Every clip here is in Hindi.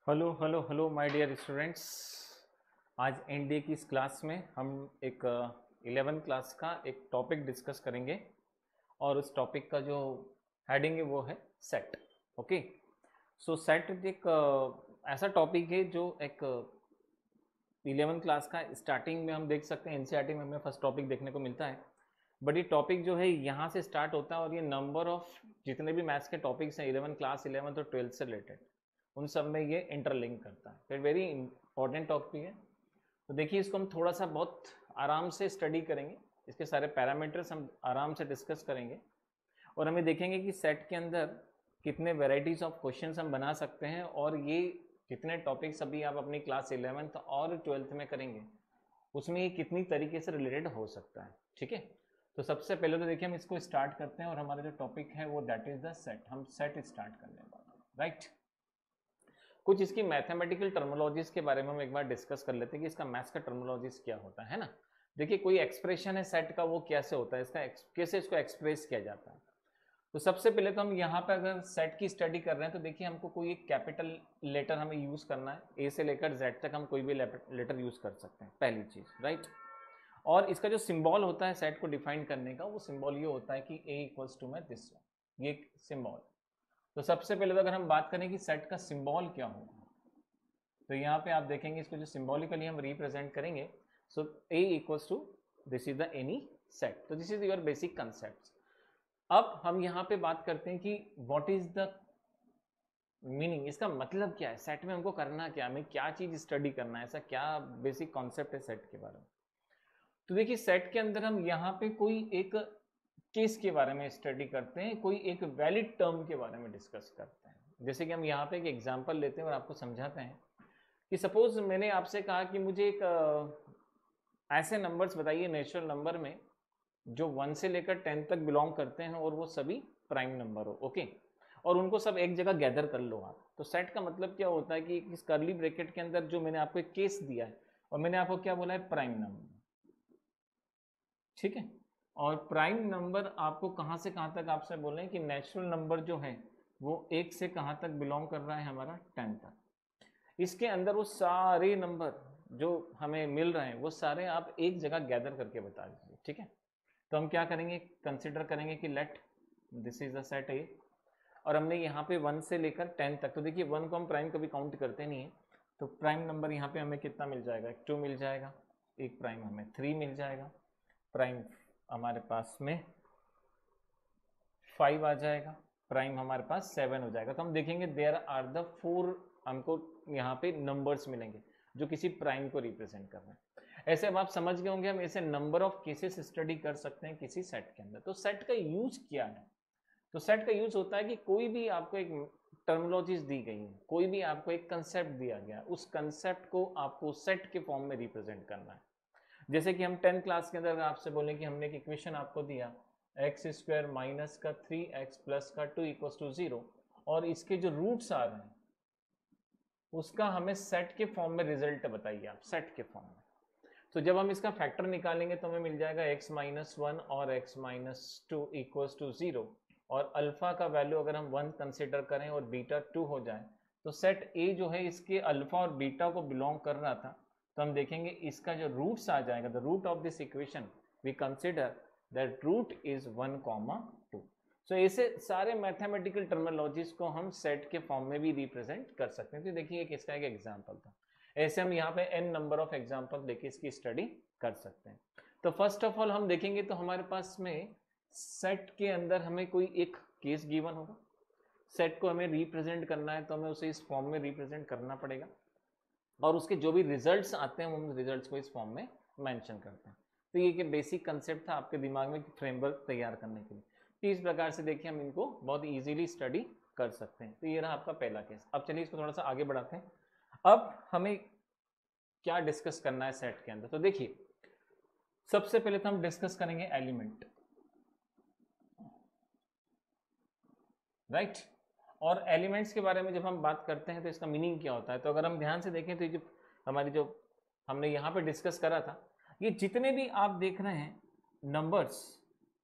Hello hello hello my dear students. आज एनडीए की इस क्लास में हम एक 11th क्लास का एक टॉपिक डिस्कस करेंगे और उस टॉपिक का जो हेडिंग है वो है सेट। ओके, सो सेट एक ऐसा टॉपिक है जो एक 11th क्लास का स्टार्टिंग में हम देख सकते हैं। एनसीईआरटी में हमें फर्स्ट टॉपिक देखने को मिलता है, बट ये टॉपिक जो है यहाँ से स्टार्ट होता है और ये नंबर ऑफ जितने भी मैथ्स के टॉपिक्स हैं 11 क्लास 11 और 12 से रिलेटेड उन सब में ये इंटरलिंक करता है। तो वेरी इंपॉर्टेंट टॉपिक है। तो देखिए, इसको हम थोड़ा सा बहुत आराम से स्टडी करेंगे, इसके सारे पैरामीटर्स हम आराम से डिस्कस करेंगे और हमें देखेंगे कि सेट के अंदर कितने वेराइटीज़ ऑफ क्वेश्चंस हम बना सकते हैं और ये जितने टॉपिक्स अभी आप अपनी क्लास 11th और 12th में करेंगे उसमें ये कितनी तरीके से रिलेटेड हो सकता है। ठीक है, तो सबसे पहले तो देखिए हम इसको स्टार्ट करते हैं और हमारा जो टॉपिक है वो दैट इज द सेट। हम सेट स्टार्ट करने वाले हैं, राइट। कुछ इसकी मैथमेटिकल टर्मोलॉजीज के बारे में हम एक बार डिस्कस कर लेते हैं कि इसका मैथ्स का टर्मोलॉजीज क्या होता है ना। देखिए, कोई एक्सप्रेशन है सेट का, वो कैसे होता है, इसका कैसे इसको एक्सप्रेस किया जाता है। तो सबसे पहले तो हम यहाँ पे अगर सेट की स्टडी कर रहे हैं तो देखिए हमको कोई एक कैपिटल लेटर हमें यूज करना है। ए से लेकर जेड तक हम कोई भी लेटर यूज कर सकते हैं, पहली चीज, राइट। और इसका जो सिंबल होता है सेट को डिफाइन करने का, वो सिंबल ये होता है कि ए इक्वल्स टू में दिस, ये सिंबल। तो सबसे पहले तो अगर हम बात करें कि सेट का सिंबल क्या होगा, तो यहाँ पे आप देखेंगे इसको जो सिंबॉलिकली हम रिप्रेजेंट करेंगे। So A equals to this is the any set. तो this is your basic concept. अब हम यहाँ पे बात करते हैं कि व्हाट इज द मीनिंग, इसका मतलब क्या है, सेट में हमको करना क्या, हमें क्या चीज स्टडी करना है, ऐसा क्या बेसिक कॉन्सेप्ट है सेट के बारे में। तो देखिए, सेट के अंदर हम यहाँ पे कोई एक केस के बारे में स्टडी करते हैं, कोई एक वैलिड टर्म के बारे में डिस्कस करते हैं। जैसे कि हम यहाँ पे एक एग्जांपल लेते हैं और आपको समझाते हैं कि सपोज मैंने आपसे कहा कि मुझे एक ऐसे नंबर्स बताइए नेचुरल नंबर में जो 1 से लेकर 10 तक बिलोंग करते हैं और वो सभी प्राइम नंबर हो। ओके, और उनको सब एक जगह गैदर कर लो आप। तो सेट का मतलब क्या होता है कि इस कर्ली ब्रैकेट के अंदर जो मैंने आपको एक केस दिया है और मैंने आपको क्या बोला है, प्राइम नंबर। ठीक है, और प्राइम नंबर आपको कहाँ से कहाँ तक आपसे बोले कि नेचुरल नंबर जो है वो 1 से कहाँ तक बिलोंग कर रहा है, हमारा 10 तक। इसके अंदर वो सारे नंबर जो हमें मिल रहे हैं वो सारे आप एक जगह गैदर करके बता दीजिए। ठीक है, तो हम क्या करेंगे, कंसिडर करेंगे कि late this is the set ए, और हमने यहाँ पे 1 से लेकर 10 तक। तो देखिए 1 को हम प्राइम कभी काउंट करते नहीं है, तो प्राइम नंबर यहाँ पे हमें कितना मिल जाएगा, एक 2 मिल जाएगा, एक प्राइम हमें 3 मिल जाएगा, प्राइम हमारे पास में 5 आ जाएगा, प्राइम हमारे पास 7 हो जाएगा। तो हम देखेंगे देयर आर द 4 हमको यहाँ पे नंबर्स मिलेंगे जो किसी प्राइम को रिप्रेजेंट कर रहे हैं। ऐसे अब आप समझ गए होंगे हम ऐसे नंबर ऑफ केसेस स्टडी कर सकते हैं किसी सेट के अंदर। तो सेट का यूज क्या है, तो सेट का यूज होता है कि कोई भी आपको एक टर्मिनोलॉजीज दी गई है, कोई भी आपको एक कंसेप्ट दिया गया, उस कंसेप्ट को आपको सेट के फॉर्म में रिप्रेजेंट करना है। जैसे कि हम 10th क्लास के अंदर आपसे बोले कि हमने एक इक्वेशन आपको दिया एक्स स्क्वायर माइनस का 3x प्लस का 2 इक्वल्स टू 0, और इसके जो रूट्स आ रहे हैं उसका हमें सेट के फॉर्म में रिजल्ट बताइए आप, सेट के फॉर्म में। तो जब हम इसका फैक्टर निकालेंगे तो हमें मिल जाएगा x माइनस 1 और x माइनस 2 इक्वल्स टू 0, और अल्फा का वैल्यू अगर हम 1 कंसिडर करें और बीटा 2 हो जाए तो सेट ए जो है इसके अल्फा और बीटा को बिलोंग कर रहा था। तो हम देखेंगे इसका जो रूट्स आ जाएगा, the root of this equation we consider that root is 1,2। So ऐसे सारे मैथमेटिकल टर्मिनोलॉजीज को हम सेट के फॉर्म में भी रिप्रेजेंट कर सकते हैं। तो देखिए एक इसका एक एग्जांपल था, ऐसे हम यहाँ पे n नंबर ऑफ एग्जांपल लेके इसकी स्टडी कर सकते हैं। तो फर्स्ट ऑफ ऑल हम देखेंगे तो हमारे पास में सेट के अंदर हमें कोई एक केस गिवन होगा, सेट को हमें रिप्रेजेंट करना है तो हमें उसे इस फॉर्म में रिप्रेजेंट करना पड़ेगा, और उसके जो भी रिजल्ट्स आते हैं उन रिजल्ट्स को इस फॉर्म में मेंशन करते हैं। तो ये एक बेसिक कंसेप्ट था आपके दिमाग में फ्रेमवर्क तैयार करने के लिए। तो इस प्रकार से देखिए हम इनको बहुत इजीली स्टडी कर सकते हैं। तो ये रहा आपका पहला केस। अब चलिए इसको थोड़ा सा आगे बढ़ाते हैं। अब हमें क्या डिस्कस करना है सेट के अंदर, तो देखिए सबसे पहले तो हम डिस्कस करेंगे एलिमेंट, राइट। और एलिमेंट्स के बारे में जब हम बात करते हैं तो इसका मीनिंग क्या होता है, तो अगर हम ध्यान से देखें तो ये जो हमारी जो हमने यहाँ पे डिस्कस करा था, ये जितने भी आप देख रहे हैं नंबर्स,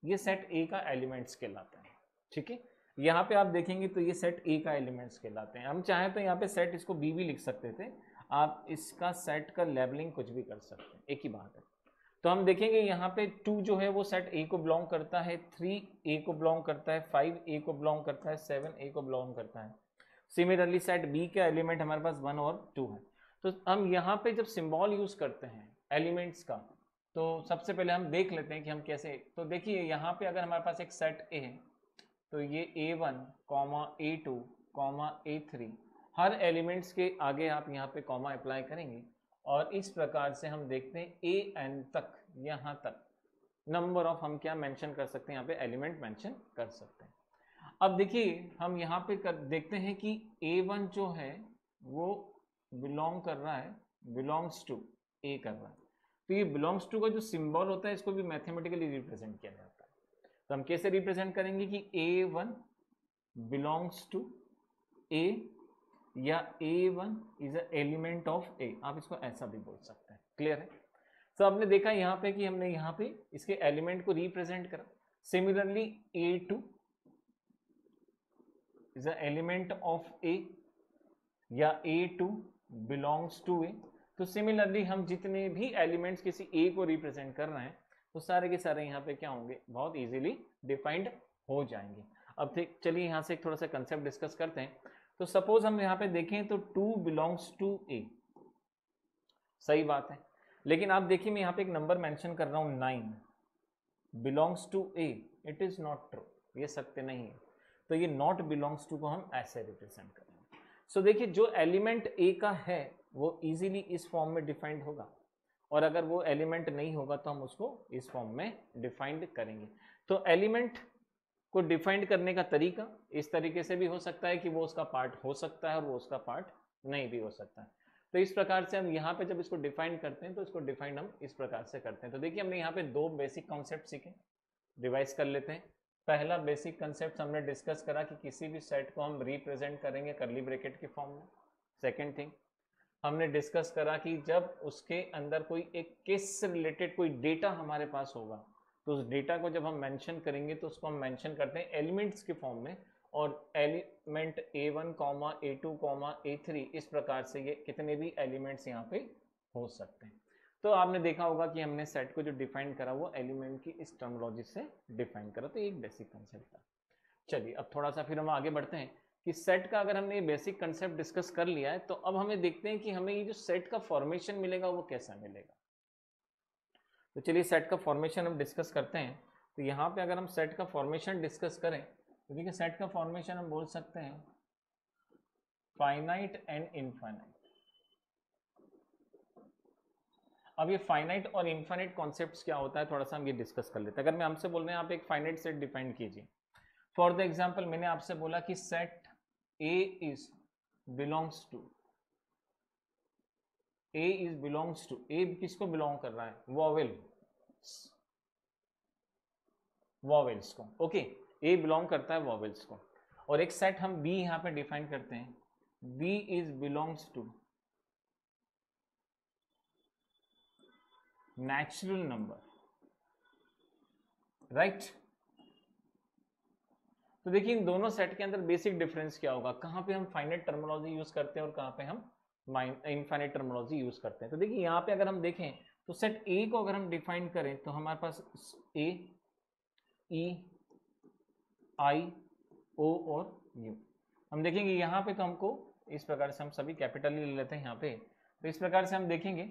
ये सेट ए का एलिमेंट्स कहलाता है। ठीक है, यहाँ पे आप देखेंगे तो ये सेट ए का एलिमेंट्स कहलाते हैं। हम चाहें तो यहाँ पे सेट इसको बी भी लिख सकते थे, आप इसका सेट का लेबलिंग कुछ भी कर सकते हैं, एक ही बात है। तो हम देखेंगे यहाँ पे 2 जो है वो सेट ए को बिलोंग करता है, 3 ए को बिलोंग करता है, 5 ए को बिलोंग करता है, 7 ए को बिलोंग करता है। सिमिलरली सेट बी का एलिमेंट हमारे पास 1 और 2 है। तो हम यहाँ पे जब सिंबल यूज करते हैं एलिमेंट्स का, तो सबसे पहले हम देख लेते हैं कि हम कैसे। तो देखिए यहाँ पे अगर हमारे पास एक सेट ए है तो ये A1, A2, A3 हर एलिमेंट्स के आगे आप यहाँ पे कॉमा अप्लाई करेंगे और इस प्रकार से हम देखते हैं AN तक, यहाँ तक नंबर ऑफ हम क्या मेंशन कर सकते हैं, यहाँ पे एलिमेंट मेंशन कर सकते हैं। अब देखिए हम यहाँ पे देखते हैं कि A1 जो है वो बिलोंग कर रहा है, बिलोंग्स टू ए कर रहा है। तो ये बिलोंग्स टू का जो सिंबल होता है इसको भी मैथमेटिकली रिप्रेजेंट किया जाता है। तो हम कैसे रिप्रेजेंट करेंगे कि A1 बिलोंग्स टू ए या A1 is a element of A, आप इसको ऐसा भी बोल सकते हैं। क्लियर है? तो आपने देखा यहाँ पे कि हमने यहाँ पे इसके एलिमेंट को रिप्रेजेंट करा। Similarly A2 is a element of A या A2 बिलोंग्स टू ए। तो सिमिलरली हम जितने भी एलिमेंट्स किसी ए को रिप्रेजेंट कर रहे हैं तो सारे के सारे यहाँ पे क्या होंगे, बहुत इजीली डिफाइंड हो जाएंगे। अब चलिए यहाँ से एक थोड़ा सा कंसेप्ट डिस्कस करते हैं। तो सपोज हम यहाँ पे देखें तो 2 बिलोंग्स टू ए, सही बात है, लेकिन आप देखिए मैं यहाँ पे एक नंबर मेंशन कर रहा हूँ 9 belongs to A, it is not true, ये सत्य नहीं है। तो ये नॉट बिलोंग्स टू को हम ऐसे रिप्रेजेंट करेंगे। सो देखिए जो एलिमेंट ए का है वो इजीली इस फॉर्म में डिफाइंड होगा, और अगर वो एलिमेंट नहीं होगा तो हम उसको इस फॉर्म में डिफाइंड करेंगे। तो एलिमेंट को डिफाइंड करने का तरीका इस तरीके से भी हो सकता है कि वो उसका पार्ट हो सकता है और वो उसका पार्ट नहीं भी हो सकता है। तो इस प्रकार से हम यहाँ पे जब इसको डिफाइन करते हैं तो इसको डिफाइंड हम इस प्रकार से करते हैं। तो देखिए हमने यहाँ पे 2 बेसिक कॉन्सेप्ट सीखे, रिवाइज कर लेते हैं। पहला बेसिक कंसेप्ट हमने डिस्कस करा कि किसी भी सेट को हम रिप्रेजेंट करेंगे कर्ली ब्रैकेट के फॉर्म में। सेकेंड थिंग हमने डिस्कस करा कि जब उसके अंदर कोई एक केस से रिलेटेड कोई डेटा हमारे पास होगा तो उस डेटा को जब हम मेंशन करेंगे तो उसको हम मेंशन करते हैं एलिमेंट्स के फॉर्म में, और एलिमेंट A1, A2, A3 इस प्रकार से ये कितने भी एलिमेंट्स यहाँ पे हो सकते हैं। तो आपने देखा होगा कि हमने सेट को जो डिफाइन करा वो एलिमेंट की इस टर्मिनोलॉजी से डिफाइन करा। तो एक बेसिक कंसेप्ट था। चलिए अब थोड़ा सा फिर हम आगे बढ़ते हैं कि सेट का अगर हमने ये बेसिक कंसेप्ट डिस्कस कर लिया है तो अब हमें देखते हैं कि हमें ये जो सेट का फॉर्मेशन मिलेगा वो कैसा मिलेगा। तो चलिए सेट का फॉर्मेशन हम डिस्कस करते हैं। तो यहाँ पे अगर हम सेट का फॉर्मेशन डिस्कस करें तो देखिए सेट का फॉर्मेशन हम बोल सकते हैं फाइनाइट एंड इनफाइनाइट। अब ये फाइनाइट और इनफाइनाइट कॉन्सेप्ट्स क्या होता है थोड़ा सा हम ये डिस्कस कर लेते हैं। अगर मैं हमसे बोल रहे हैं आप एक फाइनाइट सेट डिफाइन कीजिए। फॉर द एग्जाम्पल मैंने आपसे बोला कि set A is belongs to, A is belongs to, A किसको बिलोंग कर रहा है, वॉवेल्स को। ओके, A बिलोंग करता है वॉवेल्स को। और एक सेट हम B यहाँ पे डिफाइन करते हैं, B is belongs to natural number, right. तो देखिए इन दोनों सेट के अंदर बेसिक डिफरेंस क्या होगा, कहाँ पे हम फाइनाइट टर्मिनोलॉजी यूज करते हैं और कहाँ पे हम इनफाइनाइट टर्मिनोलॉजी यूज करते हैं। तो देखिए यहाँ पे अगर हम देखें तो सेट ए को अगर हम डिफाइन करें तो हमारे पास ए, ई, आई, ओ और यू। हम देखेंगे यहाँ पे तो हमको इस प्रकार से हम सभी कैपिटल ले लेते हैं यहाँ पे। तो इस प्रकार से हम देखेंगे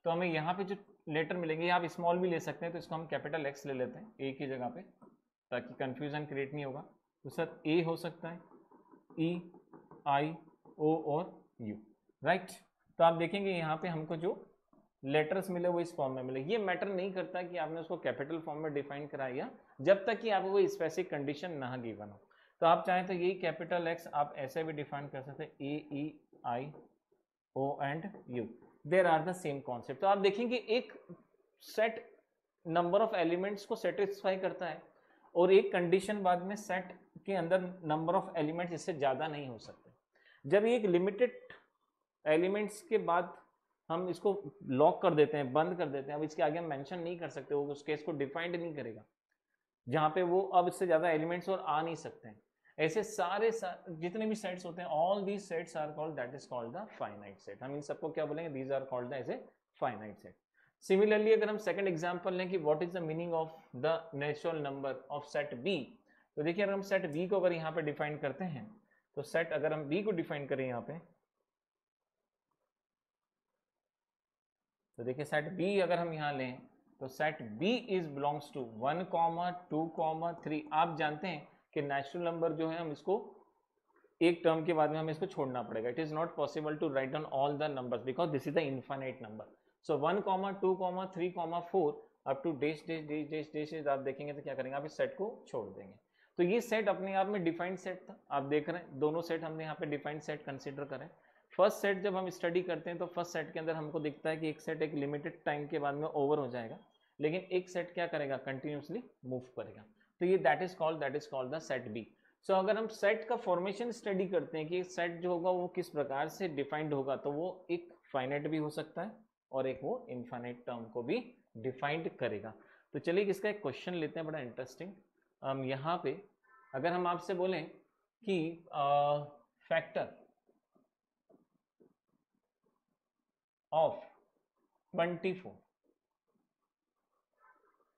तो हमें यहाँ पे जो लेटर मिलेंगे, आप स्मॉल भी ले सकते हैं, तो इसको हम कैपिटल एक्स ले लेते हैं ए की जगह पे ताकि कंफ्यूजन क्रिएट नहीं होगा। तो सर ए हो सकता है, ई, आई, ओ और यू, राइट। तो आप देखेंगे यहाँ पे हमको जो लेटर्स मिले वो इस फॉर्म में मिले। ये मैटर नहीं करता कि आपने उसको कैपिटल फॉर्म में डिफाइन कराया जब तक कि आपको कोई स्पेसिफिक कंडीशन ना गिवन हो। तो आप चाहें तो यही कैपिटल एक्स आप ऐसे भी डिफाइन कर सकते हैं, A, E, I, O and U, there are the same concept. तो आप देखेंगे एक सेट नंबर ऑफ एलिमेंट्स को सेटिस्फाई करता है और एक कंडीशन बाद में सेट के अंदर नंबर ऑफ एलिमेंट्स इससे ज़्यादा नहीं हो सकते। जब ये एक लिमिटेड एलिमेंट्स के बाद हम इसको लॉक कर देते हैं, बंद कर देते हैं, अब इसके आगे हम मेंशन नहीं कर सकते, वो उस केस को डिफाइंड नहीं करेगा जहाँ पे वो अब इससे ज़्यादा एलिमेंट्स और आ नहीं सकते हैं। ऐसे जितने भी सेट्स होते हैं, all these sets are called, that is called the finite set. हम इन सबको क्या बोलेंगे, these are called as a finite set. Similarly अगर हम सेकंड एग्जांपल लें कि what is the meaning of the natural number of set B, तो देखिए अगर हम सेट बी को अगर यहाँ पे डिफाइन करते हैं, तो सेट अगर हम बी को डिफाइन करें यहाँ पे, तो देखिए सेट बी अगर हम यहाँ लें, तो set B is belongs to 1, 2, 3। आप जानते हैं कि नेचुरल नंबर जो है हम इसको एक टर्म के बाद में हमें इसको छोड़ना पड़ेगा। It is not possible to write down all the numbers because this is the infinite number. So 1, 2, 3, 4 up to dash dash dash dash dash आप देखेंगे तो क्या करेंगे, आप इस सेट को छोड़ देंगे। तो ये सेट अपने आप में डिफाइंड सेट था। आप देख रहे हैं दोनों सेट हमने यहाँ पे डिफाइंड सेट कंसिडर करें। फर्स्ट सेट जब हम स्टडी करते हैं तो फर्स्ट सेट के अंदर हमको दिखता है कि एक सेट एक लिमिटेड टाइम के बाद में ओवर हो जाएगा, लेकिन एक सेट क्या करेगा, कंटिन्यूसली मूव करेगा। तो ये that is called the set B. So अगर हम सेट का फॉर्मेशन स्टडी करते हैं कि सेट जो होगा वो किस प्रकार से डिफाइंड होगा, तो वो एक फाइनाइट भी हो सकता है और एक वो इनफाइनाइट टर्म को भी डिफाइंड करेगा। तो चलिए इसका एक क्वेश्चन लेते हैं, बड़ा इंटरेस्टिंग। यहाँ पे अगर हम आपसे बोलें कि फैक्टर ऑफ 24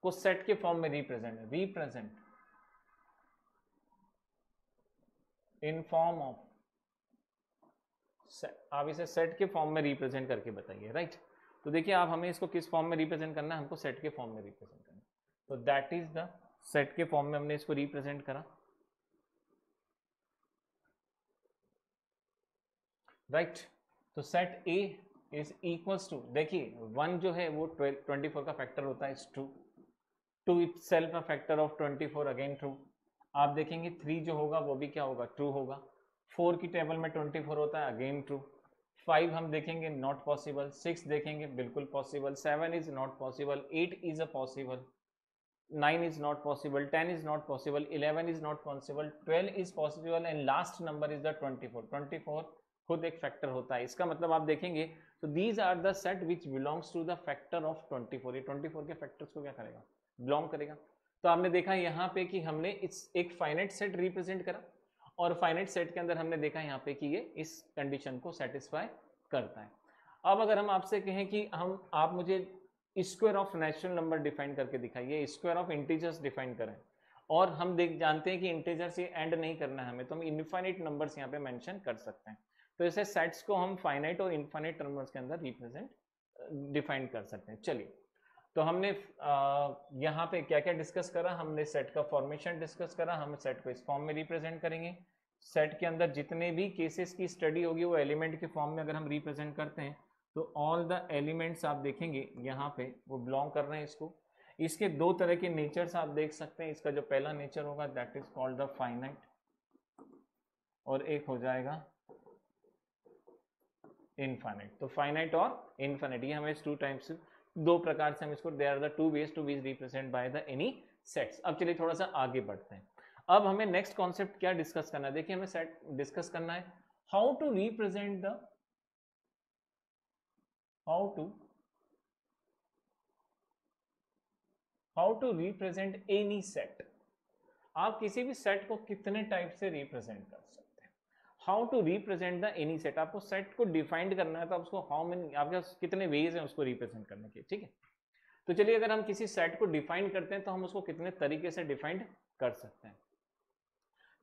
को सेट के फॉर्म में रिप्रेजेंट इन फॉर्म ऑफ, आप इसे सेट के फॉर्म में रिप्रेजेंट करके बताइए, राइट। तो देखिए आप हमें इसको किस फॉर्म में रिप्रेजेंट करना है, हमको सेट के फॉर्म में रिप्रेजेंट करना है। तो दैट इज द सेट के फॉर्म में हमने इसको रिप्रेजेंट करा, राइट। तो set A is equals to, देखिए 1 जो है वो 24 का फैक्टर होता है, is true. 2 itself a factor of 24, again true. आप देखेंगे 3 जो होगा वो भी क्या होगा, ट्रू होगा। 4 की टेबल में 24 होता है, अगेन ट्रू। 5 हम देखेंगे नॉट पॉसिबल, 6 देखेंगे बिल्कुल possible, 7 is not possible, 8 is a possible, 9 is not possible, 10 is not possible, 11 is not possible, 12 is possible and last number is the 24। 24 खुद एक फैक्टर होता है। इसका मतलब आप देखेंगे तो these are the set which belongs to the factor of 24। ये 24 के फैक्टर्स को क्या करेगा, बिलोंग करेगा। तो आपने देखा यहाँ पे कि हमने इस एक फाइनाइट सेट रिप्रेजेंट करा और फाइनाइट सेट के अंदर हमने देखा यहाँ पे कि ये इस कंडीशन को सेटिस्फाई करता है। अब अगर हम आपसे कहें कि आप मुझे square of natural number define करके दिखाइए, स्क्वायर ऑफ इंटीजर्स डिफाइन करें, और हम जानते हैं कि इंटीजर से एंड नहीं करना है हमें, तो हम इनफाइनाइट नंबर्स यहाँ पे मेंशन कर सकते हैं। तो ऐसे सेट्स को हम फाइनाइट और इनफाइनाइट नंबर्स के अंदर रिप्रेजेंट डिफाइन कर सकते हैं। चलिए तो हमने यहाँ पे क्या क्या डिस्कस करा, हमने सेट का फॉर्मेशन डिस्कस करा, हम सेट को इस फॉर्म में रिप्रेजेंट करेंगे। सेट के अंदर जितने भी केसेस की स्टडी होगी वो एलिमेंट के फॉर्म में अगर हम रिप्रेजेंट करते हैं तो ऑल द एलिमेंट्स आप देखेंगे यहाँ पे वो बिलोंग कर रहे हैं इसको। इसके दो तरह के नेचर्स आप देख सकते हैं। इसका जो पहला नेचर होगा that is called the finite, और एक हो जाएगा इनफाइनाइट। तो फाइनाइट और इनफाइनाइट ये हमें टू टाइप्स, दो प्रकार से हम इसको, they are the two ways to be represent by the any sets. अब चलिए थोड़ा सा आगे बढ़ते हैं। अब हमें नेक्स्ट कॉन्सेप्ट क्या डिस्कस करना है, देखिए हमें सेट डिस्कस करना है how to represent the how to represent any set. आप किसी भी सेट को कितने टाइप से रिप्रेजेंट कर सकते हैं। How to represent the any set, आपको सेट को डिफाइंड करना है तो आप उसको हाउ मेनी, आपके कितने वेज हैं उसको रिप्रेजेंट करने के, ठीक है। तो चलिए अगर हम किसी सेट को डिफाइन करते हैं तो हम उसको कितने तरीके से डिफाइंड कर सकते हैं।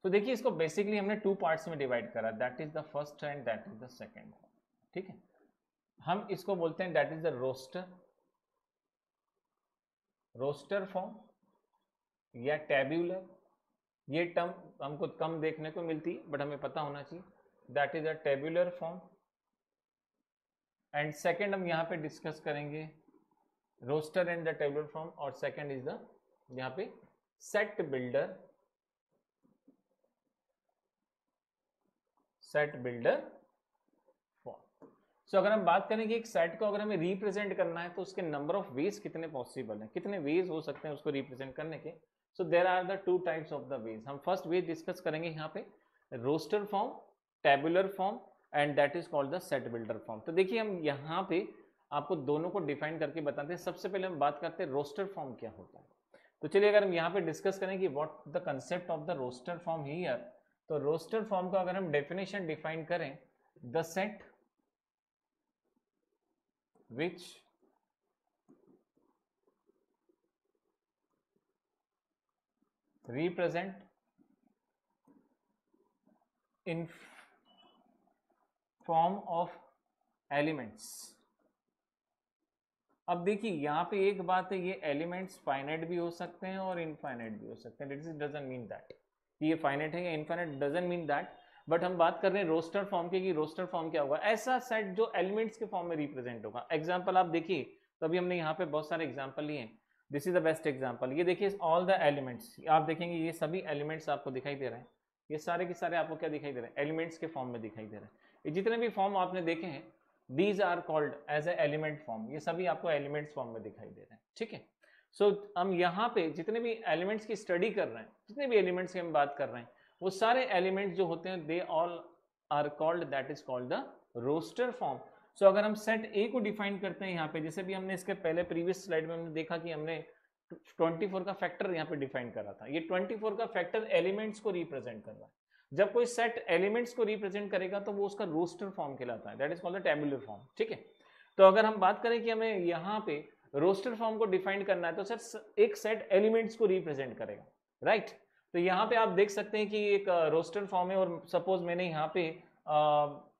तो देखिए इसको बेसिकली हमने टू पार्ट्स में डिवाइड करा, that is the first and that is the second, ठीक है। हम इसको बोलते हैं that is the roster form या टेब्यूलर। ये टर्म हमको कम देखने को मिलती है बट हमें पता होना चाहिए, that is a tabular form. And second हम यहाँ पे डिस्कस करेंगे roster and the tabular form, और सेकेंड इज द यहाँ पे सेट बिल्डर फॉर्म। सो अगर हम बात करें कि एक सेट को अगर हमें रिप्रेजेंट करना है तो उसके नंबर ऑफ वेज कितने पॉसिबल हैं, कितने वेज हो सकते हैं उसको रिप्रेजेंट करने के। So there are the two types of the ways. हम फर्स्ट वेज डिस्कस करेंगे यहाँ पे roster form, tabular form, and that is called the set builder form. तो देखिए हम यहाँ पे आपको दोनों को डिफाइन करके बताते हैं। सबसे पहले हम बात करते हैं रोस्टर फॉर्म क्या होता है। तो चलिए अगर हम यहाँ पे डिस्कस करें कि what the concept of the roster form here, तो रोस्टर फॉर्म का अगर हम डेफिनेशन डिफाइन करें, the set which represent in form of elements। अब देखिए यहाँ पे एक बात है, ये एलिमेंट्स फाइनाइट भी हो सकते हैं और इनफाइनाइट भी हो सकते हैं। दिस डजंट मीन दैट कि ये फाइनाइट है या infinite, doesn't mean that. But हम बात कर रहे हैं रोस्टर फॉर्म की, कि रोस्टर फॉर्म क्या होगा, ऐसा सेट जो एलिमेंट्स के फॉर्म में रिप्रेजेंट होगा। एग्जाम्पल आप देखिए, तभी हमने यहाँ पे बहुत सारे एग्जाम्पल लिए हैं। This is the best example. ये देखिए ऑल द एलिमेंट्स, आप देखेंगे ये सभी एलिमेंट्स आपको दिखाई दे रहे हैं। ये सारे के सारे आपको क्या दिखाई दे रहे हैं, एलिमेंट्स के फॉर्म में दिखाई दे रहे हैं। ये जितने भी फॉर्म आपने देखे हैं, these are called as a element form. ये सभी आपको एलिमेंट्स फॉर्म में दिखाई दे रहे हैं, ठीक है। सो हम यहाँ पे जितने भी एलिमेंट्स की स्टडी कर रहे हैं, जितने भी एलिमेंट्स की हम बात कर रहे हैं, वो सारे एलिमेंट्स जो होते हैं, they all are called, that is called the roster form. So अगर हम सेट ए को डिफाइन करते हैं यहाँ पे, जैसे भी हमने इसके पहले प्रीवियस स्लाइड में हमने देखा कि हमने 24 का फैक्टर यहाँ पे डिफाइन करा था। ये 24 का फैक्टर एलिमेंट्स को रिप्रेजेंट कर रहा है। जब कोई सेट एलिमेंट्स को रिप्रेजेंट करेगा तो वो उसका रोस्टर फॉर्म कहलाता है, that is called the tabular form, ठीक है। तो अगर हम बात करें कि हमें यहाँ पे रोस्टर फॉर्म को डिफाइन करना है, तो सर एक सेट एलिमेंट्स को रिप्रेजेंट करेगा, राइट। तो यहाँ पे आप देख सकते हैं कि एक रोस्टर फॉर्म है, और सपोज मैंने यहाँ पे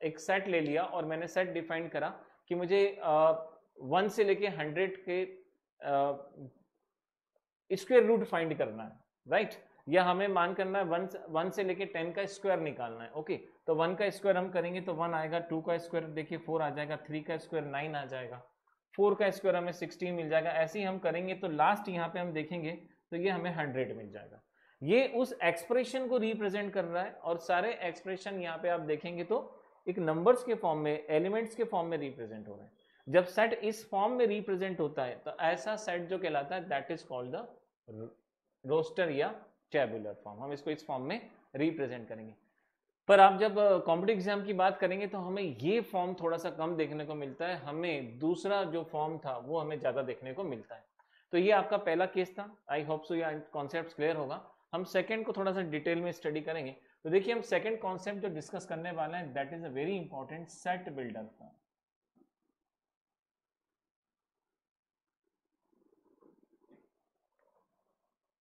एक सेट ले लिया और मैंने सेट डिफाइन करा कि मुझे 1 से लेके 100 के स्क्वायर रूट फाइंड करना है, राइट। या हमें मान करना है 1 से लेके 10 का स्क्वायर निकालना है, ओके। तो 1 का स्क्वायर हम करेंगे तो 1 आएगा, 2 का स्क्वायर देखिए 4 आ जाएगा, 3 का स्क्वायर 9 आ जाएगा, 4 का स्क्वायर हमें 16 मिल जाएगा। ऐसे ही हम करेंगे तो लास्ट यहाँ पे हम देखेंगे तो ये हमें 100 मिल जाएगा। ये उस एक्सप्रेशन को रिप्रेजेंट कर रहा है, और सारे एक्सप्रेशन यहाँ पे आप देखेंगे तो एक नंबर्स के फॉर्म में, एलिमेंट्स के फॉर्म में रिप्रेजेंट हो रहे हैं। जब सेट इस फॉर्म में रिप्रेजेंट होता है तो ऐसा सेट जो कहलाता है, that is called the roster या टेबुलर फॉर्म। हम इसको इस फॉर्म में रिप्रेजेंट करेंगे। पर आप जब कॉम्पिटिटिव एग्जाम की बात करेंगे तो हमें ये फॉर्म थोड़ा सा कम देखने को मिलता है, हमें दूसरा जो फॉर्म था वो हमें ज्यादा देखने को मिलता है। तो ये आपका पहला केस था। आई होप सो ये कॉन्सेप्ट क्लियर होगा। हम सेकंड को थोड़ा सा डिटेल में स्टडी करेंगे। तो देखिए हम सेकंड कॉन्सेप्ट जो डिस्कस करने वाले हैं, that is a very important, set builder form.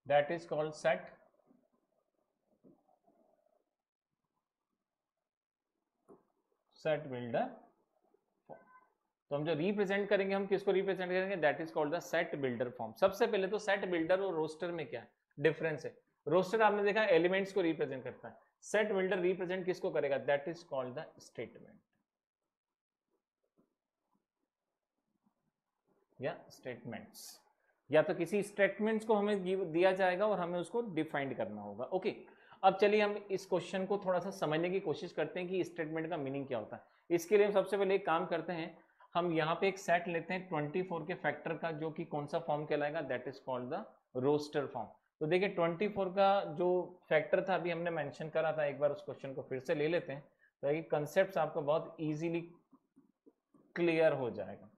That is called set builder form. तो हम जो रिप्रेजेंट करेंगे, हम किसको रिप्रेजेंट करेंगे, that is called the set builder form. सबसे पहले तो सेट बिल्डर और रोस्टर में क्या डिफरेंस है। रोस्टर आपने देखा एलिमेंट्स को रिप्रेजेंट करता है, सेट बिल्डर रिप्रेजेंट किसको करेगा, that is called the statement या स्टेटमेंट्स। या तो किसी स्टेटमेंट्स को हमें दिया जाएगा और हमें उसको डिफाइन करना होगा, ओके। अब चलिए हम इस क्वेश्चन को थोड़ा सा समझने की कोशिश करते हैं कि स्टेटमेंट का मीनिंग क्या होता है। इसके लिए हम सबसे पहले एक काम करते हैं, हम यहाँ पे एक सेट लेते हैं 24 के फैक्टर का, जो कि कौन सा फॉर्म कहलाएगा, that is called the roster form. तो देखिए 24 का जो फैक्टर था अभी हमने मेंशन करा था, एक बार उस क्वेश्चन को फिर से ले लेते हैं ताकि कंसेप्ट आपको बहुत इजीली क्लियर हो जाएगा।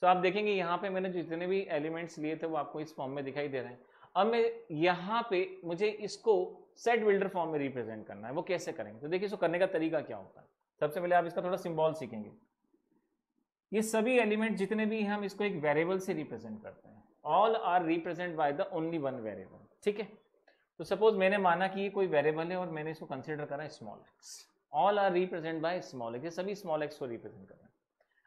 तो आप देखेंगे यहाँ पे मैंने जितने भी एलिमेंट्स लिए थे वो आपको इस फॉर्म में दिखाई दे रहे हैं। अब मैं यहाँ पे मुझे इसको सेट बिल्डर फॉर्म में रिप्रेजेंट करना है, वो कैसे करेंगे। तो देखिए इसको करने का तरीका क्या होता है। सबसे पहले आप इसका थोड़ा सिंबल सीखेंगे। ये सभी एलिमेंट जितने भी हैं, हम इसको एक वेरिएबल से रिप्रेजेंट करते हैं। All are represent by the only one variable, ठीक है। तो सपोज मैंने माना कि ये कोई वेरिएबल है और मैंने इसको कंसिडर करा small x. All are represent by small x, ये सभी स्मॉल एक्स को रिप्रेजेंट कर रहे हैं।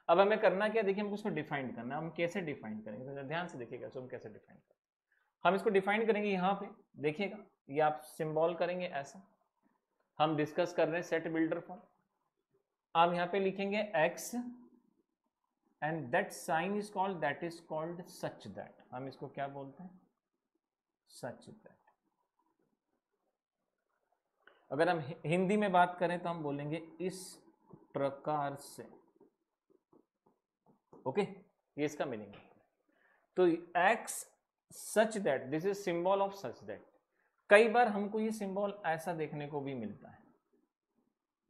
अब हमें करना क्या, देखिए हमको उसको डिफाइन करना है। हम कैसे डिफाइन करेंगे, तो ध्यान से देखिएगा हम कैसे डिफाइन करेंगे। हम इसको डिफाइन करेंगे यहाँ पे, देखिएगा ये आप सिंबल करेंगे ऐसा। हम डिस्कस कर रहे हैं सेट बिल्डर फॉर्म। आप यहाँ पे लिखेंगे x and that sign is called, that is called such that. हम इसको क्या बोलते हैं, सच दैट। अगर हम हिंदी में बात करें तो हम बोलेंगे इस प्रकार से, ओके। ये इसका मीनिंग है। तो x such that, this is symbol of such that. कई बार हमको ये सिंबल ऐसा देखने को भी मिलता है,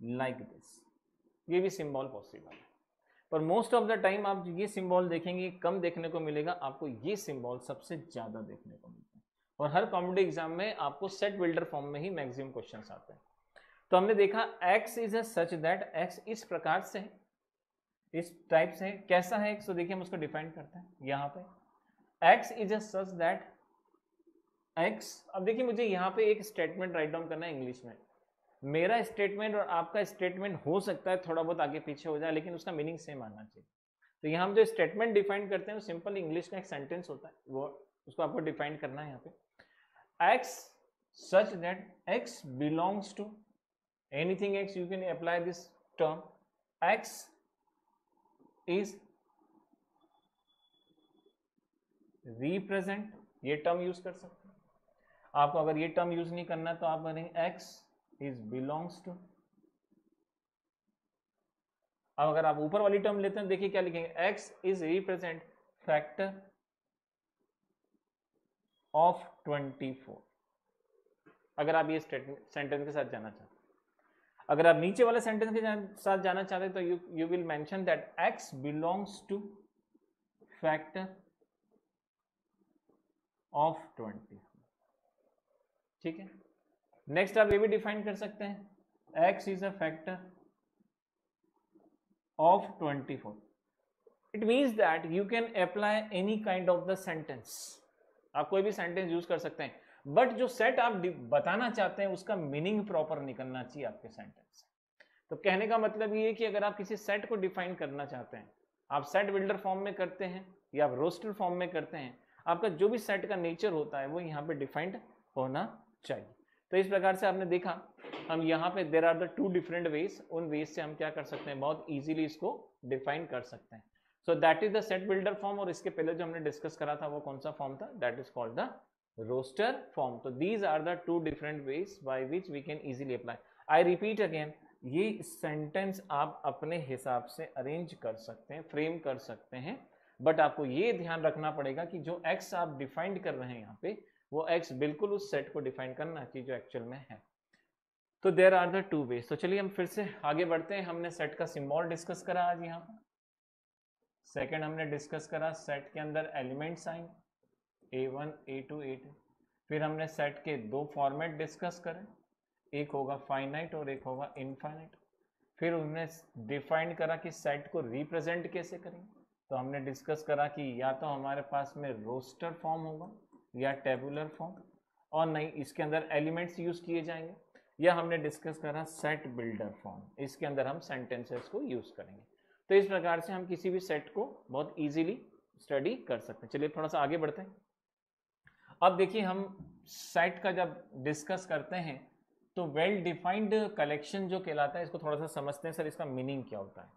लाइक दिस, ये भी सिंबल पॉसिबल है। पर मोस्ट ऑफ द टाइम आप ये सिंबल देखेंगे कम देखने को मिलेगा, आपको ये सिंबल सबसे ज्यादा देखने को मिलता है। और हर कॉम्पिटिटिव एग्जाम में आपको सेट बिल्डर फॉर्म में ही मैक्सिमम क्वेश्चंस आते हैं। तो हमने देखा x is a such that x इस प्रकार से है, इस टाइप से है। कैसा है x? तो देखिए हम उसको डिफाइन करते हैं यहाँ पे, x is a such that x। अब देखिए मुझे यहाँ पे एक स्टेटमेंट राइट डाउन करना है इंग्लिश में। मेरा स्टेटमेंट और आपका स्टेटमेंट हो सकता है थोड़ा बहुत आगे पीछे हो जाए, लेकिन उसका मीनिंग सेम आना चाहिए। तो यहाँ हम जो स्टेटमेंट डिफाइन करते हैं वो सिंपल इंग्लिश का एक सेंटेंस होता है, वो उसको आपको डिफाइन करना है यहाँ पे। x such that x belongs to anything x, you can apply this term, x is represent, ये टर्म यूज कर सकते हैं। आपको अगर ये टर्म यूज नहीं करना तो आप करेंगे x is belongs to। अब अगर आप ऊपर वाली टर्म लेते हैं देखिए क्या लिखेंगे, x is represent factor of 24। अगर आप ये सेंटेंस के साथ जाना चाहते हैं। अगर आप नीचे वाले सेंटेंस के साथ जाना चाहते हैं तो you will mention that x belongs two factor of 24। ठीक है, नेक्स्ट आप ये भी डिफाइन कर सकते हैं, x is a factor of 24। It means that you can apply any kind of the sentence. आप कोई भी सेंटेंस यूज कर सकते हैं, बट जो सेट आप बताना चाहते हैं उसका मीनिंग प्रॉपर निकलना चाहिए आपके सेंटेंस से। तो कहने का मतलब ये है कि अगर आप किसी सेट को डिफाइन करना चाहते हैं, आप सेट बिल्डर फॉर्म में करते हैं या आप रोस्टर फॉर्म में करते हैं, आपका जो भी सेट का नेचर होता है वो यहाँ पे डिफाइंड होना चाहिए। तो इस प्रकार से आपने देखा, हम यहाँ पे there are the two different ways, उन वेज से हम क्या कर सकते हैं, बहुत इजीली इसको डिफाइन कर सकते हैं। So that is the set builder form. और इसके पहले जो हमने डिस्कस करा था वो कौन सा फॉर्म था, that is called the roster form. तो these are the two different ways by which we can easily apply. I repeat again, ये सेंटेंस आप अपने हिसाब से अरेंज कर सकते हैं, फ्रेम कर सकते हैं, बट आपको ये ध्यान रखना पड़ेगा कि जो x आप डिफाइन कर रहे हैं यहाँ पे, वो x बिल्कुल उस सेट को डिफाइन करना चाहिए जो एक्चुअल में है। तो there are the two ways. तो चलिए हम फिर से आगे बढ़ते हैं। हमने सेट का सिंबल डिस्कस करा आज यहाँ पर। सेकंड हमने डिस्कस करा सेट के अंदर element sign A1 A2 A2। फिर हमने सेट के दो फॉर्मेट डिस्कस करे, एक होगा फाइनाइट और एक होगा इनफाइनाइट। फिर हमने डिफाइन करा कि सेट को रिप्रेजेंट कैसे करेंगे। तो हमने डिस्कस करा कि या तो हमारे पास में रोस्टर फॉर्म होगा या टेबुलर फॉर्म, और नहीं इसके अंदर एलिमेंट्स यूज किए जाएंगे, या हमने डिस्कस करा सेट बिल्डर फॉर्म, इसके अंदर हम सेंटेंसेस को यूज करेंगे। तो इस प्रकार से हम किसी भी सेट को बहुत इजीली स्टडी कर सकते हैं। चलिए थोड़ा सा आगे बढ़ते हैं। अब देखिए हम सेट का जब डिस्कस करते हैं तो वेल डिफाइंड कलेक्शन जो कहलाता है, इसको थोड़ा सा समझते हैं। सर इसका मीनिंग क्या होता है?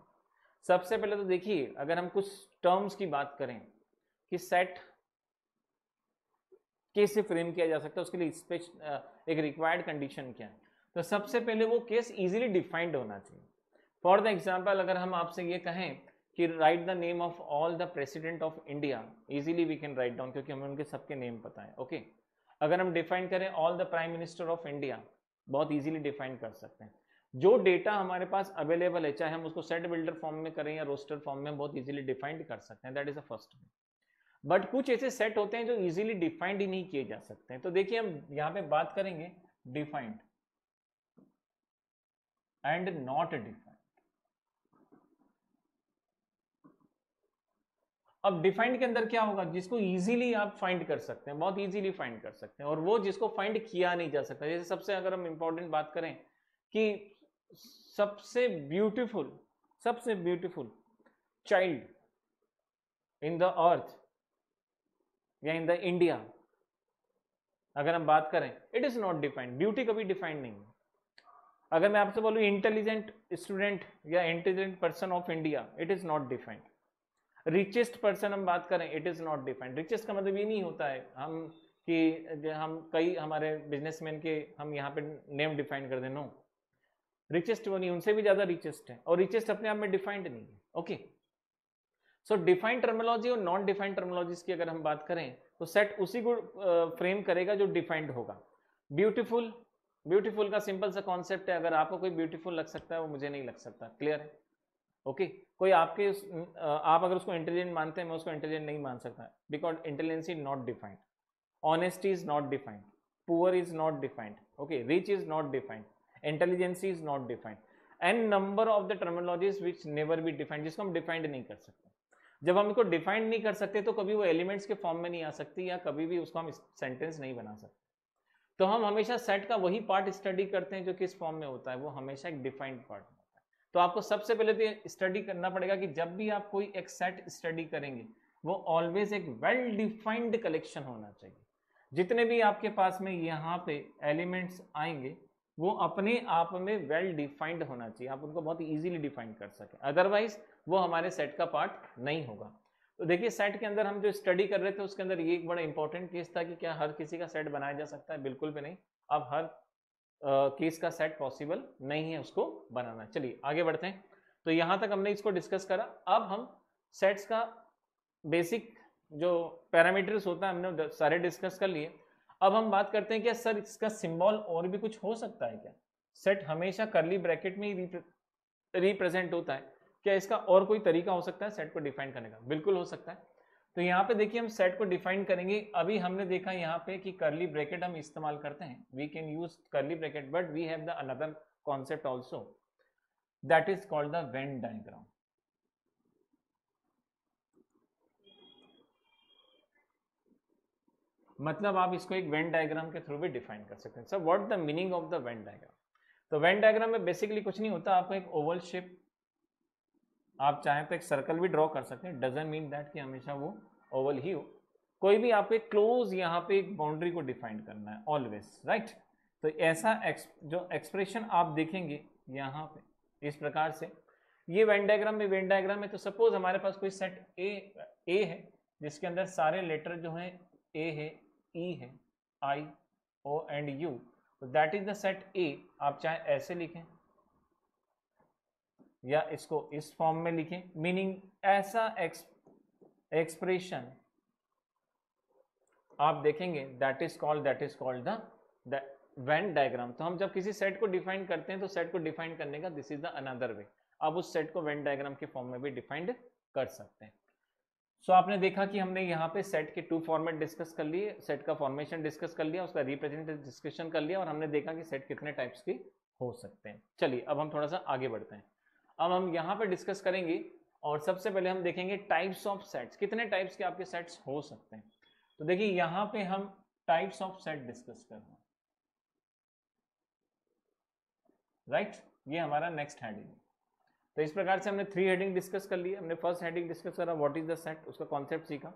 सबसे पहले तो देखिए, अगर हम कुछ टर्म्स की बात करें कि सेट कैसे फ्रेम किया जा सकता है, उसके लिए एक रिक्वायर्ड कंडीशन क्या है, तो सबसे पहले वो केस इजीली डिफाइंड होना चाहिए। फॉर द एग्जाम्पल, अगर हम आपसे ये कहें कि write the name of all the president of India, easily we can write down, क्योंकि हमें उनके सबके नेम पता है। ओके, अगर हम डिफाइन करें all the prime minister of India, बहुत इजीली डिफाइन कर सकते हैं। जो डेटा हमारे पास अवेलेबल है, चाहे हम उसको सेट बिल्डर फॉर्म में करें या रोस्टर फॉर्म में, बहुत इजीली डिफाइंड कर सकते हैं। That is the first. But कुछ ऐसे सेट होते हैं जो इजीली डिफाइंड ही नहीं किए जा सकते हैं। तो देखिए हम यहाँ पे बात करेंगे डिफाइंड एंड नॉट डिफाइंड। अब डिफाइंड के अंदर क्या होगा, जिसको इजीली आप फाइंड कर सकते हैं, बहुत इजीली फाइंड कर सकते हैं, और वो जिसको फाइंड किया नहीं जा सकता। जैसे सबसे अगर हम इंपॉर्टेंट बात करें कि सबसे beautiful child in the earth या इन द इंडिया, अगर हम बात करें, it is not defined. Beauty कभी डिफाइंड नहीं है। अगर मैं आपसे बोलूं इंटेलिजेंट स्टूडेंट या intelligent person of India, it is not defined. Richest person हम बात करें, it is not defined. Richest का मतलब ये नहीं होता है हम कि हम कई हमारे बिजनेसमैन के हम यहाँ पे नेम डिफाइन कर दें, नो। रिचेस्ट वो नहीं, उनसे भी ज्यादा रिचेस्ट है, और रिचेस्ट अपने आप में डिफाइंड नहीं है। ओके, सो डिफाइंड टर्मिनोलॉजी और नॉन डिफाइंड टर्मिनोलॉजीज की अगर हम बात करें तो सेट उसी को फ्रेम करेगा जो डिफाइंड होगा। ब्यूटीफुल का सिंपल सा कॉन्सेप्ट है, अगर आपको कोई ब्यूटीफुल लग सकता है वो मुझे नहीं लग सकता। क्लियर है? ओके, कोई आपके आप अगर उसको इंटेलिजेंट मानते हैं, मैं उसको इंटेलिजेंट नहीं मान सकता, because intelligence is not defined, honesty is not defined, poor is not defined, okay, rich is not defined, intelligency is not defined, an number of the terminologies which never be defined, जिसको हम डिफाइंड नहीं कर सकते। जब हम इनको डिफाइंड नहीं कर सकते तो कभी वो एलिमेंट्स के फॉर्म में नहीं आ सकती, या कभी भी उसको हम सेंटेंस नहीं बना सकते। तो हम हमेशा सेट का वही पार्ट स्टडी करते हैं जो किस फॉर्म में होता है, वो हमेशा एक डिफाइंड पार्ट होता है। तो आपको सबसे पहले तो स्टडी करना पड़ेगा कि जब भी आप कोई एक सेट स्टडी करेंगे वो ऑलवेज एक वेल डिफाइंड कलेक्शन होना चाहिए। जितने भी आपके पास में यहाँ पे एलिमेंट्स आएंगे वो अपने आप में वेल डिफाइंड होना चाहिए, आप उनको बहुत इजीली डिफाइन कर सकें, अदरवाइज वो हमारे सेट का पार्ट नहीं होगा। तो देखिए सेट के अंदर हम जो स्टडी कर रहे थे उसके अंदर ये एक बड़ा इंपॉर्टेंट केस था कि क्या हर किसी का सेट बनाया जा सकता है, बिल्कुल भी नहीं। अब हर केस का सेट पॉसिबल नहीं है उसको बनाना। चलिए आगे बढ़ते हैं। तो यहाँ तक हमने इसको डिस्कस करा। अब हम सेट्स का बेसिक जो पैरामीटर्स होता है हमने सारे डिस्कस कर लिए। अब हम बात करते हैं क्या सर इसका सिंबल और भी कुछ हो सकता है क्या? सेट हमेशा कर्ली ब्रैकेट में ही रिप्रेजेंट होता है, क्या इसका और कोई तरीका हो सकता है सेट को डिफाइन करने का? बिल्कुल हो सकता है। तो यहाँ पे देखिए हम सेट को डिफाइन करेंगे। अभी हमने देखा यहाँ पे कि कर्ली ब्रैकेट हम इस्तेमाल करते हैं, we can use curly bracket, but we have the another concept also, that is called the Venn diagram. मतलब आप इसको एक वेन डायग्राम के थ्रू भी डिफाइन कर सकते हैं। Sir what the meaning of the Venn diagram? तो वेन डायग्राम में बेसिकली कुछ नहीं होता, आपको एक ओवल शेप, आप चाहें तो एक सर्कल भी ड्रॉ कर सकते हैं, डजंट मीन दैट कि हमेशा वो ओवल ही हो। कोई भी आपको एक क्लोज यहाँ पे एक बाउंड्री को डिफाइन करना है ऑलवेज, राइट? तो ऐसा जो एक्सप्रेशन आप देखेंगे यहाँ पे इस प्रकार से, ये वेन डायग्राम में, वेन डायग्राम में तो सपोज हमारे पास कोई सेट ए है जिसके अंदर सारे लेटर जो हैं ए है, ई है, आई, ओ एंड यू, तो दैट इज द सेट ए। आप चाहे ऐसे लिखें या इसको इस फॉर्म में लिखें, मीनिंग ऐसा एक्सप्रेशन आप देखेंगे that is called the Venn diagram. तो हम जब किसी सेट को डिफाइन करते हैं तो सेट को डिफाइन करने का this is the another way, आप उस सेट को वेन डायग्राम के फॉर्म में भी डिफाइंड कर सकते हैं। सो आपने देखा कि हमने यहाँ पे सेट के 2 फॉर्मेट डिस्कस कर लिए, सेट का फॉर्मेशन डिस्कस कर लिया, उसका रिप्रेजेंटेटिव डिस्कशन कर लिया, और हमने देखा कि सेट कितने टाइप्स के हो सकते हैं। चलिए अब हम थोड़ा सा आगे बढ़ते हैं। अब हम यहाँ पे डिस्कस करेंगे और सबसे पहले हम देखेंगे टाइप्स ऑफ सेट्स, कितने टाइप्स के आपके सेट्स हो सकते हैं। तो देखिए यहाँ पे हम टाइप्स ऑफ सेट डिस्कस कर रहे हैं, राइट? ये हमारा नेक्स्ट हेडिंग है। तो इस प्रकार से हमने 3 हेडिंग डिस्कस कर ली। हमने फर्स्ट हेडिंग डिस्कस करा व्हाट इज द सेट, उसका कॉन्सेप्ट सीखा,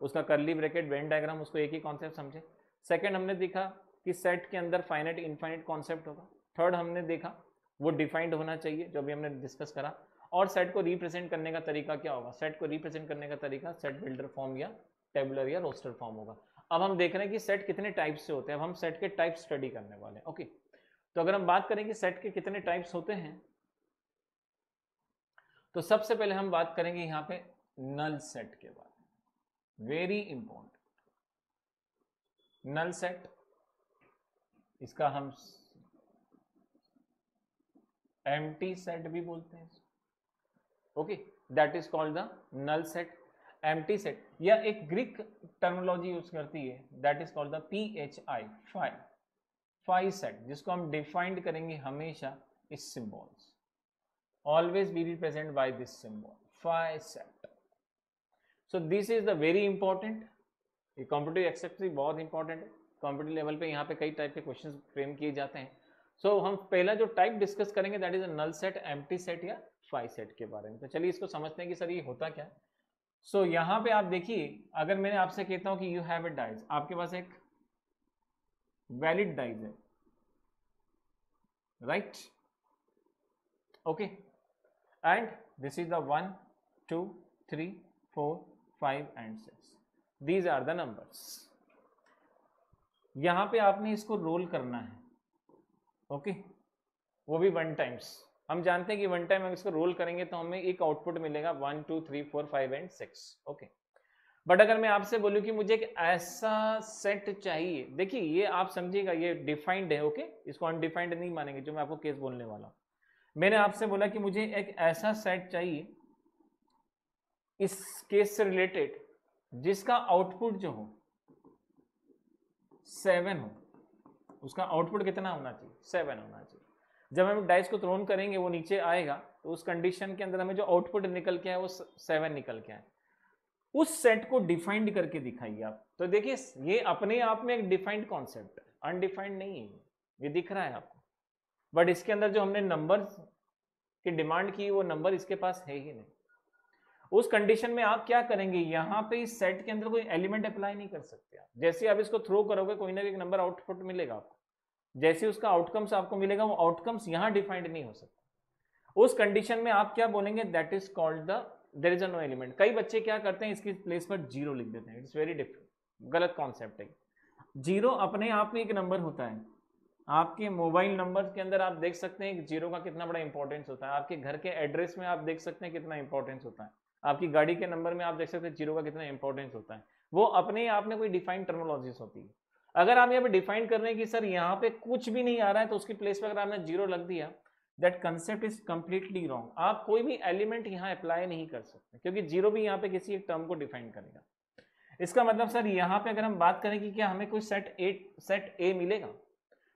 उसका कर्ली ब्रैकेट वेन डायग्राम, उसको एक ही कॉन्सेप्ट समझे। सेकंड हमने देखा कि सेट के अंदर फाइनाइट इनफाइनाइट कॉन्सेप्ट होगा। थर्ड हमने देखा वो डिफाइंड होना चाहिए जो भी हमने डिस्कस करा। और सेट को रिप्रेजेंट करने का तरीका क्या होगा? सेट को रिप्रेजेंट करने का तरीका सेट बिल्डर फॉर्म या टेबुलर या रोस्टर फॉर्म होगा। अब हम देख रहे हैं कि सेट कितने टाइप्स से होते हैं। अब हम सेट के टाइप स्टडी करने वाले हैं। ओके, तो अगर हम बात करें कि सेट के कितने टाइप्स होते हैं, तो सबसे पहले हम बात करेंगे यहाँ पे नल सेट के बारे में, वेरी इंपॉर्टेंट। नल सेट, इसका हम एम्प्टी सेट भी बोलते हैं। Okay, that is called the null set, empty set, या एक ग्रीक टर्मिनोलॉजी यूज करती है that is called the PHI, phi set, जिसको हम डिफाइंड करेंगे हमेशा इस symbols, always be represented by this symbol, phi set. So this is the very important, ये कॉम्पिटिटिव एक्सेप्ट बहुत इंपॉर्टेंट है। कॉम्पिटिटिव लेवल पे यहाँ पे कई टाइप के क्वेश्चंस फ्रेम किए जाते हैं। सो हम पहला जो टाइप डिस्कस करेंगे that is null set, empty set या फाई सेट के बारे में। तो चलिए इसको समझते हैं कि सर ये होता क्या है। सो यहाँ पे आप देखिए, अगर मैंने आपसे कहता हूँ कि यू हैव ए डाइज, आपके पास एक वैलिड डाइज है, right? Okay, and this is the 1 2 3 4 5 and 6, these are the numbers। यहां पे आपने इसको रोल करना है, ओके, वो भी 1 टाइम्स। हम जानते हैं कि 1 टाइम हम इसको रोल करेंगे तो हमें एक आउटपुट मिलेगा 1 2 3 4 5 एंड 6, ओके। बट अगर मैं आपसे बोलूं कि मुझे एक ऐसा सेट चाहिए, देखिए ये आप समझिएगा ये डिफाइंड है, ओके, इसको अनडिफाइंड नहीं मानेंगे जो मैं आपको केस बोलने वाला हूं। मैंने आपसे बोला कि मुझे एक ऐसा सेट चाहिए इस केस से रिलेटेड जिसका आउटपुट जो हो 7 हो, उसका आउटपुट कितना होना चाहिए? 7 होना चाहिए। जब हम डाइस को थ्रोन करेंगे वो नीचे आएगा, तो उस कंडीशन के अंदर हमें जो आउटपुट निकल के आए वो 7 निकल के आए। उस सेट को डिफाइंड करके दिखाइए आप। तो देखिए ये अपने आप में एक डिफाइंड कॉन्सेप्ट है, अनडिफाइंड नहीं है, ये दिख रहा है आपको, बट इसके अंदर जो हमने नंबर की डिमांड की वो नंबर इसके पास है ही नहीं। उस कंडीशन में आप क्या करेंगे, यहाँ पे इस सेट के अंदर कोई एलिमेंट अप्लाई नहीं कर सकते आप। जैसे आप इसको थ्रो करोगे कोई ना कोई नंबर आउटपुट मिलेगा आपको, जैसे उसका आउटकम्स आपको मिलेगा वो आउटकम्स यहाँ डिफाइंड नहीं हो सकता। उस कंडीशन में आप क्या बोलेंगे, that is called the there is no element. कई बच्चे क्या करते हैं, इसकी प्लेस पर जीरो लिख देते हैं, इट्स वेरी डिफरेंट, गलत कॉन्सेप्ट है। जीरो अपने आप में एक नंबर होता है। आपके मोबाइल नंबर के अंदर आप देख सकते हैं जीरो का कितना बड़ा इंपॉर्टेंस होता है, आपके घर के एड्रेस में आप देख सकते हैं कितना इंपॉर्टेंस होता है, आपकी गाड़ी के नंबर में आप देख सकते हैं जीरो का कितना इंपॉर्टेंस होता है। वो अपने आप में कोई डिफाइंड टर्मिनोलॉजीज होती है। अगर आप यहाँ पे डिफाइन कर रहे हैं कि सर यहाँ पे कुछ भी नहीं आ रहा है, तो उसकी प्लेस पर अगर आपने जीरो लग दिया, that concept is completely wrong. आप कोई भी एलिमेंट यहाँ अप्लाई नहीं कर सकते, क्योंकि जीरो भी यहाँ पे किसी एक टर्म को डिफाइन करेगा। इसका मतलब सर यहाँ पे अगर हम बात करें कि क्या हमें कोई सेट ए मिलेगा,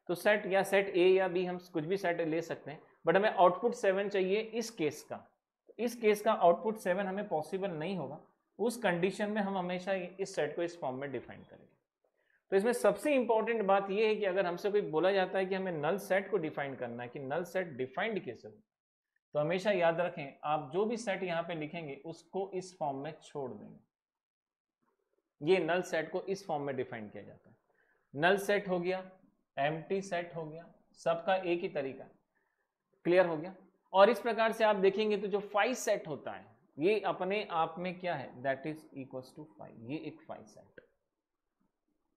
तो सेट या सेट ए या बी हम कुछ भी सेट ले सकते हैं, बट हमें आउटपुट 7 चाहिए इस केस का। इस केस का आउटपुट 7 हमें पॉसिबल नहीं होगा। उस कंडीशन में हम हमेशा इस सेट को इस फॉर्म में डिफाइन करेंगे। तो इसमें सबसे इंपॉर्टेंट बात यह है कि अगर हमसे कोई बोला जाता है कि हमें नल सेट को डिफाइन करना है कि नल सेट डिफाइंड कैसे हो, तो हमेशा याद रखें आप जो भी सेट यहाँ पे लिखेंगे उसको इस फॉर्म में छोड़ देंगे। ये नल सेट को इस फॉर्म में डिफाइन किया जाता है। नल सेट हो गया, एम्प्टी सेट हो गया, सबका एक ही तरीका है। क्लियर हो गया। और इस प्रकार से आप देखेंगे तो जो 5 सेट होता है ये अपने आप में क्या है, दैट इज इक्वल्स टू 5। ये एक 5 सेट,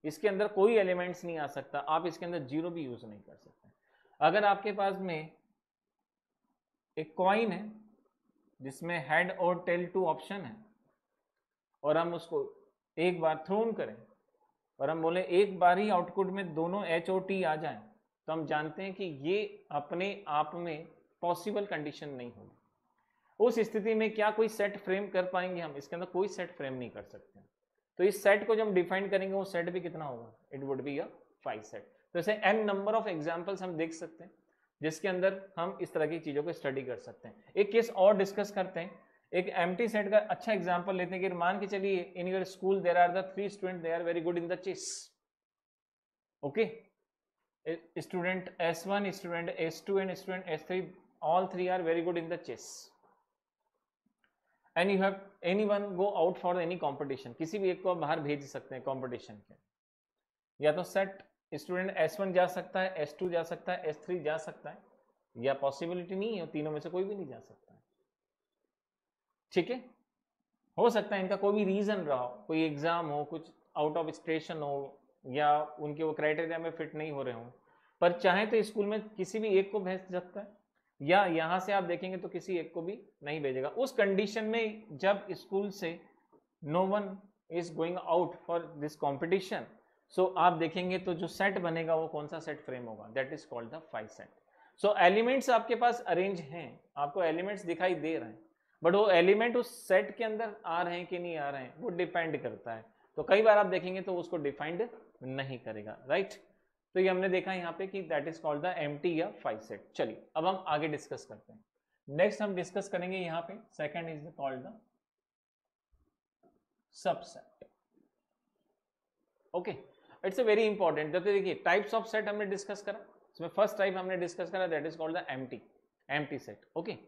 इसके अंदर कोई एलिमेंट्स नहीं आ सकता, आप इसके अंदर जीरो भी यूज नहीं कर सकते। अगर आपके पास में एक कॉइन है जिसमें हेड और टेल 2 ऑप्शन है, और हम उसको एक बार थ्रोन करें और हम बोले एक बार ही आउटपुट में दोनों एच और टी आ जाए, तो हम जानते हैं कि ये अपने आप में पॉसिबल कंडीशन नहीं होगी। उस स्थिति में क्या कोई सेट फ्रेम कर पाएंगे हम, इसके अंदर कोई सेट फ्रेम नहीं कर सकते। तो इस सेट को जब हम डिफाइन करेंगे वो सेट भी कितना होगा, it would be a 5 set. तो ऐसे n नंबर ऑफ एग्जांपल्स हम देख सकते हैं जिसके अंदर हम इस तरह की चीजों को स्टडी कर सकते हैं। एक केस और डिस्कस करते हैं, एक एम्प्टी सेट का अच्छा एग्जांपल लेते हैं कि मान के चलिए in your school there are the 3 student, they are very good in the chess. Okay, student S1, student S2 and student S3, all 3 are very good in the chess, and you have anyone go out for any competition। किसी भी एक को आप बाहर भेज सकते हैं कंपटीशन के, या तो सेट स्टूडेंट S1 जा सकता है, S2 जा सकता है, S3 जा सकता है, या पॉसिबिलिटी नहीं है तीनों में से कोई भी नहीं जा सकता है। ठीक है, हो सकता है इनका कोई भी रीजन रहा हो, कोई एग्जाम हो, कुछ आउट ऑफ स्टेशन हो, या उनके वो क्राइटेरिया में फिट नहीं हो रहे हो, पर चाहे तो स्कूल में किसी भी एक को भेज सकता है, या यहां से आप देखेंगे तो किसी एक को भी नहीं भेजेगा। उस कंडीशन में जब स्कूल से no one is going out for this competition, so आप देखेंगे तो जो सेट बनेगा वो कौन सा सेट फ्रेम होगा, that is called the 5 set. So elements आपके पास अरेंज हैं, आपको एलिमेंट्स दिखाई दे रहे हैं, बट वो एलिमेंट उस सेट के अंदर आ रहे हैं कि नहीं आ रहे हैं वो डिपेंड करता है। तो कई बार आप देखेंगे तो उसको डिफाइंड नहीं करेगा, राइट। तो ये हमने देखा यहाँ पे कि that is called the empty या 5 सेट। चलिए अब हम आगे डिस्कस करते हैं। नेक्स्ट हम डिस्कस करेंगे यहाँ पे second is called the subset. Okay, it's a very important. जब देखिए टाइप्स ऑफ सेट हमने डिस्कस करा, इसमें फर्स्ट टाइप हमने डिस्कस करा that is called the empty set. Okay,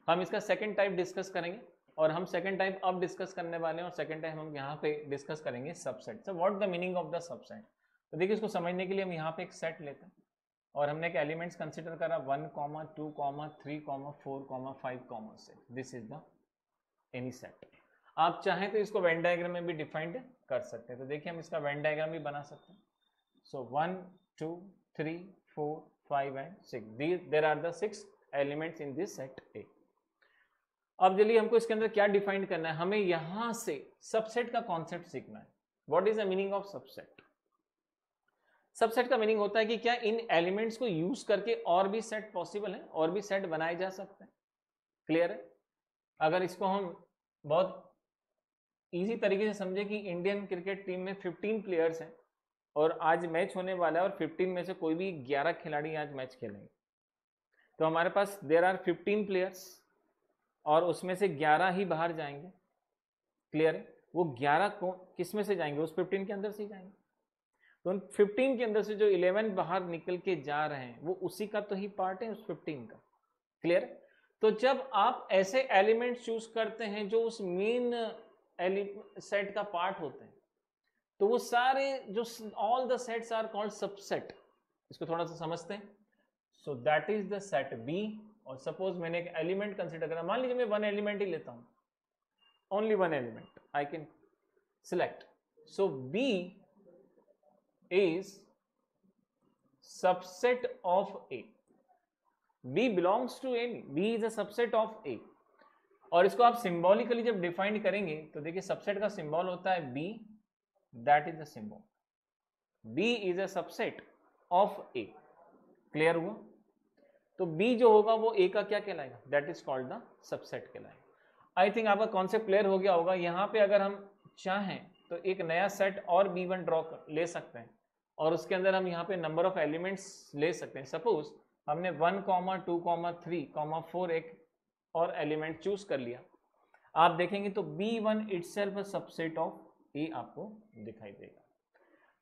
हम इसका सेकंड टाइप डिस्कस करेंगे, और हम सेकंड टाइप अब डिस्कस करने वाले हैं, और सेकंड टाइप हम यहाँ पे डिस्कस करेंगे subset. So what the meaning of the subset. तो देखिए इसको समझने के लिए हम यहाँ पे एक सेट लेते हैं, और हमने एक एलिमेंट्स कंसिडर करा 1, 2, 3, 4, 5, 6। This is the any set. आप चाहें तो इसको वेन डायग्राम में भी डिफाइंड कर सकते हैं। तो देखिए हम इसका वेन डायग्राम भी बना सकते हैं। So 1, 2, 3, 4, 5 and 6, there are the 6 elements in this set A. अब चलिए हमको इसके अंदर क्या डिफाइन करना है, हमें यहां से सबसेट का कॉन्सेप्ट सीखना है। What is the meaning of subset. Subset का मीनिंग होता है कि क्या इन एलिमेंट्स को यूज करके और भी सेट पॉसिबल है, और भी सेट बनाए जा सकते हैं। क्लियर है। अगर इसको हम बहुत इजी तरीके से समझे कि इंडियन क्रिकेट टीम में 15 प्लेयर्स हैं, और आज मैच होने वाला है, और 15 में से कोई भी 11 खिलाड़ी आज मैच खेलेंगे, तो हमारे पास देयर आर 15 प्लेयर्स और उसमें से 11 ही बाहर जाएंगे। क्लियर है? वो 11 को किस में से जाएंगे? उस 15 के अंदर से ही जाएंगे। तो उन 15 के अंदर से जो 11 बाहर निकल के जा रहे हैं वो उसी का तो ही पार्ट है, उस 15 का। क्लियर? तो जब आप ऐसे एलिमेंट चूज करते हैं जो उस मेन सेट का पार्ट होते हैं, तो वो सारे जो all the sets are called subset. इसको थोड़ा सा समझते हैं। So that is the set B. और सपोज मैंने एक एलिमेंट कंसीडर करा, मान लीजिए मैं वन एलिमेंट ही लेता हूं, only one element I can select. So B is subset of A. B belongs to A, B is a subset of A। और इसको आप सिंबॉलिकली जब डिफाइन करेंगे तो देखिए सबसेट का सिंबल होता है B, that is the symbol. B is a subset of A। Clear हुआ? तो B जो होगा वो A का क्या कहलाएगा? That is called the subset कहलाएगा। आई थिंक आपका कॉन्सेप्ट क्लियर हो गया होगा। यहाँ पे अगर हम चाहें तो एक नया सेट और B1 ड्रॉ ले सकते हैं और उसके अंदर हम यहाँ पे नंबर ऑफ एलिमेंट्स ले सकते हैं। सपोज हमने 1, 2, 3, 4 एक और एलिमेंट चूज कर लिया। आप देखेंगे तो B1 itself a subset of A आपको दिखाई देगा।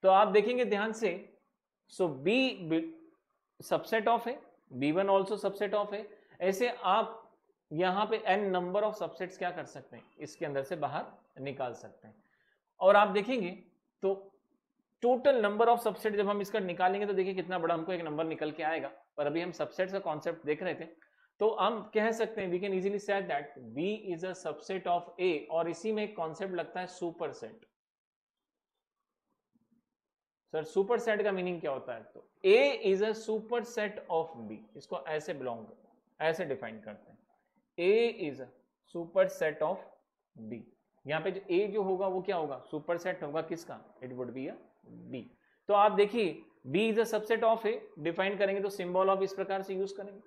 तो आप देखेंगे ध्यान से, सो B subset of A, B1 also subset of A। ऐसे आप यहाँ पे n नंबर ऑफ सबसेट्स क्या कर सकते हैं, इसके अंदर से बाहर निकाल सकते हैं। और आप देखेंगे तो टोटल नंबर ऑफ सबसेट जब हम इसका निकालेंगे तो देखिए कितना बड़ा हमको एक नंबर निकल के आएगा। पर अभी हम सबसेट्स का कॉन्सेप्ट देख रहे थे, तो हम कह सकते हैं we can easily say that B is a subset of A। और इसी में एक कॉन्सेप्ट लगता है super set. Sir super set का मीनिंग क्या होता है? तो A is a super set of B। इसको ऐसे बिलोंग ऐसे डिफाइन करते हैं, A is a super set of B। यहाँ पे जो A जो होगा वो क्या होगा? सुपर सेट होगा किसका? It would be a B। तो आप देखिए B is a subset of A define करेंगे तो सिंबल ऑफ इस प्रकार से यूज करेंगे।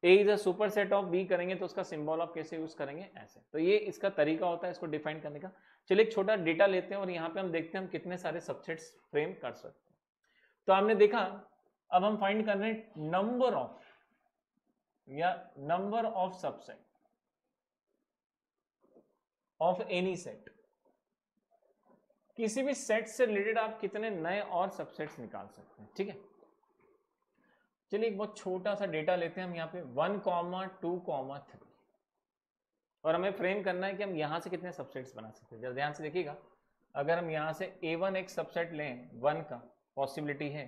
A is a super set of B करेंगे तो उसका सिंबल ऑफ कैसे यूज करेंगे? ऐसे। तो ये इसका तरीका होता है इसको डिफाइन करने का। चलिए एक छोटा डेटा लेते हैं और यहाँ पे हम देखते हैं हम कितने सारे सबसेट्स फ्रेम कर सकते हैं। तो हमने देखा, अब हम फाइंड कर रहे हैं नंबर ऑफ या number of subset of any set. किसी भी सेट से रिलेटेड आप कितने नए और सबसेट्स निकाल सकते हैं। ठीक है, चलिए एक बहुत छोटा सा डेटा लेते हैं हम यहाँ पे 1, 2, 3 और हमें फ्रेम करना है कि हम यहाँ से कितने सबसेट्स बना सकते हैं। जरा ध्यान से देखिएगा, अगर हम यहाँ से A1 एक सबसेट लें 1 का, पॉसिबिलिटी है।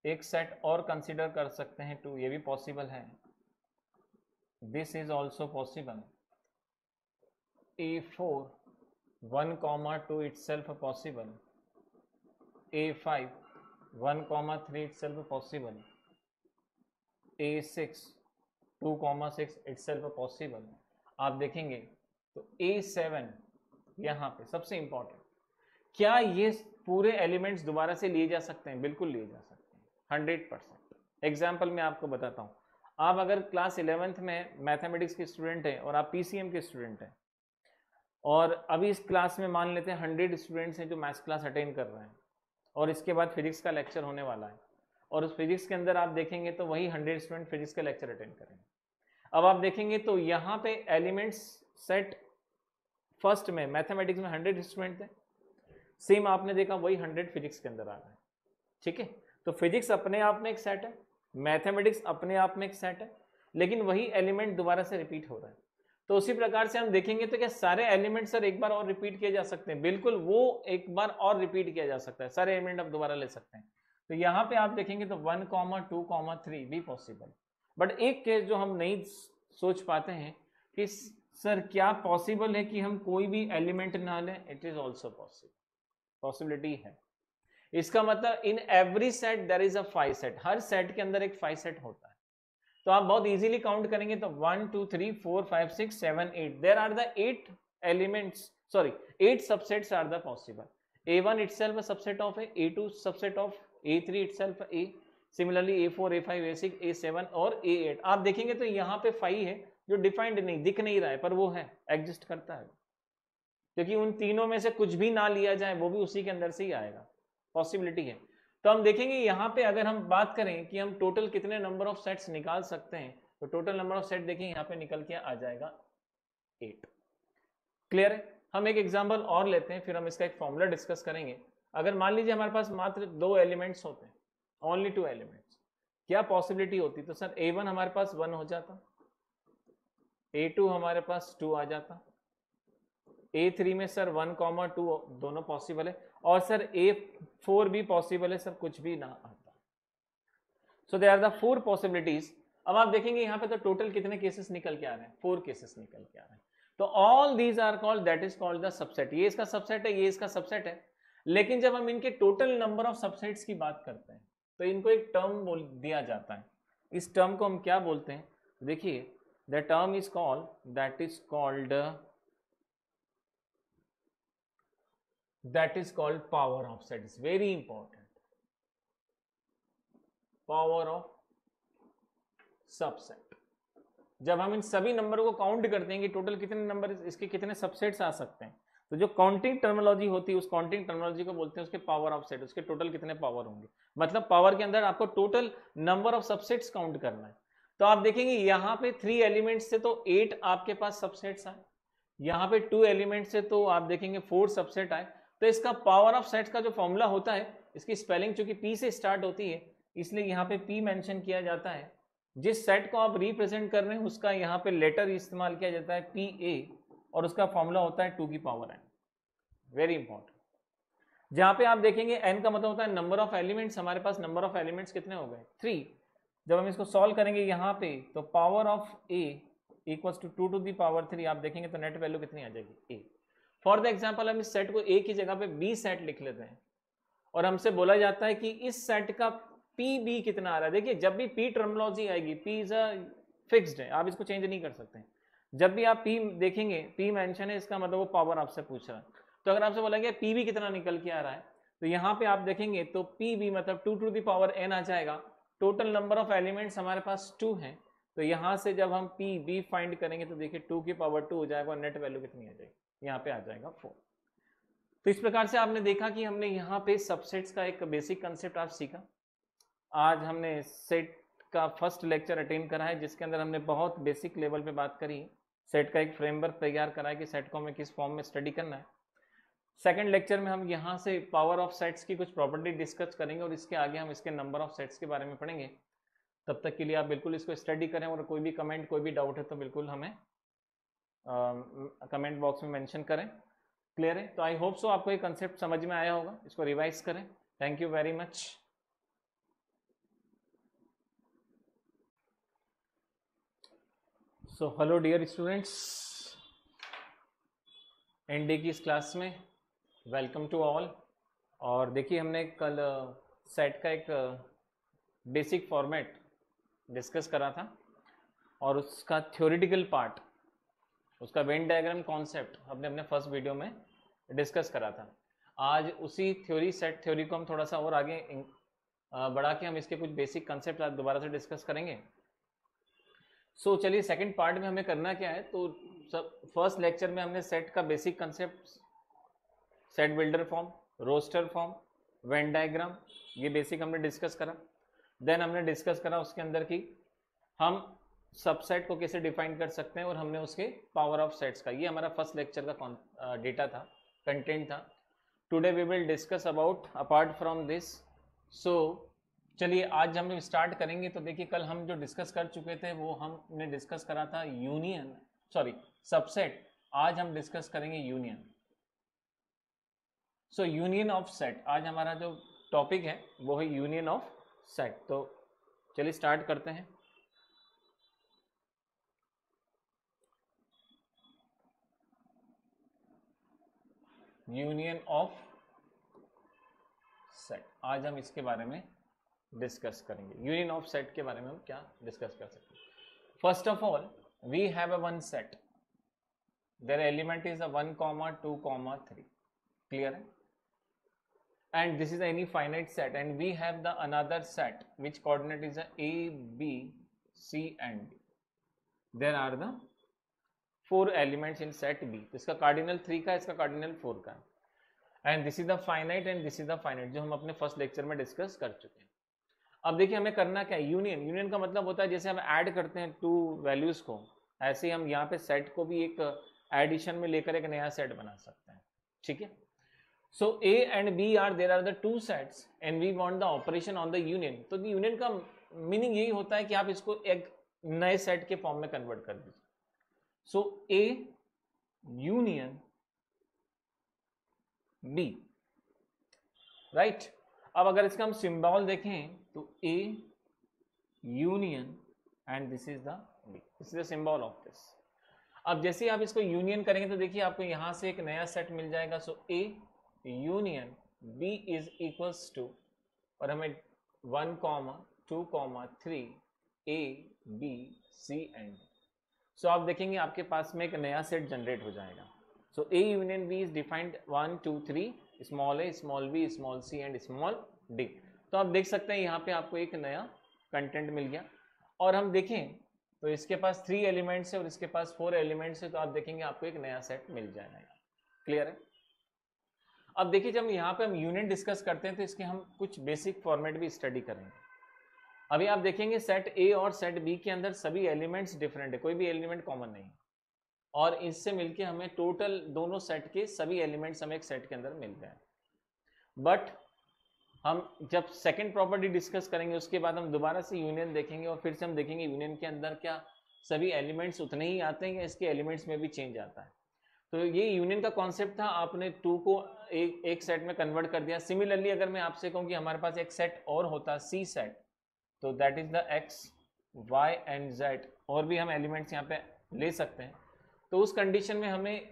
एक सेट और कंसीडर कर सकते हैं 2, ये भी पॉसिबल है। This is also possible. A4 1, 2 itself possible। A5 1, 3 itself possible। A6 2, 6 itself possible। आप देखेंगे तो A7 यहाँ पे सबसे इंपॉर्टेंट, क्या ये पूरे एलिमेंट्स दोबारा से लिए जा सकते हैं? बिल्कुल लिए जा सकते हैं, 100%। एग्जाम्पल मैं आपको बताता हूँ। आप अगर क्लास 11th में मैथमेटिक्स के स्टूडेंट हैं और आप PCM के स्टूडेंट हैं और अभी इस क्लास में मान लेते हैं 100 स्टूडेंट्स हैं जो मैथ्स क्लास अटेंड कर रहे हैं और इसके बाद फिजिक्स का लेक्चर होने वाला है और उस फिजिक्स के अंदर आप देखेंगे तो वही 100 स्टूडेंट फिजिक्स का लेक्चर अटेंड करेंगे। अब आप देखेंगे तो यहाँ पे एलिमेंट्स सेट फर्स्ट में मैथमेटिक्स में 100 स्टूडेंट थे, सेम आपने देखा वही 100 फिजिक्स के अंदर आ रहा है। ठीक है, तो फिजिक्स अपने आप में एक सेट है, मैथमेटिक्स अपने आप में एक सेट है, लेकिन वही एलिमेंट दोबारा से रिपीट हो रहा है। तो उसी प्रकार से हम देखेंगे तो क्या सारे एलिमेंट सर एक बार और रिपीट किए जा सकते हैं? बिल्कुल, वो एक बार और रिपीट किया जा सकता है, सारे एलिमेंट आप दोबारा ले सकते हैं। तो यहाँ पे आप देखेंगे तो 1, 2, 3 भी पॉसिबल। बट एक केस जो हम नहीं सोच पाते हैं कि सर क्या पॉसिबल है कि हम कोई भी एलिमेंट ना लें? It is also possible, possibility है। इसका मतलब in every set there is a 5 set, हर सेट के अंदर एक 5 सेट होता है। तो आप बहुत इजीली काउंट करेंगे तो 1, 2, 3, 4, 5, 6, 7, 8 there are the 8 elements, sorry 8 subsets are the possible. A1 itself a subset of A, A2 subset of A3 itself A, similarly A4, A5, A6, A7 और A8। आप देखेंगे तो यहाँ पे 5 है जो डिफाइंड नहीं, दिख नहीं रहा है, पर वो है, एग्जिस्ट करता है, क्योंकि उन तीनों में से कुछ भी ना लिया जाए वो भी उसी के अंदर से ही आएगा, पॉसिबिलिटी है। तो हम देखेंगे यहाँ पे अगर हम बात करें कि हम टोटल कितने नंबर ऑफ सेट्स निकाल सकते हैं, तो टोटल नंबर ऑफ सेट देखिए यहाँ पे निकल के आ जाएगा 8। क्लियर है? हम एक एग्जांपल और लेते हैं, फिर हम इसका एक फॉर्मूला डिस्कस करेंगे। अगर मान लीजिए हमारे पास मात्र 2 एलिमेंट्स होते हैं, ओनली 2 एलिमेंट्स, क्या पॉसिबिलिटी होती? तो सर A1 हमारे पास 1 हो जाता, A2 हमारे पास 2 आ जाता, A3 में सर 1,2 दोनों पॉसिबल है, और सर A4 भी पॉसिबल है, सर कुछ भी ना आता। सो दे आर द 4 पॉसिबिलिटीज। अब आप देखेंगे यहाँ पे तो टोटल कितने केसेस निकल के आ रहे हैं? 4 केसेस निकल के आ रहे हैं। तो all these are called, that is called the subset. ये इसका सबसेट है, ये इसका सबसेट है। लेकिन जब हम इनके टोटल नंबर ऑफ सबसेट्स की बात करते हैं तो इनको एक टर्म बोल दिया जाता है। इस टर्म को हम क्या बोलते हैं? देखिए, the term is called, that is called power of set. Is very important, power of subset. जब हम इन सभी नंबरों को काउंट करते हैं कि टोटल कितने नंबर, इसके कितने सबसेट्स आ सकते हैं, तो जो काउंटिंग टर्मिनोलॉजी होती है उस काउंटिंग टर्मिनोलॉजी को बोलते हैं उसके पावर ऑफ सेट। उसके टोटल कितने पावर होंगे, मतलब पावर के अंदर आपको total number of subsets count करना है। तो आप देखेंगे यहाँ पे 3 एलिमेंट्स से तो 8 आपके पास सबसेट्स आए, यहाँ पे 2 एलिमेंट से तो आप देखेंगे 4 सबसेट आए। तो इसका पावर ऑफ सेट्स का जो फॉर्मूला होता है, इसकी स्पेलिंग चूंकि P से स्टार्ट होती है इसलिए यहाँ पे P मेंशन किया जाता है। जिस सेट को आप रिप्रेजेंट कर रहे हैं उसका यहाँ पे लेटर इस्तेमाल किया जाता है PA, और उसका फॉर्मूला होता है 2 की पावर n। Very important. जहां पे आप देखेंगे n का मतलब होता है नंबर ऑफ एलिमेंट्स। हमारे पास नंबर ऑफ एलिमेंट्स कितने हो गए? 3। जब हम इसको सॉल्व करेंगे यहाँ पे तो power of A equals to 2 to the power 3, आप देखेंगे तो नेट वैल्यू कितनी आ जाएगी? A। फॉर द एग्जाम्पल हम इस सेट को A की जगह पे B सेट लिख लेते हैं, और हमसे बोला जाता है कि इस सेट का PB कितना आ रहा है। देखिए, जब भी P टर्मिनोलॉजी आएगी, P इज अ फिक्स्ड है, आप इसको चेंज नहीं कर सकते। जब भी आप P देखेंगे, P मेंशन है, इसका मतलब वो पावर आपसे पूछ रहा है। तो अगर आपसे बोला गया PB कितना निकल के आ रहा है, तो यहाँ पे आप देखेंगे तो PB मतलब 2 टू दी पावर n आ जाएगा। टोटल नंबर ऑफ एलिमेंट्स हमारे पास 2 हैं, तो यहाँ से जब हम PB फाइंड करेंगे तो देखिए 2 की पावर 2 हो जाएगा, और नेट वैल्यू कितनी आ जाएगी? यहाँ पे आ जाएगा 4। तो इस प्रकार से आपने देखा कि हमने यहाँ पे सबसेट्स का एक बेसिक कंसेप्ट आप सीखा। आज हमने सेट का फर्स्ट लेक्चर अटेंड करा है, जिसके अंदर हमने बहुत बेसिक लेवल पे बात करी, सेट का एक फ्रेमवर्क तैयार करा है कि सेट को हमें किस फॉर्म में स्टडी करना है। सेकंड लेक्चर में हम यहाँ से पावर ऑफ सेट्स की कुछ प्रॉपर्टी डिस्कस करेंगे, और इसके आगे हम इसके नंबर ऑफ सेट्स के बारे में पढ़ेंगे। तब तक के लिए आप बिल्कुल इसको स्टडी करें, और कोई भी कमेंट, कोई भी डाउट है तो बिल्कुल हमें कमेंट बॉक्स में मेंशन करें। क्लियर है? तो आई होप सो आपको ये कंसेप्ट समझ में आया होगा। इसको रिवाइज करें। Thank you very much. So hello dear students, एनडी की इस क्लास में वेलकम टू ऑल। और देखिए, हमने कल सेट का एक बेसिक फॉर्मेट डिस्कस करा था, और उसका थ्योरेटिकल पार्ट, उसका वेन डायग्राम कॉन्सेप्ट हमने अपने फर्स्ट वीडियो में डिस्कस करा था। आज उसी सेट थ्योरी को हम थोड़ा सा और आगे बढ़ा के हम इसके कुछ बेसिक कंसेप्ट आज दोबारा से डिस्कस करेंगे। सो चलिए, सेकंड पार्ट में हमें करना क्या है, तो फर्स्ट लेक्चर में हमने सेट का basic concept, set builder form, roster form, Venn diagram, ये बेसिक हमने डिस्कस करा। देन हमने डिस्कस करा उसके अंदर की हम सबसेट को कैसे डिफाइन कर सकते हैं, और हमने उसके पावर ऑफ सेट्स का, ये हमारा फर्स्ट लेक्चर का डेटा था, कंटेंट था। Today we will discuss about apart from this. So चलिए, आज हम स्टार्ट करेंगे। तो देखिए, कल हम जो डिस्कस कर चुके थे वो हमने डिस्कस करा था सबसेट। आज हम डिस्कस करेंगे union. So union of set, आज हमारा जो टॉपिक है वो है यूनियन ऑफ सेट। तो चलिए स्टार्ट करते हैं। यूनियन ऑफ सेट, आज हम इसके बारे में डिस्कस करेंगे। यूनियन ऑफ सेट के बारे में हम क्या डिस्कस कर सकते हैं? First of all, we have a one set, there element is a 1, 2, 3। Clear है? and this is any finite set, and we have the another set which coordinate is a B, C and D. There are the 4 elements in set B. तो इसका कार्डिनल 3 का, इसका कार्डिनल 4 का। And this is the finite and this is the finite, जो हम अपने फर्स्ट लेक्चर में डिस्कस कर चुके हैं। अब देखिए हमें करना क्या है, यूनियन। यूनियन का मतलब होता है जैसे हम ऐड करते हैं टू वैल्यूज को, ऐसे ही हम यहाँ पे सेट को भी एक एडिशन में लेकर एक नया सेट बना सकते हैं, ठीक है। So A and B are there are the two sets and we want the operation on the union. तो यूनियन का मीनिंग यही होता है कि आप इसको एक नए सेट के फॉर्म में कन्वर्ट कर दीजिए। So A union B, right. अब अगर इसका हम सिंबल देखें तो A union and this is the B, this is the symbol of this. अब जैसे आप इसको यूनियन करेंगे तो देखिए आपको यहां से एक नया सेट मिल जाएगा। So A union B is equals to, और हमें 1, 2, 3 ए बी सी एंड। सो आप देखेंगे आपके पास में एक नया सेट जनरेट हो जाएगा। So A union B is defined 1, 2, 3 small A, small B, small C and small D. तो आप देख सकते हैं यहाँ पे आपको एक नया कंटेंट मिल गया। और हम देखें तो इसके पास 3 एलिमेंट्स है और इसके पास 4 एलिमेंट्स है, तो आप देखेंगे आपको एक नया सेट मिल जाएगा। क्लियर है। अब देखिए जब यहाँ पे हम यूनियन डिस्कस करते हैं तो इसके हम कुछ बेसिक फॉर्मेट भी स्टडी करेंगे। अभी आप देखेंगे सेट ए और सेट बी के अंदर सभी एलिमेंट्स डिफरेंट है, कोई भी एलिमेंट कॉमन नहीं है, और इससे मिलके हमें टोटल दोनों सेट के सभी एलिमेंट्स हमें एक सेट के अंदर मिल जाए। बट हम जब सेकंड प्रॉपर्टी डिस्कस करेंगे उसके बाद हम दोबारा से यूनियन देखेंगे और फिर से हम देखेंगे यूनियन के अंदर क्या सभी एलिमेंट्स उतने ही आते हैं या इसके एलिमेंट्स में भी चेंज आता है। तो ये यूनियन का कॉन्सेप्ट था, आपने 2 को एक सेट में कन्वर्ट कर दिया। सिमिलरली अगर मैं आपसे कहूँ कि हमारे पास एक सेट और होता सी सेट, तो that is the x y and z, और भी हम एलिमेंट्स यहाँ पे ले सकते हैं। तो उस कंडीशन में हमें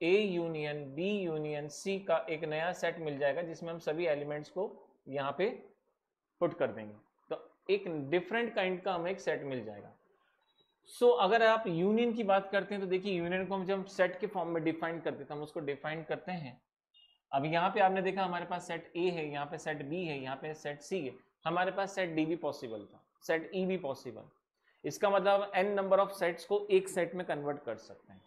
A union B union C का एक नया सेट मिल जाएगा जिसमें हम सभी एलिमेंट्स को यहाँ पे पुट कर देंगे, तो एक डिफरेंट काइंड का हमें एक सेट मिल जाएगा। सो अगर आप यूनियन की बात करते हैं तो देखिए यूनियन को हम जब सेट के फॉर्म में डिफाइन करते हैं तो हम उसको डिफाइन करते हैं। अब यहाँ पे आपने देखा हमारे पास सेट ए है, यहाँ पे सेट बी है, यहाँ पे सेट सी है, हमारे पास सेट डी भी पॉसिबल था, सेट ई भी पॉसिबल। इसका मतलब एन नंबर ऑफ सेट्स को एक सेट में कन्वर्ट कर सकते हैं।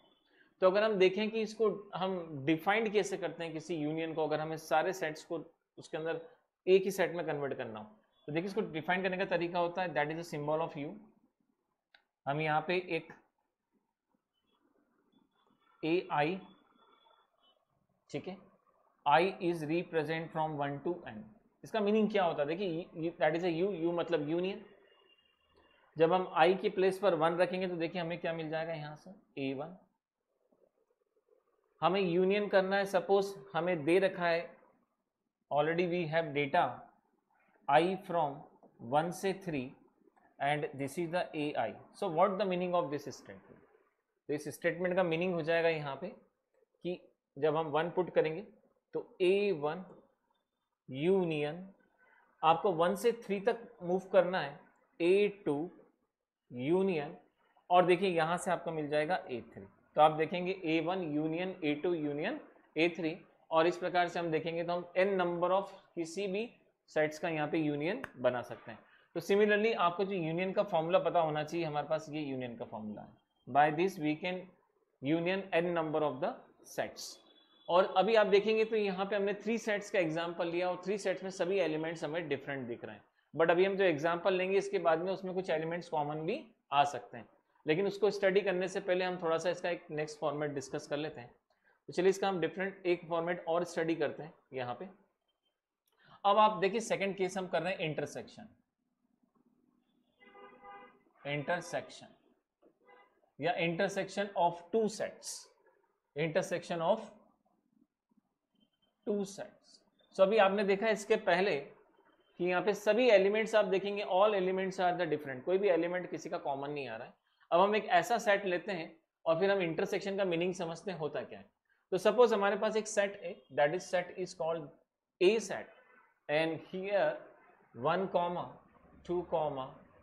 तो अगर हम देखें कि इसको हम डिफाइंड कैसे करते हैं किसी यूनियन को, अगर हमें सारे सेट्स को उसके अंदर एक ही सेट में कन्वर्ट करना हो तो देखिए इसको डिफाइन करने का तरीका होता है that is a symbol of U. हम यहाँ पे एक ए आई, ठीक है, I is represent from 1 to n। इसका मीनिंग क्या होता है, देखिए that is a U, U मतलब यूनियन। जब हम आई के प्लेस पर 1 रखेंगे तो देखिए हमें क्या मिल जाएगा यहाँ से A1। हमें यूनियन करना है, सपोज हमें दे रखा है already we have data I from 1 से 3 and this is the A I. So what the meaning of this statement, तो इस स्टेटमेंट का मीनिंग हो जाएगा यहाँ पे कि जब हम 1 पुट करेंगे तो A1 यूनियन, आपको 1 से 3 तक मूव करना है A2 यूनियन, और देखिए यहाँ से आपको मिल जाएगा A3। तो आप देखेंगे A1 union A2 union A3, और इस प्रकार से हम देखेंगे तो हम n नंबर ऑफ किसी भी सेट्स का यहाँ पे यूनियन बना सकते हैं। तो सिमिलरली आपको जो यूनियन का फॉर्मूला पता होना चाहिए, हमारे पास ये यूनियन का फॉर्मूला है, by this we can union n number of the sets. और अभी आप देखेंगे तो यहाँ पे हमने 3 सेट्स का एग्जाम्पल लिया और 3 सेट्स में सभी एलिमेंट्स हमें डिफरेंट दिख रहे हैं। बट अभी हम जो एग्जाम्पल लेंगे इसके बाद में उसमें कुछ एलिमेंट्स कॉमन भी आ सकते हैं, लेकिन उसको स्टडी करने से पहले हम थोड़ा सा इसका एक नेक्स्ट फॉर्मेट डिस्कस कर लेते हैं। तो चलिए इसका हम डिफरेंट एक फॉर्मेट और स्टडी करते हैं यहाँ पे। अब आप देखिए सेकंड केस हम कर रहे हैं इंटरसेक्शन, इंटरसेक्शन या intersection of 2 sets, intersection of 2 sets. So अभी आपने देखा इसके पहले कि यहाँ पे सभी एलिमेंट्स आप देखेंगे all elements are the different, कोई भी एलिमेंट किसी का कॉमन नहीं आ रहा है। अब हम एक ऐसा सेट लेते हैं और फिर हम इंटरसेक्शन का मीनिंग समझते हैं होता क्या है। तो सपोज हमारे पास एक सेट है, that is set is called A set, and here 1, 2,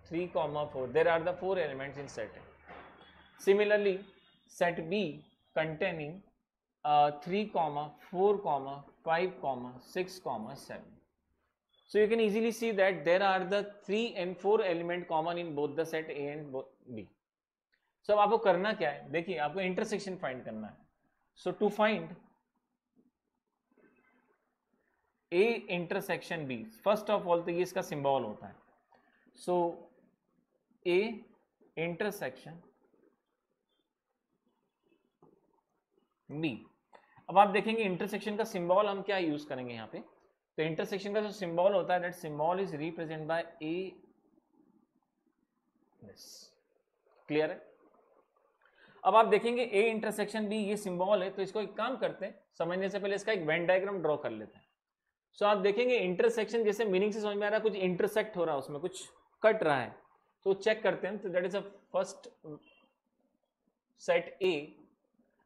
3, 4 there are the 4 elements in set A। Similarly set B containing 3, 4, 5, 6, 7. So you can easily see that there are the 3 and 4 element common in both the set A and B. So अब आपको करना क्या है, देखिए आपको इंटरसेक्शन फाइंड करना है। So to find A intersection B, first of all तो ये इसका सिंबल होता है। So A intersection B. अब आप देखेंगे इंटरसेक्शन का सिंबल हम क्या यूज करेंगे यहाँ पे, तो इंटरसेक्शन का जो सिंबल होता है that symbol is represent by A. Clear है? अब आप देखेंगे ए इंटरसेक्शन बी ये सिंबल है, तो इसको एक काम करते हैं, समझने से पहले इसका एक वेन डायग्राम ड्रॉ कर लेते हैं। सो आप देखेंगे इंटरसेक्शन जैसे मीनिंग से समझ में आ रहा है, कुछ इंटरसेक्ट हो रहा है, उसमें कुछ कट रहा है, तो चेक करते हैं। तो that is a first set A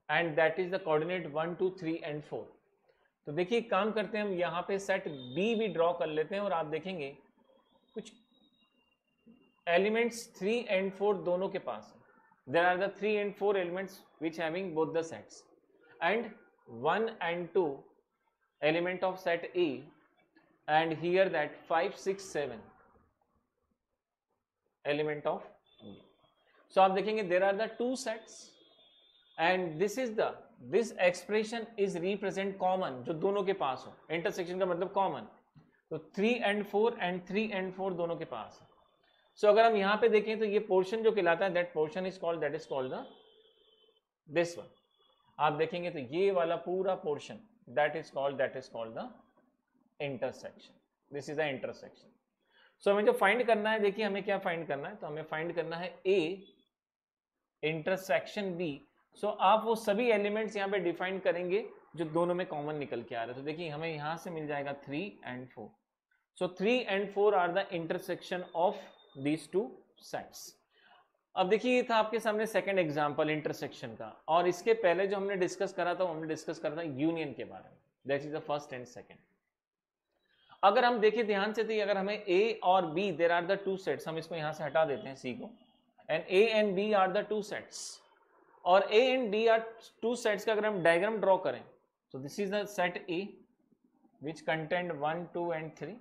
and that is the coordinate 1 2 3 and 4। तो देखिए काम करते हैं हम यहाँ पे सेट बी भी ड्रॉ कर लेते हैं, और आप देखेंगे कुछ एलिमेंट्स 3 एंड 4 दोनों के पास है। There are the 3 and 4 elements which having both the sets, and 1 and 2 element of set A, and here that 5 6 7 element of B. So आप देखेंगे there are the 2 sets and this expression is represent common, जो दोनों के पास हो। intersection का मतलब common, तो 3 and 4 and 3 and 4 दोनों के पास है। सो अगर हम यहां पे देखें तो ये पोर्शन जो कहलाता है that portion is called the this one. आप देखेंगे तो ये वाला पूरा portion that is called the intersection. This is the intersection. So हमें जो फाइंड करना है, देखिए हमें क्या फाइंड करना है, तो हमें फाइंड करना है ए इंटरसेक्शन बी। सो आप वो सभी एलिमेंट्स यहाँ पे डिफाइन करेंगे जो दोनों में कॉमन निकल के आ रहे हैं। तो देखिए हमें यहां से मिल जाएगा 3 and 4। So 3 and 4 are the intersection of these two sets। अब देखिए ये था आपके सामने सेकंड एग्जांपल इंटरसेक्शन का, और इसके पहले जो हमने डिस्कस करा था, हमने डिस्कस करा था यूनियन के बारे में, that is the first and second. अगर हम देखें ध्यान से, तो अगर हमें ए और B there are the 2 sets, हम इसको यहां से हटा देते हैं सी को, and A and B are the 2 sets, और A and B are 2 sets का अगर हम डायग्राम ड्रॉ करें, तो this is the set A which content 1 2 and 3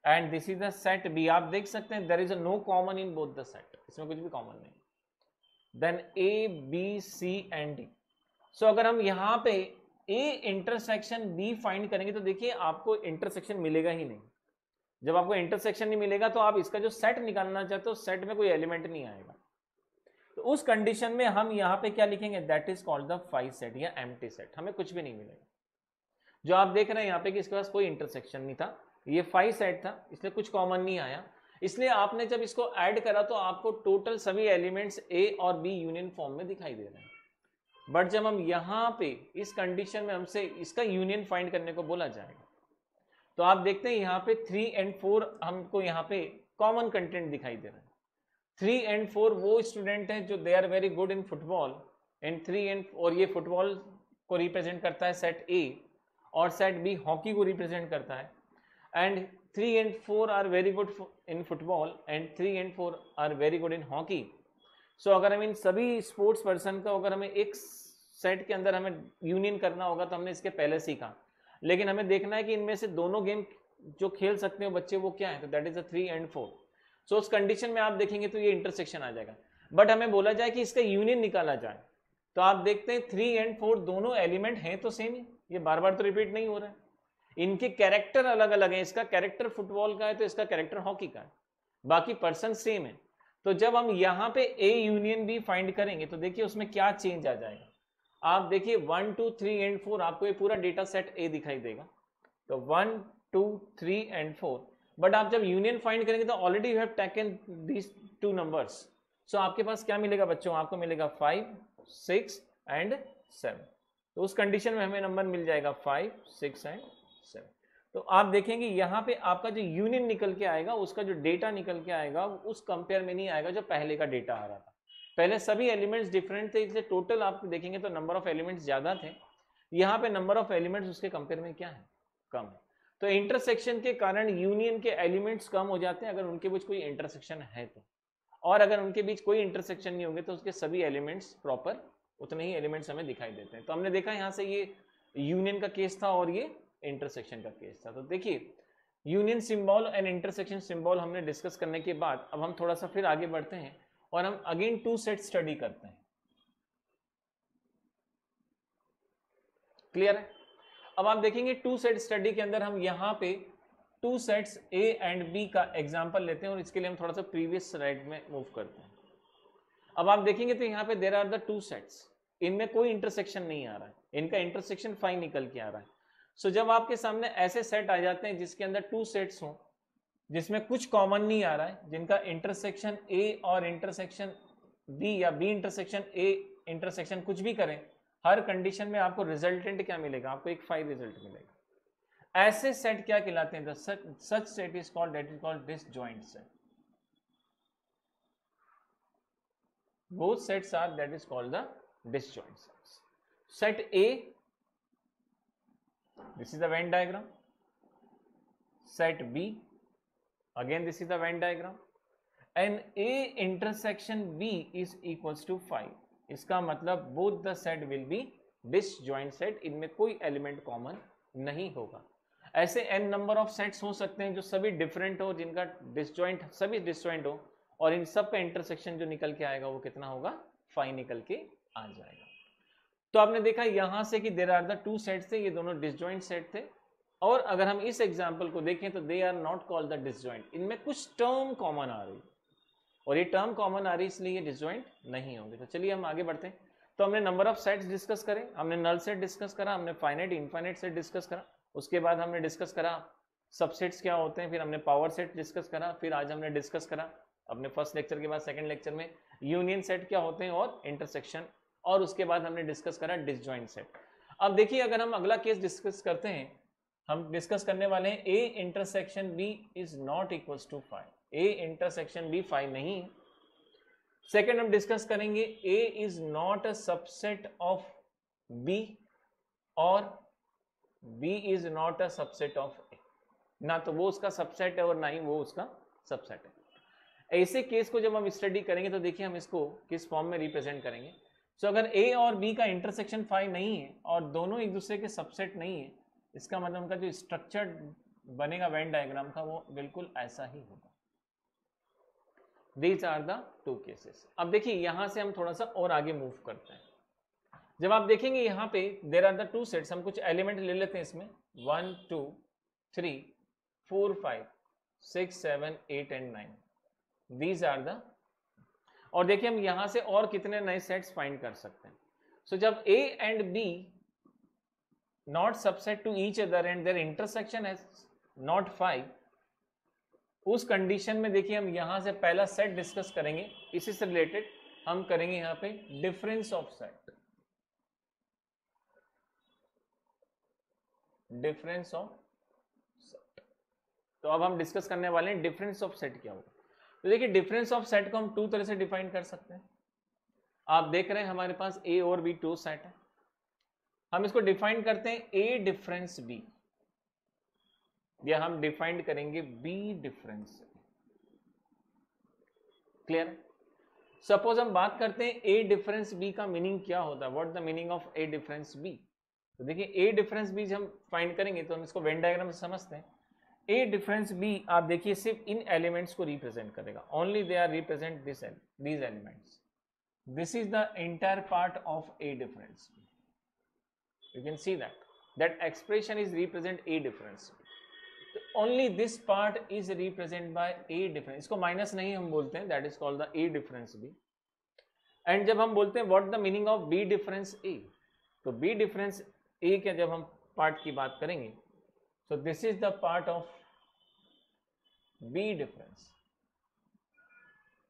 and this is the set B. आप देख सकते हैं there is no common in both the set, इसमें कुछ भी कॉमन नहीं। Then A B C and D. So अगर हम यहाँ पे ए इंटरसेक्शन बी फाइंड करेंगे, तो देखिए आपको इंटरसेक्शन मिलेगा ही नहीं। जब आपको इंटरसेक्शन नहीं मिलेगा तो आप इसका जो सेट निकालना चाहते हो, सेट में कोई एलिमेंट नहीं आएगा। तो उस कंडीशन में हम यहाँ पे क्या लिखेंगे, that is called the phi set या एम्प्टी सेट, हमें कुछ भी नहीं मिलेगा। जो आप देख रहे हैं यहाँ पे कि इसके पास कोई इंटरसेक्शन नहीं था, ये 5 सेट था, इसलिए कुछ कॉमन नहीं आया। इसलिए आपने जब इसको ऐड करा तो आपको टोटल सभी एलिमेंट्स ए और बी यूनियन फॉर्म में दिखाई दे रहे हैं। बट जब हम यहाँ पे इस कंडीशन में हमसे इसका यूनियन फाइंड करने को बोला जाएगा, तो आप देखते हैं यहाँ पे 3 and 4 हमको यहाँ पे कॉमन कंटेंट दिखाई दे रहा है। 3 and 4 वो स्टूडेंट हैं जो they are very good in football, and 3 and और ये फुटबॉल को रिप्रेजेंट करता है सेट ए, और सेट बी हॉकी को रिप्रेजेंट करता है। And 3 and 4 are very good in football and 3 and 4 are very good in hockey। So अगर हम इन सभी स्पोर्ट्स पर्सन का अगर हमें एक सेट के अंदर हमें यूनियन करना होगा, तो हमने इसके पहले सीखा, लेकिन हमें देखना है कि इनमें से दोनों गेम जो खेल सकते हो बच्चे वो क्या है, तो दैट इज 3 and 4। सो उस कंडीशन में आप देखेंगे तो ये इंटरसेक्शन आ जाएगा। बट हमें बोला जाए कि इसका यूनियन निकाला जाए, तो आप देखते हैं 3 and 4 दोनों एलिमेंट हैं तो सेम ही, ये बार बार तो रिपीट नहीं हो रहा है, इनके कैरेक्टर अलग अलग हैं। इसका कैरेक्टर फुटबॉल का है तो इसका कैरेक्टर हॉकी का है, बाकी पर्सन सेम है। तो जब हम यहाँ पे ए यूनियन बी फाइंड करेंगे, तो देखिए उसमें क्या चेंज आ जाएगा। आप देखिए 1 2 3 and 4 आपको ये पूरा डेटा सेट ए दिखाई देगा, तो 1 2 3 and 4। बट आप जब यूनियन फाइंड करेंगे तो already you have taken these 2 numbers. So आपके पास क्या मिलेगा बच्चों, आपको मिलेगा 5 6 and 7। तो उस कंडीशन में हमें नंबर मिल जाएगा 5 6 and 7। तो आप देखेंगे यहाँ पे आपका जो यूनियन निकल के आएगा, उसका जो डेटा निकल के आएगा उस कंपेयर में नहीं आएगा जो पहले का डेटा आ रहा था। पहले सभी एलिमेंट्स डिफरेंट थे, इसलिए टोटल आप देखेंगे तो नंबर ऑफ एलिमेंट्स ज्यादा थे। यहाँ पे नंबर ऑफ एलिमेंट्स उसके कंपेयर में क्या है, कम है। तो इंटरसेक्शन के कारण यूनियन के एलिमेंट्स कम हो जाते हैं अगर उनके बीच कोई इंटरसेक्शन है तो, और अगर उनके बीच कोई इंटरसेक्शन नहीं होंगे तो उसके सभी एलिमेंट्स प्रॉपर उतने ही एलिमेंट्स हमें दिखाई देते हैं। तो हमने देखा यहाँ से ये यूनियन का केस था और ये इंटरसेक्शन का केस था। तो देखिए union symbol and intersection symbol हमने डिस्कस करने के बाद अब हम थोड़ा सा फिर आगे बढ़ते हैं और हम अगेन 2 सेट स्टडी करते हैं। क्लियर है? अब आप देखेंगे टू सेट स्टडी के अंदर हम यहाँ पे two sets A and B का एग्जांपल लेते हैं और इसके लिए हम थोड़ा सा प्रीवियस स्लाइड में मूव करते हैं। अब आप देखेंगे तो यहाँ पे there are the two sets, इनमें कोई इंटरसेक्शन नहीं आ रहा है, इनका इंटरसेक्शन 5 निकल के आ रहा है। सो जब आपके सामने ऐसे सेट आ जाते हैं जिसके अंदर टू सेट्स हों, जिसमें कुछ कॉमन नहीं आ रहा है, जिनका इंटरसेक्शन ए और इंटरसेक्शन बी या बी इंटरसेक्शन ए इंटरसेक्शन कुछ भी करें, हर कंडीशन में आपको रिजल्टेंट क्या मिलेगा, आपको एक 5 रिजल्ट मिलेगा। ऐसे सेट क्या कहलाते हैं? Such set is called, that is called disjoint set. Both sets are, that is called the disjoint sets. Set A, this is the Venn diagram. Set B, again this is the Venn diagram. And A intersection B is equals to 5. इसका मतलब both the set will be disjoint set. इनमें कोई element common नहीं होगा। ऐसे n number of sets हो सकते हैं जो सभी different हो, जिनका disjoint सभी disjoint हो, और इन सब का इंटरसेक्शन जो निकल के आएगा वो कितना होगा? 5 निकल के आ जाएगा। तो आपने देखा यहां से कि there are the two sets थे, ये दोनों डिसजॉइंट सेट थे। और अगर हम इस एग्जांपल को देखें तो they are not called the disjoint, इनमें कुछ टर्म कॉमन आ रही, और ये टर्म कॉमन आ रही इसलिए ये डिसजॉइंट नहीं होंगे। तो चलिए हम आगे बढ़ते हैं। तो हमने नंबर ऑफ सेट्स डिस्कस करे, हमने नल सेट डिस्कस करा, हमने फाइनाइट इनफाइनाइट सेट डिस्कस करा, उसके बाद हमने डिस्कस करा सबसेट्स क्या होते हैं, फिर हमने पावर सेट डिस्कस करा, फिर आज हमने डिस्कस करा अपने फर्स्ट लेक्चर के बाद सेकंड लेक्चर में यूनियन सेट क्या होते हैं और इंटरसेक्शन, और उसके बाद हमने डिस्कस करा डिसजॉइंट सेट। अब देखिए अगर हम अगला केस डिस्कस करते हैं, हम डिस्कस करने वाले हैं A intersection B is not equals to 5, A intersection B 5 नहीं। सेकंड हम डिस्कस करेंगे A is not a subset of B और B is not a subset of A, ना तो वो उसका सबसेट है और ना ही वो उसका सबसेट है। ऐसे केस को जब हम स्टडी करेंगे तो देखिए हम इसको किस फॉर्म में रिप्रेजेंट करेंगे। सो अगर ए और बी का इंटरसेक्शन 5 नहीं है और दोनों एक दूसरे के सबसेट नहीं है, इसका मतलब उनका जो स्ट्रक्चर बनेगा वेन डायग्राम का वो बिल्कुल ऐसा ही होगा। These are the two cases. अब देखिए यहां से हम थोड़ा सा और आगे मूव करते हैं। जब आप देखेंगे यहाँ पे there are the two sets, हम कुछ एलिमेंट ले लेते हैं इसमें 1 2 3 4 5 6 7 8 एंड 9, These are the, और देखिए हम यहां से और कितने नए सेट्स फाइंड कर सकते हैं। सो जब A and B not subset to each other and their intersection है नॉट 5, उस कंडीशन में देखिए हम यहां से पहला सेट डिस्कस करेंगे, इसी से रिलेटेड हम करेंगे यहां पे difference of set, difference of set. तो अब हम डिस्कस करने वाले हैं डिफरेंस ऑफ सेट क्या होगा। तो देखिए डिफरेंस ऑफ सेट को हम टू तरह से डिफाइन कर सकते हैं। आप देख रहे हैं हमारे पास ए और बी टू सेट है, हम इसको डिफाइन करते हैं ए डिफरेंस बी, या हम डिफाइन करेंगे बी डिफरेंस। क्लियर? सपोज हम बात करते हैं ए डिफरेंस बी का मीनिंग क्या होता है, what the meaning of A difference B. तो देखिए ए डिफरेंस बी हम फाइंड करेंगे तो हम इसको वेन डायग्राम से समझते हैं। ए डिफरेंस बी आप देखिए सिर्फ इन एलिमेंट्स को रिप्रेजेंट करेगा, only they are represent these elements. This is the entire part of A difference. You can see that expression is represent a difference, only this part is represent by a difference. इसको माइनस नहीं हम बोलते हैं, that is called the A difference B. And जब हम बोलते हैं what the meaning of B difference A, तो बी डिफरेंस ए के जब हम पार्ट की बात करेंगे, so this is the part of B difference,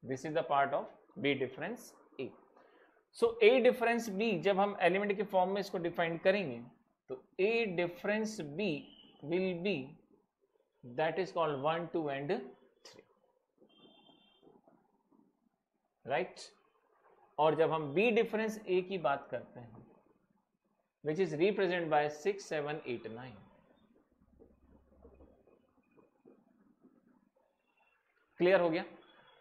this is the part of B difference A। so A difference B जब हम एलिमेंट के फॉर्म में इसको डिफाइन करेंगे तो A difference B will be that is called 1 2 and 3, right? और जब हम B difference A की बात करते हैं which is represented by 6 7 8 9, clear हो गया?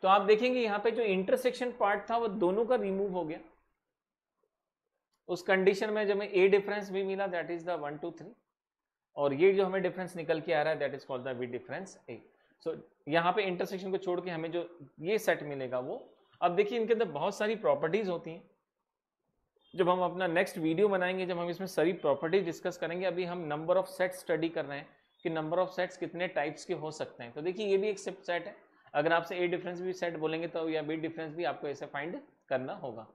तो आप देखेंगे यहां पे जो इंटरसेक्शन पार्ट था वो दोनों का रिमूव हो गया उस कंडीशन में जब हमें ए डिफरेंस भी मिला, दैट इज द 1 2 3, और ये जो हमें डिफरेंस निकल के आ रहा है that is called the B difference A. So यहाँ पे इंटरसेक्शन को छोड़ के हमें जो ये सेट मिलेगा वो, अब देखिए इनके अंदर बहुत सारी प्रॉपर्टीज होती हैं। जब हम अपना नेक्स्ट वीडियो बनाएंगे, जब हम इसमें सारी प्रॉपर्टी डिस्कस करेंगे, अभी हम नंबर ऑफ सेट स्टडी कर रहे हैं कि नंबर ऑफ सेट्स कितने टाइप्स के हो सकते हैं। तो देखिए ये भी एक सेट है, अगर आपसे ए डिफरेंस भी सेट बोलेंगे तो या बी डिफरेंस भी आपको ऐसे फाइंड करना होगा।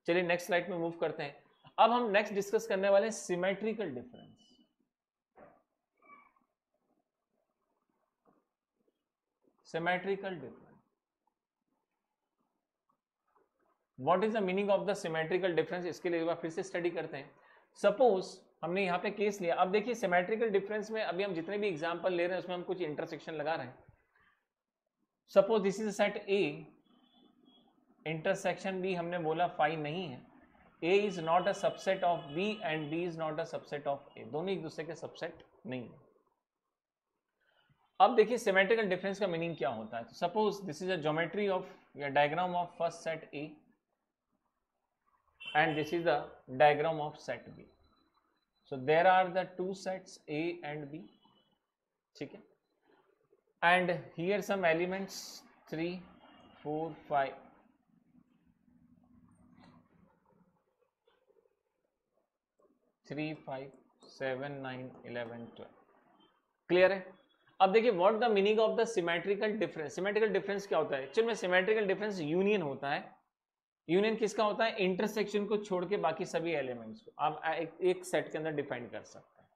चलिए नेक्स्ट स्लाइड में मूव करते हैं। अब हम नेक्स्ट डिस्कस करने वाले हैं symmetrical difference. Symmetrical difference, what is the meaning of the symmetrical difference, इसके लिए एक बार फिर से स्टडी करते हैं। सपोज हमने यहाँ पे केस लिया, अब देखिए सिमेट्रिकल डिफरेंस में अभी हम जितने भी एग्जांपल ले रहे हैं उसमें हम कुछ इंटरसेक्शन लगा रहे हैं। Suppose this is set A, intersection B हमने बोला फाई नहीं है, A is not a subset of B and B is not a subset of A, दोनों एक दूसरे के सबसेट नहीं है। अब देखिए सिमेट्रिकल डिफरेंस का मीनिंग क्या होता है। तो suppose this is a geometry of या diagram of first set A and this is the diagram of set B. So there are the two sets A and B, ठीक है, and here some elements 3 4 5 3 5 7 9 11 12, clear है। अब देखिए what the meaning of the symmetrical difference. Symmetrical difference क्या होता है? एक्चुअली में सिमेट्रिकल डिफरेंस यूनियन होता है। यूनियन किसका होता है? इंटरसेक्शन को छोड़ के बाकी सभी एलिमेंट्स को आप एक सेट के अंदर डिफाइन कर सकते हैं।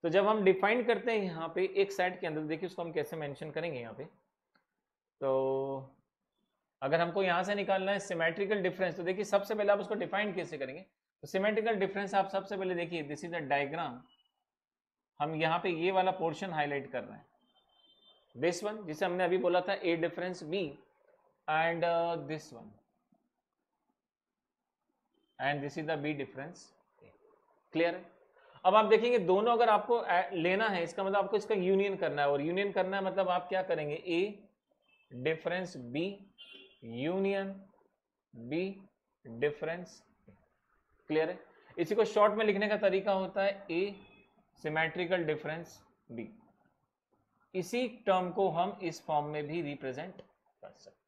तो जब हम डिफाइन करते हैं यहाँ पे एक सेट के अंदर, देखिए उसको हम कैसे मेंशन करेंगे यहाँ पे। तो अगर हमको यहाँ से निकालना है सिमेट्रिकल डिफरेंस, तो देखिए सबसे पहले आप उसको डिफाइन कैसे करेंगे। तो सिमेट्रिकल डिफरेंस आप सबसे पहले देखिए, दिस इज द डायग्राम, हम यहाँ पे ये वाला पोर्शन हाईलाइट कर रहे हैं, दिस वन जिसे हमने अभी बोला था A difference B and this one and this is the B difference, clear है। अब आप देखेंगे दोनों अगर आपको लेना है, इसका मतलब आपको इसका यूनियन करना है, और यूनियन करना है मतलब आप क्या करेंगे, A difference B union B difference, clear है। इसी को शॉर्ट में लिखने का तरीका होता है ए सिमेट्रिकल डिफरेंस बी। इसी टर्म को हम इस फॉर्म में भी रिप्रेजेंट कर सकते हैं।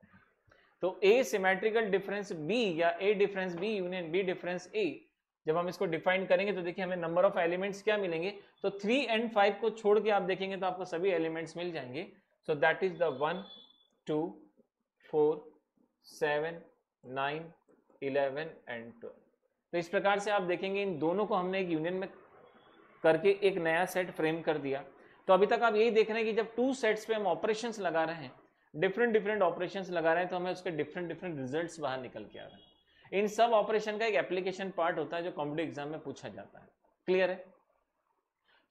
तो ए सिमेट्रिकल डिफरेंस बी या A difference B union B difference A, जब हम इसको डिफाइन करेंगे तो देखिए हमें नंबर ऑफ एलिमेंट्स क्या मिलेंगे। तो 3 and 5 को छोड़ के आप देखेंगे तो आपको सभी एलिमेंट्स मिल जाएंगे। सो दैट इज द 1 2 4 7 9 11 एंड 12। तो इस प्रकार से आप देखेंगे इन दोनों को हमने एक यूनियन में करके एक नया सेट फ्रेम कर दिया। तो अभी तक आप यही देख रहे हैं कि जब टू सेट्स पे हम ऑपरेशंस लगा रहे हैं, डिफरेंट ऑपरेशंस लगा रहे हैं, तो हमें उसके डिफरेंट रिजल्ट्स बाहर निकल के आ रहे हैं। इन सब ऑपरेशन का एक एप्लीकेशन पार्ट होता है जो कॉम्पिटिटिव एग्जाम में पूछा जाता है, क्लियर है।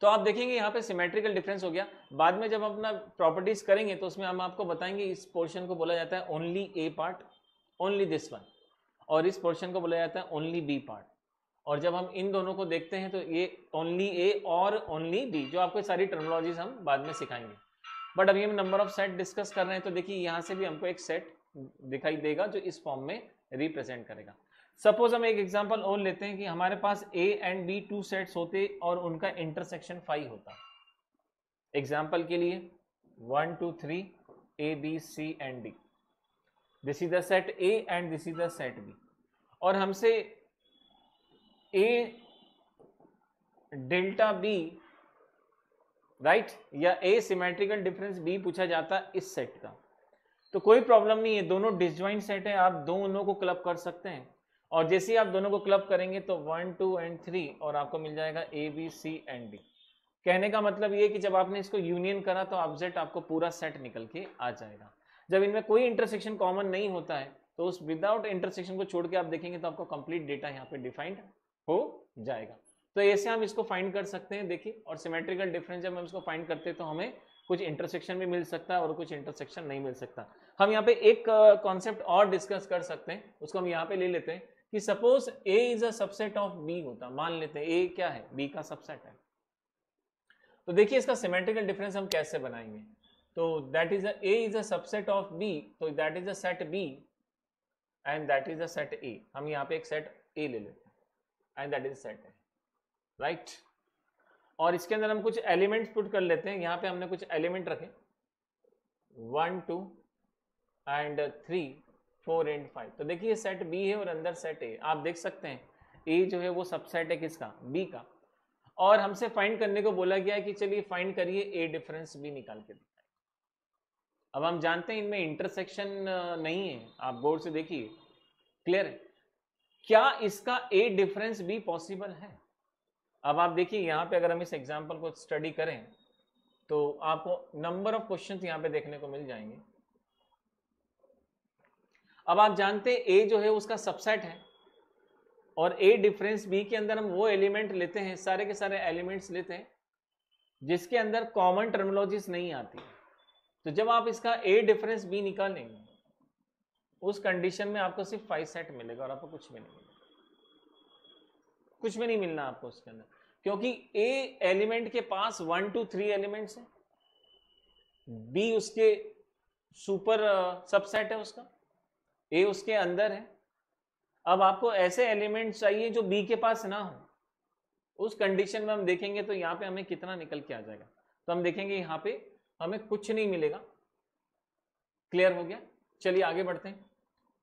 तो आप देखेंगे यहाँ पे सिमेट्रिकल डिफरेंस हो गया। बाद में जब अपना प्रॉपर्टीज करेंगे तो उसमें हम आपको बताएंगे इस पोर्शन को बोला जाता है only A part, only this one, और इस पोर्शन को बोला जाता है ओनली बी पार्ट। और जब हम इन दोनों को देखते हैं तो ये ओनली ए और ओनली बी, जो आपको सारी टर्मिनोलॉजीज हम बाद में सिखाएंगे। बट अभी हम नंबर ऑफ सेट डिस्कस कर रहे हैं, तो देखिए यहाँ से भी हमको एक सेट दिखाई देगा जो इस फॉर्म में रिप्रेजेंट करेगा। सपोज हम एक एग्जांपल और लेते हैं कि हमारे पास A and B two sets होते और उनका इंटरसेक्शन 5 होता। एग्जांपल के लिए 1 2 3 A B C and D, this is the set A and this is the set B, और हमसे ए डेल्टा बी राइट या ए सिमेट्रिकल डिफरेंस बी पूछा जाता है इस सेट का। तो कोई प्रॉब्लम नहीं है, दोनों डिसजॉइंट सेट है, आप दोनों को क्लब कर सकते हैं। और जैसे ही आप दोनों को क्लब करेंगे तो 1 2 एंड 3 और आपको मिल जाएगा A B C and D. कहने का मतलब ये कि जब आपने इसको यूनियन करा तो ऑब्जेक्ट आपको पूरा सेट निकल के आ जाएगा। जब इनमें कोई इंटरसेक्शन कॉमन नहीं होता है तो उस विदाउट इंटरसेक्शन को छोड़ के आप देखेंगे तो आपको कंप्लीट डेटा यहाँ पे डिफाइंड हो जाएगा। तो ऐसे हम इसको फाइंड कर सकते हैं, देखिए। और सिमेट्रिकल डिफरेंस जब हम इसको फाइंड करते हैं तो हमें कुछ इंटरसेक्शन भी मिल सकता है और कुछ इंटरसेक्शन नहीं मिल सकता। हम यहाँ पे एक कॉन्सेप्ट और डिस्कस कर सकते हैं, उसको हम यहाँ पे ले लेते हैं कि suppose A is a subset of B होता, मान लेते हैं ए क्या है, बी का सबसेट है। तो देखिए इसका सिमेट्रिकल डिफरेंस हम कैसे बनाएंगे। तो that is A is a subset of B, तो that is a set B and that is a set A. हम यहाँ पे एक सेट ए ले लेते हैं and that is set A, right. और इसके अंदर हम कुछ एलिमेंट्स पुट कर लेते हैं। यहाँ पे हमने कुछ एलिमेंट रखे 1 2 एंड 3 4 एंड 5। तो देखिए सेट बी है और अंदर सेट ए। आप देख सकते हैं ए जो है वो सबसेट है किसका, बी का, और हमसे फाइंड करने को बोला गया है कि चलिए फाइंड करिए ए डिफरेंस बी निकाल के दिखाइए। अब हम जानते हैं इनमें इंटरसेक्शन नहीं है, आप गौर से देखिए, क्लियर है, क्या इसका ए डिफरेंस बी पॉसिबल है? अब आप देखिए यहाँ पे अगर हम इस एग्जाम्पल को स्टडी करें तो आपको नंबर ऑफ क्वेश्चंस यहाँ पे देखने को मिल जाएंगे। अब आप जानते हैं ए जो है उसका सबसेट है और ए डिफरेंस बी के अंदर हम वो एलिमेंट लेते हैं, सारे के सारे एलिमेंट्स लेते हैं जिसके अंदर कॉमन टर्मिनोलॉजीज नहीं आती। तो जब आप इसका ए डिफरेंस बी निकालेंगे उस कंडीशन में आपको सिर्फ 5 सेट मिलेगा और आपको कुछ भी नहीं मिलेगा, कुछ भी नहीं मिलना आपको उसके अंदर, क्योंकि ए एलिमेंट के पास 1 2 3 एलिमेंट्स है, बी उसके सुपर सबसेट है उसका, ए उसके अंदर है। अब आपको ऐसे एलिमेंट चाहिए जो बी के पास ना हो, उस कंडीशन में हम देखेंगे तो यहाँ पे हमें कितना निकल के आ जाएगा, तो हम देखेंगे यहाँ पे हमें कुछ नहीं मिलेगा। क्लियर हो गया? चलिए आगे बढ़ते हैं,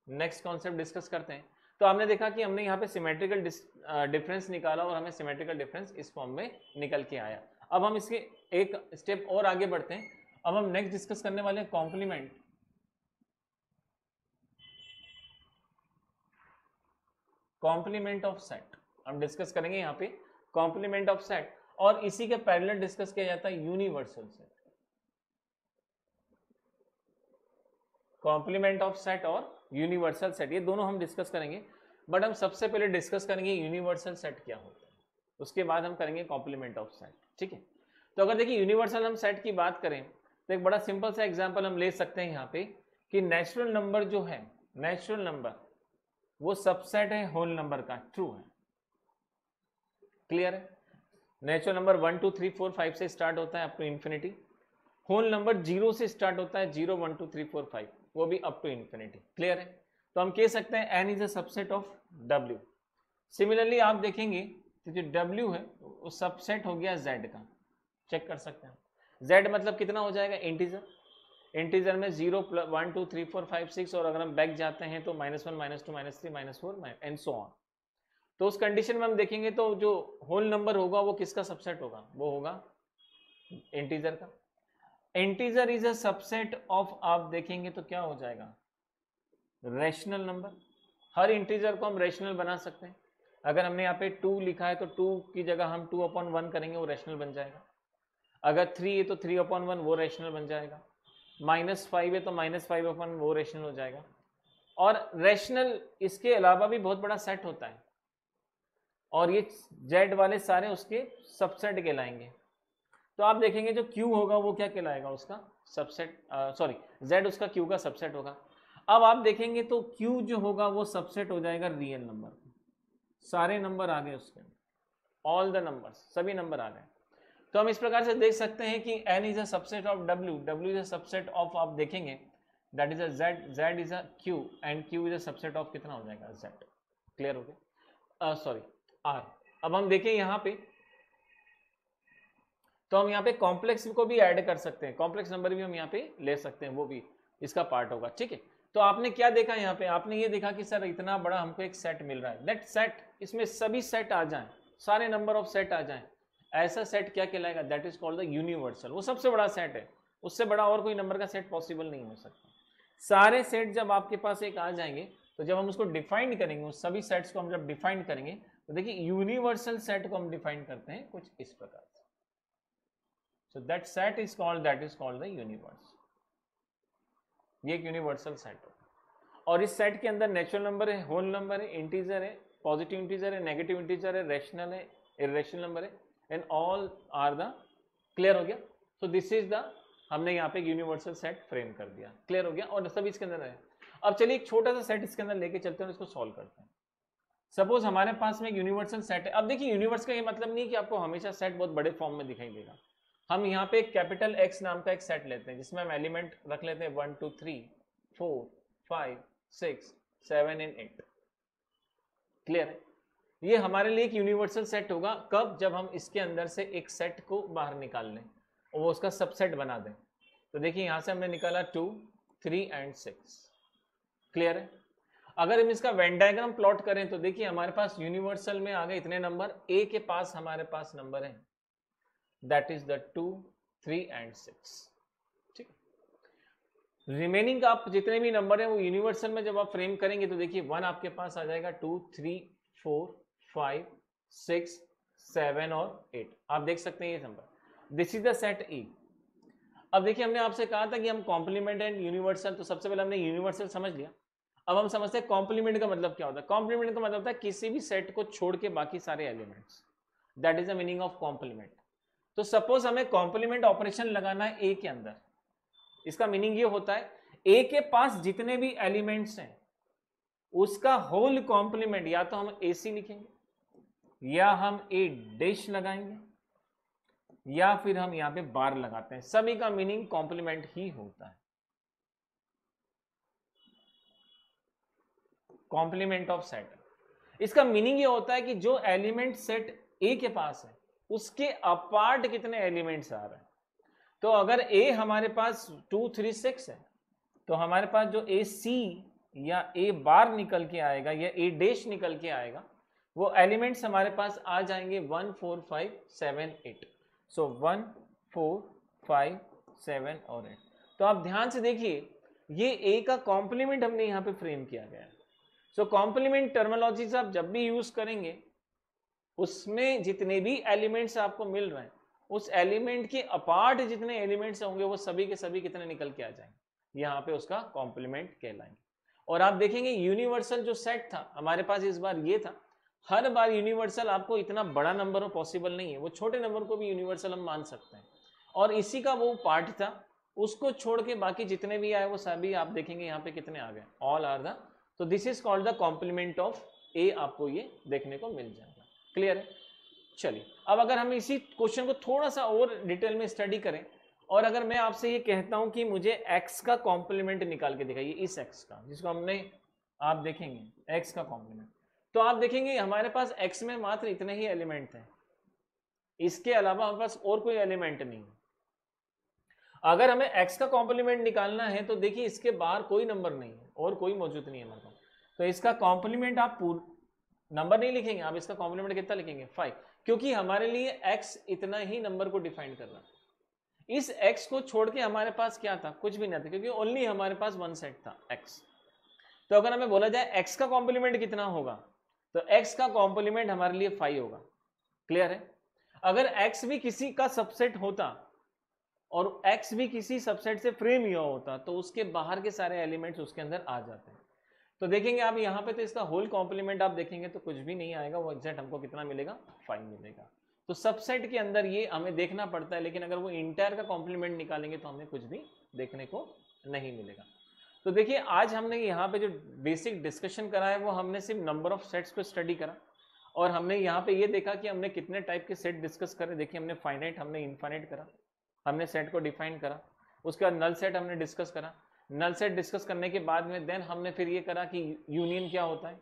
नेक्स्ट कॉन्सेप्ट डिस्कस करते हैं। तो आपने देखा कि हमने यहाँ पे सिमेट्रिकल डिफरेंस निकाला और हमें सिमेट्रिकल डिफरेंस इस फॉर्म में निकल के आया। अब हम इसके एक स्टेप और आगे बढ़ते हैं। अब हम नेक्स्ट डिस्कस करने वाले हैं कॉम्प्लीमेंट। कॉम्प्लीमेंट ऑफ सेट हम डिस्कस करेंगे यहाँ पे, कॉम्प्लीमेंट ऑफ सेट, और इसी के पैरेलल डिस्कस किया जाता है universal set. Complement of set और यूनिवर्सल सेट, ये दोनों हम डिस्कस करेंगे, बट हम सबसे पहले डिस्कस करेंगे यूनिवर्सल सेट क्या होता है, उसके बाद हम करेंगे कॉम्प्लीमेंट ऑफ सेट। ठीक है, तो अगर देखिए यूनिवर्सल हम सेट की बात करें तो एक बड़ा सिंपल सा एग्जांपल हम ले सकते हैं यहाँ पे कि नेचुरल नंबर जो है, नेचुरल नंबर वो सबसेट है होल नंबर का, ट्रू है। क्लियर है? नेचुरल नंबर 1 2 3 4 5 से स्टार्ट होता है up to infinity, whole number 0 से स्टार्ट होता है, 0 1 2 3 4 5, वो भी अप टू इन्फिनिटी। क्लियर है? तो हम कह सकते हैं n is a subset of w। Similarly आप देखेंगे तो जो w है वो सबसेट हो गया z का, चेक कर सकते हैं। z मतलब कितना हो जाएगा, इंटीजर, इंटीजर में 0 1 2 3 4 5 6, और अगर हम बैक जाते हैं तो -1 -2 -3 -4 एंड सो ऑन। तो उस कंडीशन में हम देखेंगे तो जो होल नंबर होगा वो किसका सबसेट होगा, वो होगा इंटीजर का। Integer is a subset of, आप देखेंगे तो क्या हो जाएगा, रैशनल नंबर। हर इंटीजर को हम रैशनल बना सकते हैं। अगर हमने यहाँ पे 2 लिखा है तो 2 की जगह हम 2/1 करेंगे, वो रैशनल बन जाएगा। अगर 3 है तो 3/1 वो रैशनल बन जाएगा। -5 है तो -5/1 वो रैशनल हो जाएगा। और रैशनल इसके अलावा भी बहुत बड़ा सेट होता है, और ये z वाले सारे उसके सबसेट कहलाएंगे। तो आप देखेंगे जो q होगा वो क्या कहलाएगा, उसका सबसेट, सॉरी z उसका q का सबसेट होगा। अब आप देखेंगे तो q जो होगा वो सबसेट हो जाएगा रियल नंबर, सारे नंबर आ गए उसके, ऑल द नंबर्स, सभी नंबर आ गए। तो हम इस प्रकार से देख सकते हैं कि n is a subset of w, w is a subset of, आप देखेंगे that is a z, z is a q and q is a subset of कितना हो जाएगा, z। क्लियर हो गया? Sorry r। अब हम देखें यहाँ पे तो हम यहाँ पे कॉम्प्लेक्स को भी ऐड कर सकते हैं, कॉम्प्लेक्स नंबर भी हम यहाँ पे ले सकते हैं, वो भी इसका पार्ट होगा। ठीक है, तो आपने क्या देखा यहाँ पे, आपने ये देखा कि सर इतना बड़ा हमको एक सेट मिल रहा है, दैट सेट, इसमें सभी सेट आ जाएं, सारे नंबर ऑफ सेट आ जाएं, ऐसा सेट क्या कहलाएगा, that is called the universal. वो सबसे बड़ा सेट है, उससे बड़ा और कोई नंबर का सेट पॉसिबल नहीं हो सकता। सारे सेट जब आपके पास एक आ जाएंगे तो जब हम उसको डिफाइन करेंगे, उस सभी सेट्स को हम जब डिफाइन करेंगे तो देखिए यूनिवर्सल सेट को हम डिफाइन करते हैं कुछ इस प्रकार से। So that set is called, that is called the universe। ये एक यूनिवर्सल सेट है, और इस सेट के अंदर नेचुरल नंबर है, होल नंबर है, इंटीजर है, पॉजिटिव इंटीजर है, नेगेटिव इंटीजर है, रैशनल है, इरेशनल नंबर है, and all are the, clear हो गया? सो दिस इज द, हमने यहाँ पे यूनिवर्सल सेट फ्रेम कर दिया। क्लियर हो गया? और सब इसके अंदर है। अब चलिए एक छोटा सा सेट इसके अंदर लेके चलते हैं और इसको सॉल्व करते हैं। सपोज हमारे पास में एक यूनिवर्सल सेट है। अब देखिए यूनिवर्स का ये मतलब नहीं कि आपको हमेशा सेट बहुत बड़े फॉर्म में दिखाई देगा। हम यहाँ पे कैपिटल X नाम का एक सेट लेते हैं जिसमें हम एलिमेंट रख लेते हैं 1 2 3 4 5 6 7 एंड 8। क्लियर है? ये हमारे लिए एक यूनिवर्सल सेट होगा कब, जब हम इसके अंदर से एक सेट को बाहर निकाल लें और वो उसका सबसेट बना दें। तो देखिए यहाँ से हमने निकाला 2 3 एंड 6। क्लियर है? अगर हम इसका वेन डायग्राम प्लॉट करें तो देखिए हमारे पास यूनिवर्सल में आ गए इतने नंबर, ए के पास हमारे पास नंबर है, दैट इज द 2, 3 एंड 6। ठीक, रिमेनिंग आप जितने भी नंबर है वो यूनिवर्सल में जब आप फ्रेम करेंगे तो देखिए 1 आपके पास आ जाएगा, 2, 3, 4, 5, 6, 7 और 8। आप देख सकते हैं ये number, this is the set ई। अब देखिए हमने आपसे कहा था कि हम कॉम्प्लीमेंट एंड यूनिवर्सल, तो सबसे पहले हमने यूनिवर्सल समझ लिया। अब हम समझते हैं कॉम्प्लीमेंट का मतलब क्या होता है। कॉम्प्लीमेंट का मतलब होता है किसी भी सेट को छोड़ के बाकी सारे elements, that is the meaning of complement. तो सपोज हमें कॉम्प्लीमेंट ऑपरेशन लगाना है ए के अंदर, इसका मीनिंग ये होता है ए के पास जितने भी एलिमेंट्स हैं उसका होल कॉम्प्लीमेंट, या तो हम ए सी लिखेंगे या हम ए डैश लगाएंगे या फिर हम यहां पे बार लगाते हैं, सभी का मीनिंग कॉम्प्लीमेंट ही होता है। कॉम्प्लीमेंट ऑफ सेट, इसका मीनिंग ये होता है कि जो एलिमेंट सेट ए के पास है उसके अपार्ट कितने एलिमेंट्स आ रहे हैं। तो अगर ए हमारे पास 2, 3, 6 है तो हमारे पास जो ए सी या ए बार निकल के आएगा या ए डैश निकल के आएगा वो एलिमेंट्स हमारे पास आ जाएंगे 1, 4, 5, 7, 8। सो 1, 4, 5, 7 और 8। तो आप ध्यान से देखिए ये ए का कॉम्प्लीमेंट हमने यहां पे फ्रेम किया गया है। सो कॉम्प्लीमेंट टर्मिनोलॉजीज आप जब भी यूज करेंगे उसमें जितने भी एलिमेंट्स आपको मिल रहे हैं उस एलिमेंट के अपार्ट जितने एलिमेंट्स होंगे वो सभी के सभी कितने निकल के आ जाएंगे, यहाँ पे उसका कॉम्प्लीमेंट कहलाएंगे। और आप देखेंगे यूनिवर्सल जो सेट था हमारे पास इस बार ये था, हर बार यूनिवर्सल आपको इतना बड़ा नंबर हो पॉसिबल नहीं है, वो छोटे नंबर को भी यूनिवर्सल हम मान सकते हैं। और इसी का वो पार्ट था, उसको छोड़ के बाकी जितने भी आए वो सभी आप देखेंगे यहाँ पे कितने आ गए, ऑल आर द, तो this is called the complement of A, आपको ये देखने को मिल जाएगा। क्लियर है? चलिए अब अगर हम इसी क्वेश्चन को थोड़ा सा और डिटेल में स्टडी करें और अगर मैं आपसे ये कहता हूं कि मुझे x का कॉम्प्लीमेंट निकाल के दिखाइए, इस x का जिसको हमने, आप देखेंगे x का कॉम्प्लीमेंट, तो आप देखेंगे हमारे पास x में मात्र इतने ही एलिमेंट हैं, इसके अलावा हमारे पास और कोई एलिमेंट नहीं है। अगर हमें x का कॉम्प्लीमेंट निकालना है तो देखिए इसके बाहर कोई नंबर नहीं है और कोई मौजूद नहीं है हमारे पास, तो इसका कॉम्प्लीमेंट आप नंबर नहीं लिखेंगे, आप इसका कॉम्प्लीमेंट कितना लिखेंगे 5, क्योंकि हमारे लिए x इतना ही नंबर को डिफाइन कर रहा है। इस x को छोड़ के हमारे पास क्या था, कुछ भी नहीं था, क्योंकि ओनली हमारे पास वन सेट था x। तो अगर हमें बोला जाए x का कॉम्प्लीमेंट कितना होगा तो x का कॉम्प्लीमेंट हमारे लिए 5 होगा। क्लियर है? अगर x भी किसी का सबसेट होता और x भी किसी सबसेट से फ्रेम हुआ होता तो उसके बाहर के सारे एलिमेंट्स उसके अंदर आ जाते हैं। तो देखेंगे आप यहाँ पे तो इसका होल कॉम्प्लीमेंट आप देखेंगे तो कुछ भी नहीं आएगा, वो एग्जैक्ट हमको कितना मिलेगा 5 मिलेगा। तो सबसेट के अंदर ये हमें देखना पड़ता है, लेकिन अगर वो इंटायर का कॉम्प्लीमेंट निकालेंगे तो हमें कुछ भी देखने को नहीं मिलेगा। तो देखिए आज हमने यहाँ पे जो बेसिक डिस्कशन करा है वो हमने सिर्फ नंबर ऑफ सेट्स को स्टडी करा और हमने यहाँ पे ये देखा कि हमने कितने टाइप के सेट डिस्कस करे। देखिए हमने फाइनाइट, हमने इनफाइनाइट करा, हमने सेट को डिफाइन करा, उसके बाद नल सेट हमने डिस्कस करा। नल सेट डिस्कस करने के बाद में देन हमने फिर ये करा कि यूनियन क्या होता है,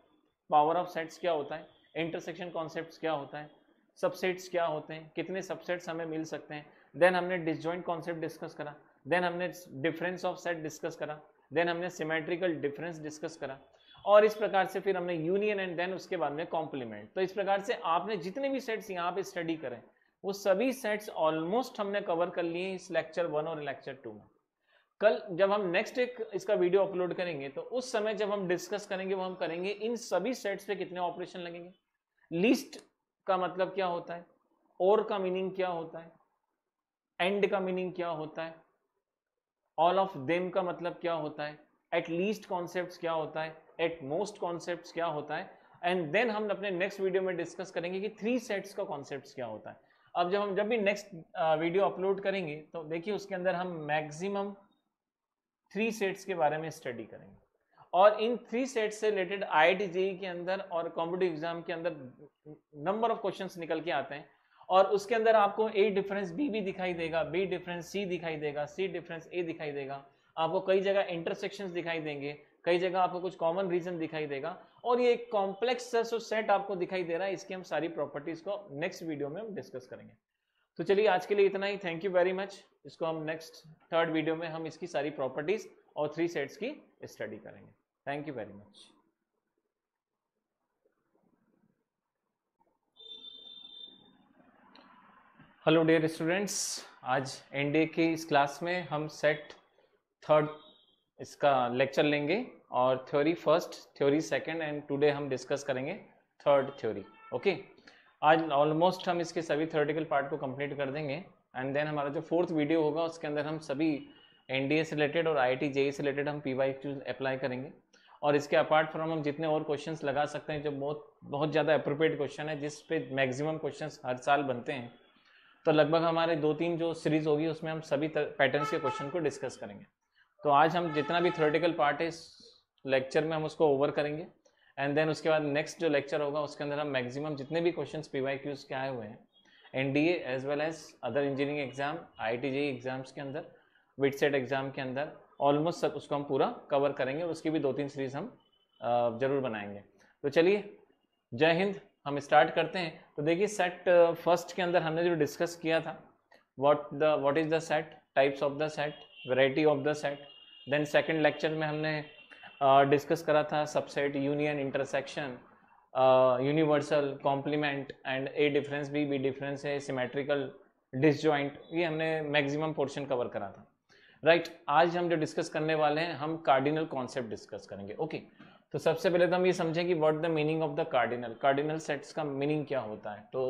पावर ऑफ सेट्स क्या होता है, इंटरसेक्शन कॉन्सेप्ट्स क्या होता है, सबसेट्स क्या होते हैं, कितने सबसेट्स हमें मिल सकते हैं। देन हमने डिसजॉइंट कॉन्सेप्ट डिस्कस करा, देन हमने डिफरेंस ऑफ सेट डिस्कस करा, देन हमने सिमेट्रिकल डिफरेंस डिस्कस करा और इस प्रकार से फिर हमने यूनियन एंड देन उसके बाद में कॉम्प्लीमेंट। तो इस प्रकार से आपने जितने भी सेट्स यहाँ पे स्टडी करें वो सभी सेट्स ऑलमोस्ट हमने कवर कर लिए इस लेक्चर 1 और लेक्चर 2 में। कल जब हम नेक्स्ट एक इसका वीडियो अपलोड करेंगे तो उस समय जब हम डिस्कस करेंगे वो हम करेंगे इन सभी सेट्स पे कितने ऑपरेशन लगेंगे, लीस्ट का मतलब क्या होता है, और का मीनिंग क्या होता है, एंड का मीनिंग क्या होता है, ऑल ऑफ देम का मतलब क्या होता है, एट लीस्ट कॉन्सेप्ट्स क्या होता है, एट मोस्ट कॉन्सेप्ट्स क्या होता है, एंड देन हम अपने नेक्स्ट वीडियो में डिस्कस करेंगे कि 3 सेट्स का कॉन्सेप्ट्स क्या होता है। अब जब भी नेक्स्ट वीडियो अपलोड करेंगे तो देखिए उसके अंदर हम मैक्सिमम 3 सेट्स के बारे में स्टडी करेंगे और इन 3 सेट्स से रिलेटेड IIT JEE के अंदर और कॉम्पिटिटिव एग्जाम के अंदर नंबर ऑफ क्वेश्चंस निकल के आते हैं और उसके अंदर आपको A डिफरेंस B भी दिखाई देगा, B डिफरेंस C दिखाई देगा, C डिफरेंस A दिखाई देगा, आपको कई जगह इंटरसेक्शंस दिखाई देंगे, कई जगह आपको कुछ कॉमन रीजन दिखाई देगा और ये एक कॉम्प्लेक्स सेट आपको दिखाई दे रहा है। इसकी हम सारी प्रॉपर्टीज को नेक्स्ट वीडियो में हम डिस्कस करेंगे। तो चलिए आज के लिए इतना ही, थैंक यू वेरी मच। इसको हम नेक्स्ट 3rd वीडियो में हम इसकी सारी प्रॉपर्टीज और 3 सेट्स की स्टडी करेंगे। Thank you very much. Hello dear students, आज एनडीए की इस क्लास में हम सेट थर्ड इसका लेक्चर लेंगे और theory first, theory second and today हम डिस्कस करेंगे थर्ड थ्योरी। ओके, आज ऑलमोस्ट हम इसके सभी थ्योरेटिकल पार्ट को कंप्लीट कर देंगे एंड देन हमारा जो फोर्थ वीडियो होगा उसके अंदर हम सभी एनडीए से रिलेटेड और आईआईटी जेईई से रिलेटेड हम पीवाईक्यूज अप्लाई करेंगे। और इसके अपार्ट फ्रॉम हम जितने और क्वेश्चंस लगा सकते हैं जो बहुत ज़्यादा अप्रोप्रिएट क्वेश्चन है जिस पे मैक्सिमम क्वेश्चंस हर साल बनते हैं, तो लगभग हमारे 2-3 जो सीरीज होगी उसमें हम सभी पैटर्न्स के क्वेश्चन को डिस्कस करेंगे। तो आज हम जितना भी थ्योरेटिकल पार्ट है इस लेक्चर में हम उसको ओवर करेंगे एंड देन उसके बाद नेक्स्ट जो लेक्चर होगा उसके अंदर हम मैक्सिमम जितने भी क्वेश्चंस पीवाईक्यूज के आए हुए हैं NDA as well as other engineering exam, IIT JEE exams के अंदर, विटसेट एग्जाम के अंदर ऑलमोस्ट सब उसको हम पूरा कवर करेंगे। उसकी भी 2-3 सीरीज हम जरूर बनाएंगे। तो चलिए, जय हिंद, हम स्टार्ट करते हैं। तो देखिए, सेट फर्स्ट के अंदर हमने जो डिस्कस किया था what is the set, types of the set, variety of the set. Then second lecture में हमने डिस्कस करा था subset, union, intersection, universal, complement and A difference, B difference है, सिमेट्रिकल, डिसजॉइंट, ये हमने मैक्सिमम पोर्शन कवर करा था। राइट, आज हम जो डिस्कस करने वाले हैं हम कार्डिनल कॉन्सेप्ट डिस्कस करेंगे। ओके, तो सबसे पहले तो हम ये समझें कि what the meaning of the cardinal sets का मीनिंग क्या होता है। तो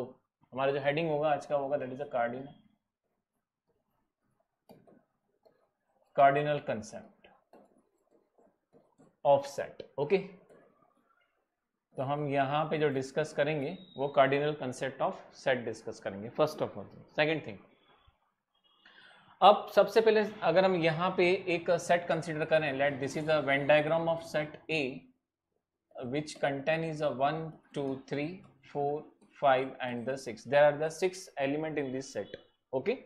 हमारा जो हेडिंग होगा आज का होगा that is a cardinal concept of set. Okay, तो हम यहाँ पे जो डिस्कस करेंगे वो cardinal concept of set discuss करेंगे first of all. Second thing, अब सबसे पहले अगर हम यहाँ पे एक सेट कंसीडर करें, let this is the Venn diagram of set A which contain is a 1 2 3 4 5 and the 6. There are the 6 element in this set. Okay,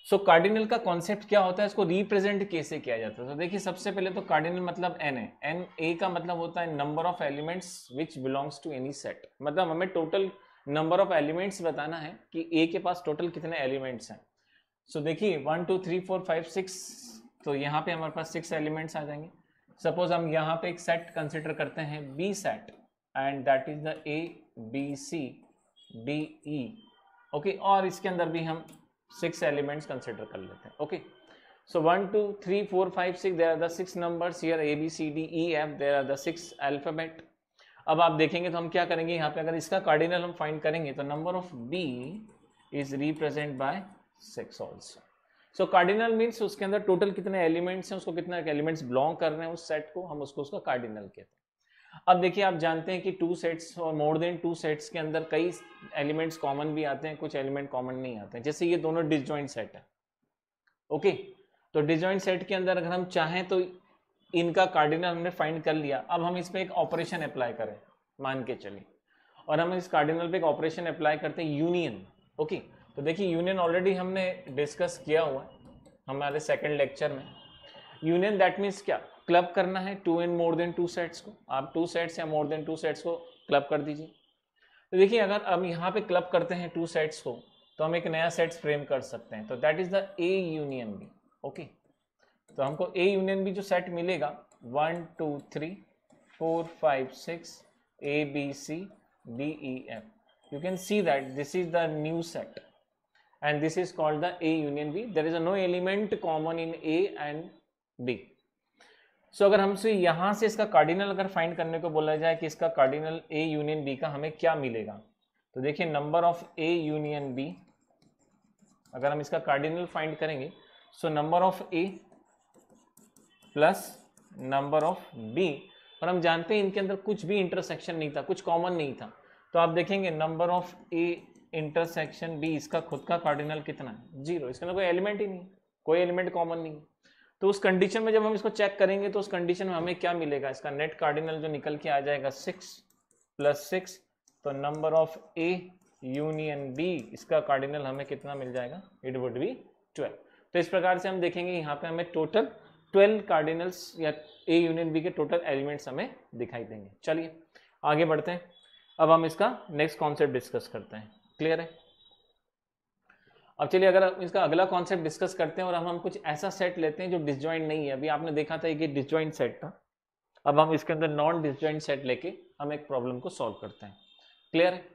so cardinal का कॉन्सेप्ट क्या होता है, इसको रिप्रेजेंट कैसे किया जाता है। तो देखिए, सबसे पहले तो कार्डिनल मतलब एन है। एन ए का मतलब होता है number of elements which belongs to any set. मतलब हमें टोटल नंबर ऑफ एलिमेंट्स बताना है कि ए के पास टोटल कितने एलिमेंट्स हैं। सो देखिए 1 2 3 4 5 6, तो यहाँ पे हमारे पास 6 एलिमेंट्स आ जाएंगे। सपोज हम यहाँ पे एक सेट कंसिडर करते हैं B set and that is the A B C D E. Okay, और इसके अंदर भी हम 6 एलिमेंट्स कंसिडर कर लेते हैं। Okay, so 1 2 3 4 5 6 there are the 6 numbers here, A B C D E F, there are the 6 alphabet. अब आप देखेंगे तो हम क्या करेंगे, यहाँ पे अगर इसका कार्डिनल हम फाइंड करेंगे तो number of B is represent by 6 also. So cardinal means उसके अंदर टोटल कितने एलिमेंट्स हैं, उसको कितने एलिमेंट्स बिलोंग कर रहे हैं उस सेट को, हम उसका कार्डिनल कहते हैं। अब देखिए, आप जानते हैं कि 2 सेट्स और मोर देन 2 सेट्स के अंदर कई एलिमेंट्स कॉमन भी आते हैं, कुछ एलिमेंट कॉमन नहीं आते हैं। जैसे ये दोनों डिसजॉइंट सेट है। ओके, तो डिसजॉइंट सेट के अंदर अगर हम चाहें तो इनका कार्डिनल हमने फाइंड कर लिया। अब हम इस पर एक ऑपरेशन अप्लाई करें, मान के चलिए, और हम इस कार्डिनल पे एक ऑपरेशन अप्लाई करते हैं यूनियन। ओके, तो देखिए यूनियन ऑलरेडी हमने डिस्कस किया हुआ है हमारे सेकंड लेक्चर में। यूनियन दैट मीन्स क्या, क्लब करना है 2 एंड मोर देन 2 सेट्स को। आप 2 सेट्स या मोर देन 2 सेट्स को क्लब कर दीजिए। तो देखिए, अगर हम यहाँ पे क्लब करते हैं 2 सेट्स को तो हम एक नया सेट्स फ्रेम कर सकते हैं, तो that is the A union B. Okay, तो हमको ए यूनियन बी जो सेट मिलेगा 1 2 3 4 5 6 A B C D E F, you can see that this is the new set and this is called the A union B. There is a no element common in A and B. So अगर हमसे यहाँ से इसका कार्डिनल अगर फाइंड करने को बोला जाए कि इसका कार्डिनल A यूनियन B का हमें क्या मिलेगा, तो देखिए number of A union B, अगर हम इसका कार्डिनल फाइंड करेंगे सो number of A plus number of B, और हम जानते हैं इनके अंदर कुछ भी इंटरसेक्शन नहीं था, कुछ कॉमन नहीं था। तो आप देखेंगे number of A intersection B, इसका खुद का कार्डिनल कितना है, 0। इसके अंदर कोई एलिमेंट ही नहीं, कोई एलिमेंट कॉमन नहीं। तो उस कंडीशन में जब हम इसको चेक करेंगे तो उस कंडीशन में हमें क्या मिलेगा, इसका नेट कार्डिनल जो निकल के आ जाएगा 6 + 6, तो number of A union B, इसका कार्डिनल हमें कितना मिल जाएगा, इट वुड बी 12। तो इस प्रकार से हम देखेंगे यहाँ पे हमें टोटल 12 कार्डिनल्स या ए यूनियन बी के टोटल एलिमेंट्स हमें दिखाई देंगे। चलिए आगे बढ़ते हैं। अब हम इसका नेक्स्ट कॉन्सेप्ट डिस्कस करते हैं। क्लियर है? अब चलिए अगर इसका अगला कॉन्सेप्ट डिस्कस करते हैं और हम कुछ ऐसा सेट लेते हैं जो डिसजॉइंट नहीं है। अभी आपने देखा था कि डिसजॉइंट सेट था, अब हम इसके अंदर नॉन डिसजॉइंट सेट लेके हम एक प्रॉब्लम को सॉल्व करते हैं। क्लियर है?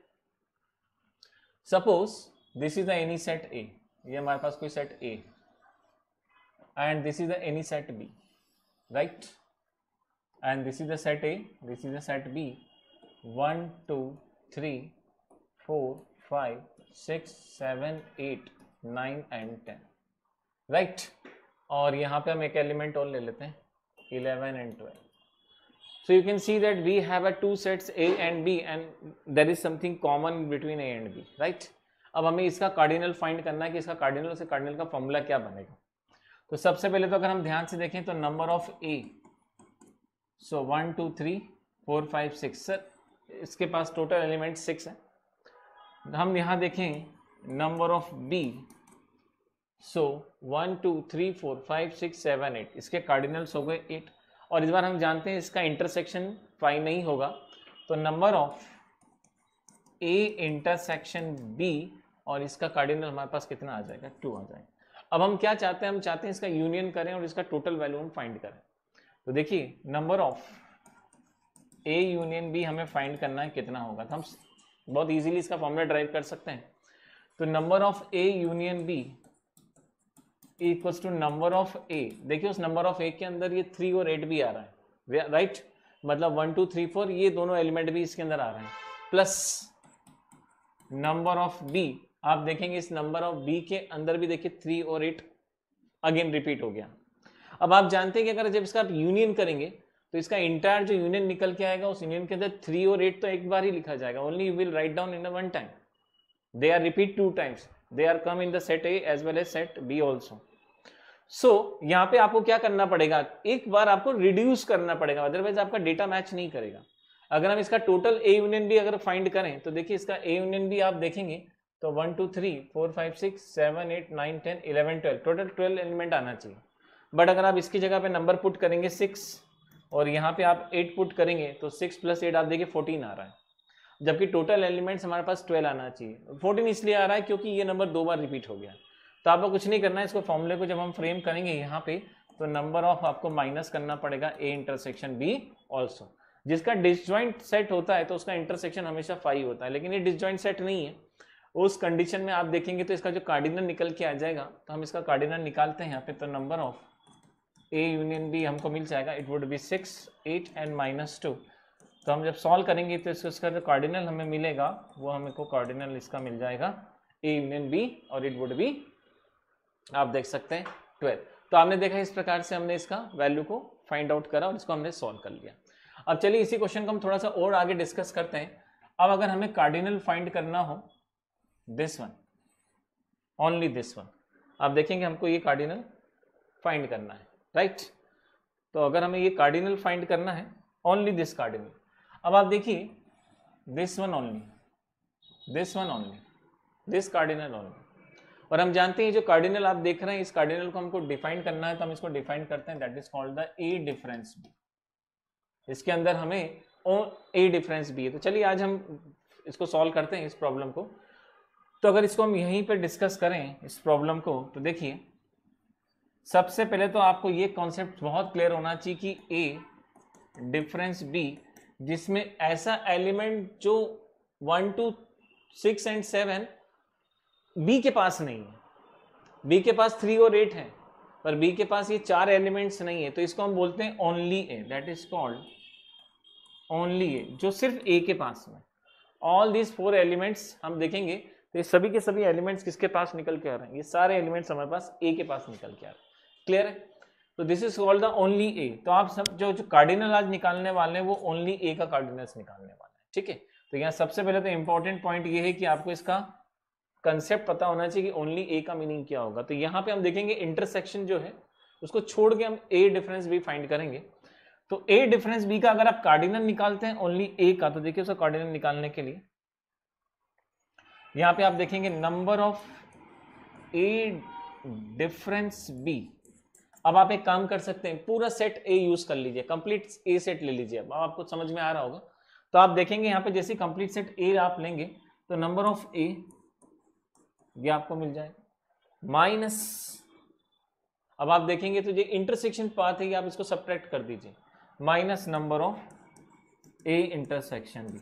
Suppose this is the any set A, ये हमारे पास कोई set A, and this is the any set B, right, and this is the set A, this is the set B, 1 2 3 4 5 6 7 8 9 and 10, right. और यहाँ पे हम एक एलिमेंट और ले लेते हैं 11 and 12. So you can see that we have a two sets A and B and there is something common between A and B, right? अब हमें इसका कार्डिनल फाइंड करना है कि इसका कार्डिनल से कार्डिनल का फॉर्मूला क्या बनेगा। तो सबसे पहले तो अगर हम ध्यान से देखें तो number of A, so 1 2 3 4 5 6, sir इसके पास टोटल एलिमेंट 6 है। हम यहाँ देखें नंबर ऑफ B, सो 1 2 3 4 5 6 7 8, इसके कार्डिनल्स हो गए 8, और इस बार हम जानते हैं इसका इंटरसेक्शन 5 नहीं होगा, तो number of A intersection B और इसका कार्डिनल हमारे पास कितना आ जाएगा, 2 आ जाएगा। अब हम क्या चाहते हैं, हम चाहते हैं इसका यूनियन करें और इसका टोटल वैल्यू हम फाइंड करें। तो देखिए number of A union B हमें फाइंड करना है, कितना होगा, तो हम बहुत इजीली इसका फॉर्मूला ड्राइव कर सकते हैं। तो number of A union B equals to number of A, देखिए उस नंबर ऑफ A के अंदर ये 3 और 8 भी आ रहा है, राइट, मतलब 1 2 3 4 ये दोनों एलिमेंट भी इसके अंदर आ रहे हैं, प्लस नंबर ऑफ B, आप देखेंगे इस नंबर ऑफ B के अंदर भी देखिए 3 और 8 अगेन रिपीट हो गया। अब आप जानते हैं कि अगर जब इसका आप यूनियन करेंगे तो इसका इंटायर जो यूनियन निकल के आएगा उस यूनियन के अंदर 3 और 8 तो एक बार ही लिखा जाएगा, only you will write down in one time, they are repeat 2 times, they are come in the set A as well as set B also. So यहाँ पे आपको क्या करना पड़ेगा, एक बार आपको रिड्यूस करना पड़ेगा, अदरवाइज आपका डेटा मैच नहीं करेगा। अगर हम इसका टोटल A यूनियन B अगर फाइंड करें तो देखिए इसका A यूनियन B आप देखेंगे तो 1 2 3 4 5 6 7 8 9 10 11 12 टोटल 12 एलिमेंट आना चाहिए। बट अगर आप इसकी जगह पे नंबर पुट करेंगे 6 और यहाँ पे आप 8 पुट करेंगे तो 6 + 8 आप देखिए 14 आ रहा है, जबकि टोटल एलिमेंट्स हमारे पास 12 आना चाहिए। 14 इसलिए आ रहा है क्योंकि ये नंबर 2 बार रिपीट हो गया। तो आपको कुछ नहीं करना है, इसको फॉर्मूले को जब हम फ्रेम करेंगे यहाँ पे तो नंबर ऑफ आपको माइनस करना पड़ेगा A इंटरसेक्शन B ऑल्सो। जिसका डिसजॉइंट सेट होता है तो उसका इंटरसेक्शन हमेशा 5 होता है, लेकिन ये डिसजॉइंट सेट नहीं है। उस कंडीशन में आप देखेंगे तो इसका जो कार्डिनल निकल के आ जाएगा, तो हम इसका कार्डिनल निकालते हैं यहाँ पे, तो number of A union B हमको मिल जाएगा, इट वुड बी 6 8 एंड -2। तो हम जब सॉल्व करेंगे तो इसका जो कार्डिनल हमें मिलेगा वो हमको कार्डिनल इसका मिल जाएगा A यूनियन B और इट वुड बी, आप देख सकते हैं 12। तो आपने देखा इस प्रकार से हमने इसका वैल्यू को फाइंड आउट करा और इसको हमने सॉल्व कर लिया। अब चलिए इसी क्वेश्चन को हम थोड़ा सा और आगे डिस्कस करते हैं। अब अगर हमें कार्डिनल फाइंड करना हो this one, only this one, आप देखेंगे हमको ये कार्डिनल फाइंड करना है, राइट। तो अगर हमें ये कार्डिनल फाइंड करना है, ओनली दिस कार्डिनल, अब आप देखिए this one only, this one only, this cardinal only. और हम जानते हैं जो कार्डिनल आप देख रहे हैं इस कार्डिनल को हमको डिफाइन करना है, तो हम इसको डिफाइन करते हैं, that is called the A difference B. इसके अंदर हमें ए डिफरेंस बी है। तो चलिए आज हम इसको सॉल्व करते हैं इस प्रॉब्लम को। तो अगर इसको हम यहीं पे डिस्कस करें इस प्रॉब्लम को, तो देखिए सबसे पहले तो आपको ये कॉन्सेप्ट बहुत क्लियर होना चाहिए कि ए डिफरेंस बी, जिसमें ऐसा एलिमेंट जो 1 2 6 एंड 7 बी के पास नहीं है, बी के पास 3 और 8 है, पर बी के पास ये 4 एलिमेंट्स नहीं है, तो इसको हम बोलते हैं only A, that is called only A, जो सिर्फ ए के पास में। ऑल दीज 4 एलिमेंट्स हम देखेंगे तो ये सभी के सभी एलिमेंट्स किसके पास निकल के आ रहे हैं, ये सारे एलिमेंट्स हमारे पास ए के पास निकल के आ रहे हैं। क्लियर है? तो this is called the only A. तो आप सब जो कार्डिनल आज निकालने वाले हैं वो ओनली ए का कार्डिनल्स निकालने वाले हैं, ठीक है। तो यहाँ सबसे पहले तो इंपॉर्टेंट पॉइंट ये है कि आपको इसका कंसेप्ट पता होना चाहिए कि ओनली ए का मीनिंग क्या होगा। तो यहाँ पे हम देखेंगे इंटरसेक्शन जो है उसको छोड़ के हम ए डिफरेंस बी फाइंड करेंगे। तो ए डिफरेंस बी का अगर आप कार्डिनल निकालते हैं ओनली ए का, तो देखिए उसका कार्डिनल निकालने के लिए यहाँ पे आप देखेंगे number of A difference B. अब आप एक काम कर सकते हैं, पूरा सेट ए यूज कर लीजिए, कंप्लीट ए सेट ले लीजिए। अब आपको समझ में आ रहा होगा। तो आप देखेंगे यहाँ पे जैसे कंप्लीट सेट ए आप लेंगे तो नंबर ऑफ ए ये आपको मिल जाएगा माइनस, अब आप देखेंगे तो ये इंटरसेक्शन पाथ है, आप इसको सब्ट्रैक्ट कर दीजिए, minus number of A intersection B.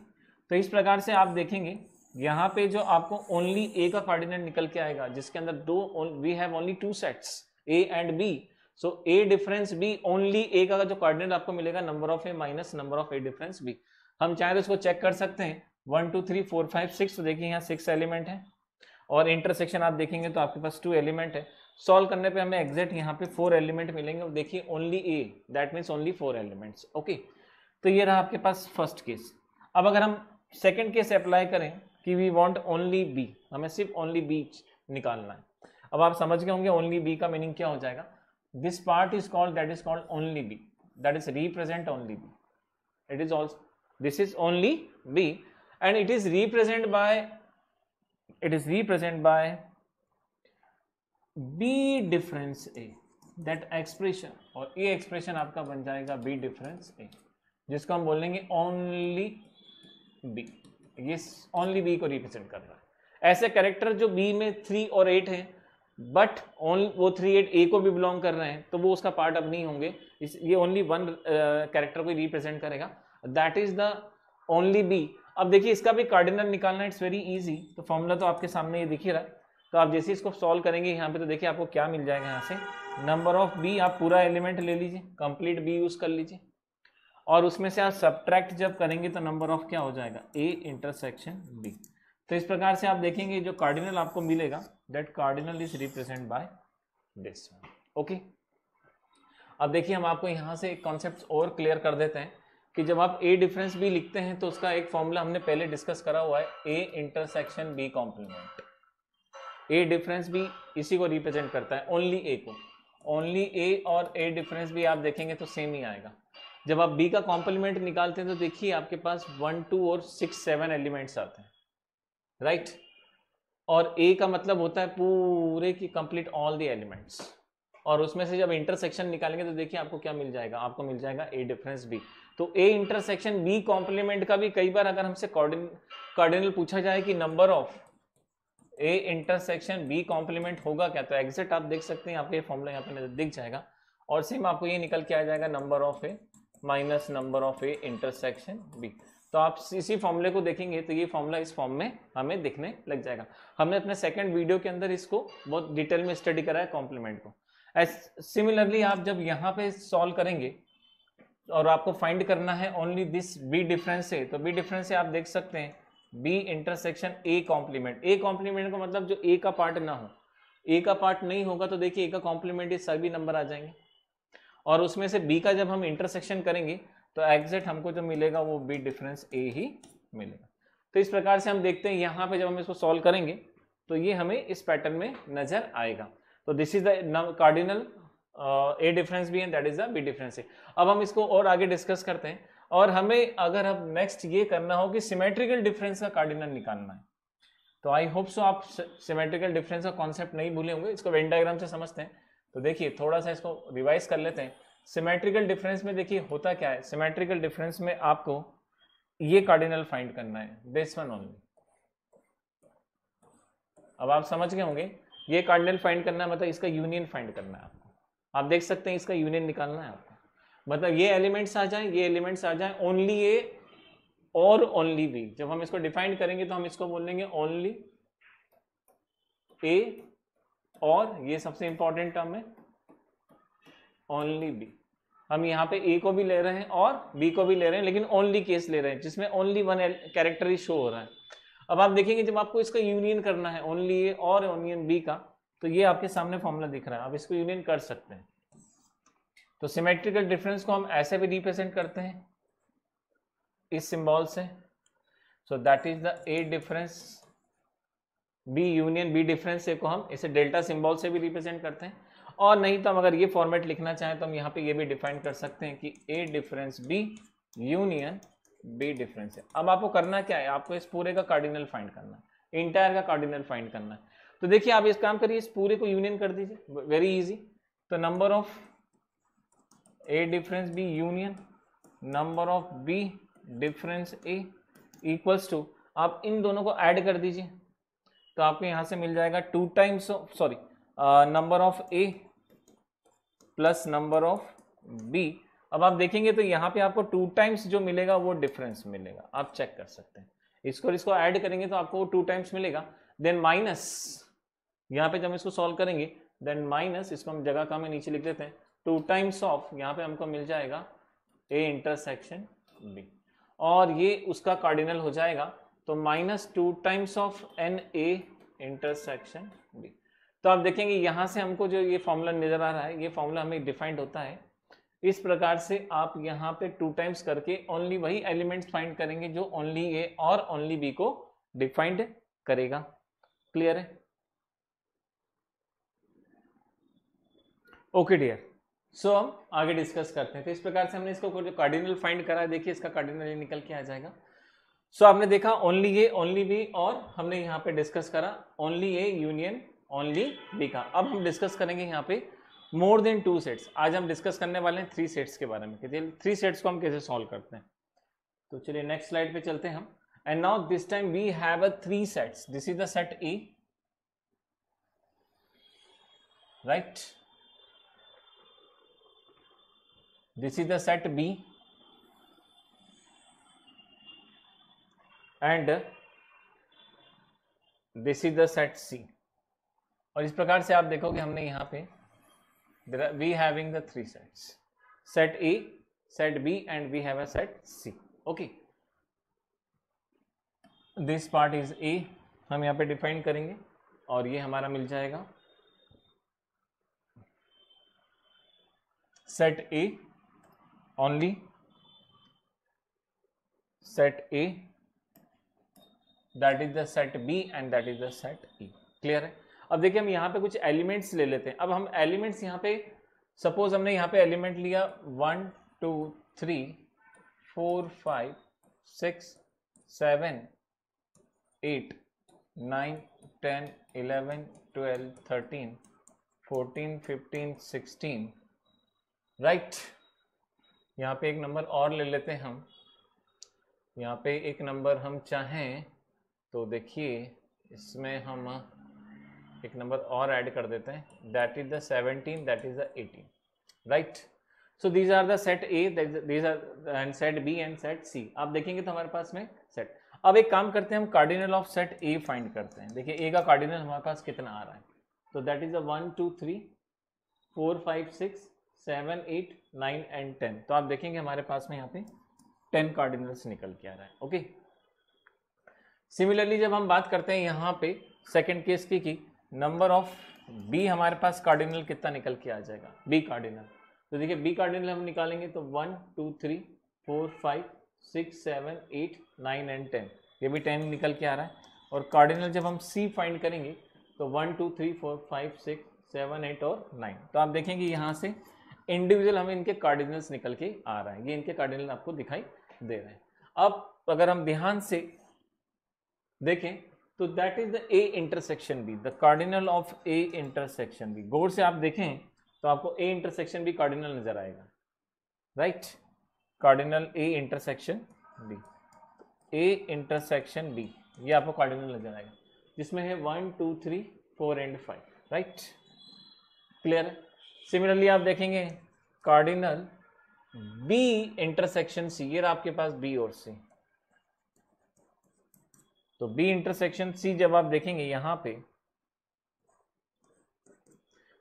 तो इस प्रकार से आप देखेंगे यहाँ पे जो आपको ओनली ए का कोऑर्डिनेट निकल के आएगा, जिसके अंदर we have only 2 sets A and B, so A difference B, only A का जो कोऑर्डिनेट आपको मिलेगा number of A minus number of A difference B. हम चाहे तो इसको चेक कर सकते हैं 1 2 3 4 5 6, तो देखिए यहाँ 6 एलिमेंट है और इंटरसेक्शन आप देखेंगे तो आपके पास 2 एलिमेंट है। सॉल्व करने पे हमें एग्जैक्ट यहाँ पे 4 एलिमेंट मिलेंगे और देखिए only A, that means only 4 elements. Okay, तो ये रहा आपके पास फर्स्ट केस। अब अगर हम सेकेंड केस अप्लाई करें कि वी वांट ओनली बी, हमें सिर्फ ओनली बी निकालना है। अब आप समझ गए होंगे ओनली बी का मीनिंग क्या हो जाएगा। This part is called, that is called only B, that is represent only B, it is also, this is only B and it is represent by B difference A, that expression, और ये एक्सप्रेशन आपका बन जाएगा बी डिफरेंस ए, जिसको हम बोलेंगे ओनली बी। ये ओनली बी को रिप्रेजेंट कर रहा है। ऐसे कैरेक्टर जो बी में 3 और 8 हैं बट वो 3 8 ए को भी बिलोंग कर रहे हैं, तो वो उसका पार्ट अब नहीं होंगे, ये ओनली वन कैरेक्टर को रिप्रेजेंट करेगा, that is the only B. अब देखिए इसका भी कार्डिनल निकालना, इट्स वेरी इजी। तो फॉर्मूला तो आपके सामने ये दिख ही रहा है, तो आप जैसे इसको सॉल्व करेंगे यहाँ पे तो देखिए आपको क्या मिल जाएगा। यहाँ से नंबर ऑफ बी, आप पूरा एलिमेंट ले लीजिए, कंप्लीट बी यूज कर लीजिए, और उसमें से आप सब्ट्रैक्ट जब करेंगे तो नंबर ऑफ क्या हो जाएगा, ए इंटरसेक्शन बी। तो इस प्रकार से आप देखेंगे जो कार्डिनल आपको मिलेगा, that cardinal is represent by this one. Okay, अब देखिए हम आपको यहाँ से एक कॉन्सेप्ट और क्लियर कर देते हैं कि जब आप ए डिफरेंस बी लिखते हैं तो उसका एक फॉर्मूला हमने पहले डिस्कस करा हुआ है, A intersection B complement. A difference B इसी को रिप्रेजेंट करता है, ओनली ए को। ओनली ए और ए डिफरेंस बी आप देखेंगे तो सेम ही आएगा। जब आप बी का कॉम्प्लीमेंट निकालते हैं तो देखिए आपके पास 1 2 और 6 7 एलिमेंट्स आते हैं, राइट। और ए का मतलब होता है पूरे की कंप्लीट ऑल द एलिमेंट्स, और उसमें से जब इंटरसेक्शन निकालेंगे तो देखिए आपको क्या मिल जाएगा, आपको मिल जाएगा ए डिफरेंस बी। तो ए इंटरसेक्शन बी कॉम्प्लीमेंट का भी कई बार अगर हमसे कार्डिनल पूछा जाए कि number of A intersection B complement होगा क्या, तो एग्जैक्ट आप देख सकते हैं, आपको ये फॉर्मूला यहाँ पे दिख जाएगा, और सेम आपको ये निकल के आ जाएगा number of A minus number of A intersection B. तो आप इसी फॉर्मूले को देखेंगे तो ये फॉर्मूला इस फॉर्म में हमें दिखने लग जाएगा। हमने अपने सेकंड वीडियो के अंदर इसको बहुत डिटेल में स्टडी करा है कॉम्प्लीमेंट को। सिमिलरली आप जब यहाँ पे सॉल्व करेंगे और आपको फाइंड करना है ओनली दिस बी डिफरेंस से, तो बी डिफरेंस से आप देख सकते हैं B intersection A complement. A complement का मतलब जो ए का पार्ट ना हो, ए का पार्ट नहीं होगा तो देखिए ए का कॉम्प्लीमेंट ये सभी नंबर आ जाएंगे, और उसमें से बी का जब हम इंटरसेक्शन करेंगे तो एग्जैक्ट हमको जो मिलेगा वो बी डिफरेंस ए ही मिलेगा। तो इस प्रकार से हम देखते हैं यहाँ पे जब हम इसको सॉल्व करेंगे तो ये हमें इस पैटर्न में नजर आएगा। तो this is the cardinal A difference B and that is the B difference A. अब हम इसको और आगे डिस्कस करते हैं, और हमें अगर अब नेक्स्ट ये करना हो कि सिमेट्रिकल डिफरेंस का कार्डिनल निकालना है, तो आई होप सो आप सिमेट्रिकल डिफरेंस का कॉन्सेप्ट नहीं भूले होंगे। इसको वेन डायग्राम से समझते हैं, तो देखिए थोड़ा सा इसको रिवाइज कर लेते हैं। सिमेट्रिकल डिफरेंस में देखिए होता क्या है, सिमेट्रिकल डिफरेंस में आपको ये कार्डिनल फाइंड करना है, दिस वन ओनली। अब आप समझ गए होंगे, ये कार्डिनल फाइंड करना है मतलब इसका यूनियन फाइंड करना है आपको। आप देख सकते हैं इसका यूनियन निकालना है आपको, मतलब ये एलिमेंट्स आ जाएं, ये एलिमेंट्स आ जाएं, ओनली ए और ओनली बी। जब हम इसको डिफाइन करेंगे तो हम इसको बोलेंगे ओनली ए, और ये सबसे इंपॉर्टेंट टर्म है ओनली बी। हम यहाँ पे ए को भी ले रहे हैं और बी को भी ले रहे हैं, लेकिन ओनली केस ले रहे हैं जिसमें ओनली वन कैरेक्टर ही शो हो रहा है। अब आप देखेंगे जब आपको इसका यूनियन करना है ओनली ए और यूनियन बी का, तो ये आपके सामने फॉर्मूला दिख रहा है, आप इसको यूनियन कर सकते हैं। तो सिमेट्रिकल डिफरेंस को हम ऐसे भी रिप्रेजेंट करते हैं इस सिंबल से, so that is the A difference B union B difference A को हम इसे डेल्टा सिंबल से भी रिप्रेजेंट करते हैं, और नहीं तो हम अगर ये फॉर्मेट लिखना चाहें तो हम यहाँ पे ये भी डिफाइन कर सकते हैं कि A difference B union B difference है। अब आपको करना क्या है, आपको इस पूरे का कार्डिनल फाइंड करना है, इंटायर का कार्डिनल फाइंड करना है। तो देखिए आप इस काम करिए, इस पूरे को यूनियन कर दीजिए, वेरी इजी। तो number of A difference B union number of B difference A equals to, आप इन दोनों को ऐड कर दीजिए, तो आपको यहां से मिल जाएगा 2 times sorry number of A plus number of B. अब आप देखेंगे तो यहाँ पे आपको 2 टाइम्स जो मिलेगा वो डिफरेंस मिलेगा, आप चेक कर सकते हैं। इसको और इसको ऐड करेंगे तो आपको 2 टाइम्स मिलेगा। देन माइनस, यहाँ पे जब हम इसको सॉल्व करेंगे देन माइनस, इसको हम जगह का में नीचे लिख देते हैं, 2 टाइम्स ऑफ, यहाँ पे हमको मिल जाएगा ए इंटरसेक्शन बी, और ये उसका कार्डिनल हो जाएगा, तो minus 2 times of N A intersection B. तो आप देखेंगे यहाँ से हमको जो ये फॉर्मूला नजर आ रहा है, ये फॉर्मूला हमें डिफाइंड होता है इस प्रकार से। आप यहाँ पे 2 टाइम्स करके ओनली वही एलिमेंट्स फाइंड करेंगे जो ओनली ए और ओनली बी को डिफाइंड करेगा। क्लियर है? ओके डियर, सो हम आगे डिस्कस करते हैं। तो इस प्रकार से हमने इसको कार्डिनल फाइंड करा है, देखिए इसका कार्डिनल ये निकल के आ जाएगा। सो आपने देखा ओनली ए ओनली बी, और हमने यहाँ पे डिस्कस करा only A union only B का। अब हम डिस्कस करेंगे यहाँ पे मोर देन 2 सेट्स। आज हम डिस्कस करने वाले हैं 3 सेट्स के बारे में, 3 सेट्स को हम कैसे सॉल्व करते हैं। तो चलिए नेक्स्ट स्लाइड पे चलते हैं हम। And now this time we have a 3 sets. This is the set A, right, this is the set B and this is the set C। और इस प्रकार से आप देखोगे हमने यहाँ पे we having the 3 sets, set A, set B and we have a set C। okay, this part is A, हम यहाँ पे डिफाइन करेंगे और ये हमारा मिल जाएगा set A only, set A, that is the set B and that is the set E। Clear है? अब देखिए हम यहाँ पे कुछ एलिमेंट्स ले लेते हैं। अब हम एलिमेंट्स यहाँ पे, सपोज हमने यहाँ पे एलिमेंट लिया 1 2 3 4 5 6 7 8 9 10 11 12 13 14 15 16, राइट। यहाँ पे एक नंबर और ले लेते हैं हम, यहाँ पे एक नंबर हम चाहें तो देखिए इसमें हम एक नंबर और ऐड कर देते हैं, that is the 17, that is the 18, right. So these are the set A, these are and set B and set C. आप देखेंगे तो हमारे पास में सेट। अब एक काम करते हैं, हम cardinal of set A find करते हैं। देखिए ए का कार्डिनल हमारे पास कितना आ रहा है, तो दैट इज द 1 2 3 4 5 6 7 8 9 एंड 10। तो आप देखेंगे हमारे पास में यहाँ पे 10 कार्डिनल्स निकल के आ रहा है। ओके, सिमिलरली जब हम बात करते हैं यहाँ पे सेकंड केस की नंबर ऑफ बी, हमारे पास कार्डिनल कितना निकल के आ जाएगा, बी कार्डिनल। तो देखिए बी कार्डिनल हम निकालेंगे तो 1 2 3 4 5 6 7 8 9 एंड 10, ये भी 10 निकल के आ रहा है। और कार्डिनल जब हम सी फाइंड करेंगे तो 1 2 3 4 5 6 7 8 और 9। तो आप देखेंगे यहाँ से इंडिविजुअल हमें इनके कार्डिनल्स निकल के आ रहा है, ये इनके कार्डिनल आपको दिखाई दे रहे हैं। अब अगर हम ध्यान से देखें तो that is the A intersection B, the cardinal of A intersection B. गौर से आप देखें तो आपको ए इंटरसेक्शन बी कार्डिनल नजर आएगा, right, cardinal A intersection B, A intersection B, ये आपको कार्डिनल नजर आएगा, जिसमें है 1 2 3 4 एंड 5, राइट। क्लियर है? सिमिलरली आप देखेंगे कार्डिनल बी इंटरसेक्शन सी, ये आपके पास बी और सी, तो बी इंटरसेक्शन सी जब आप देखेंगे यहां पे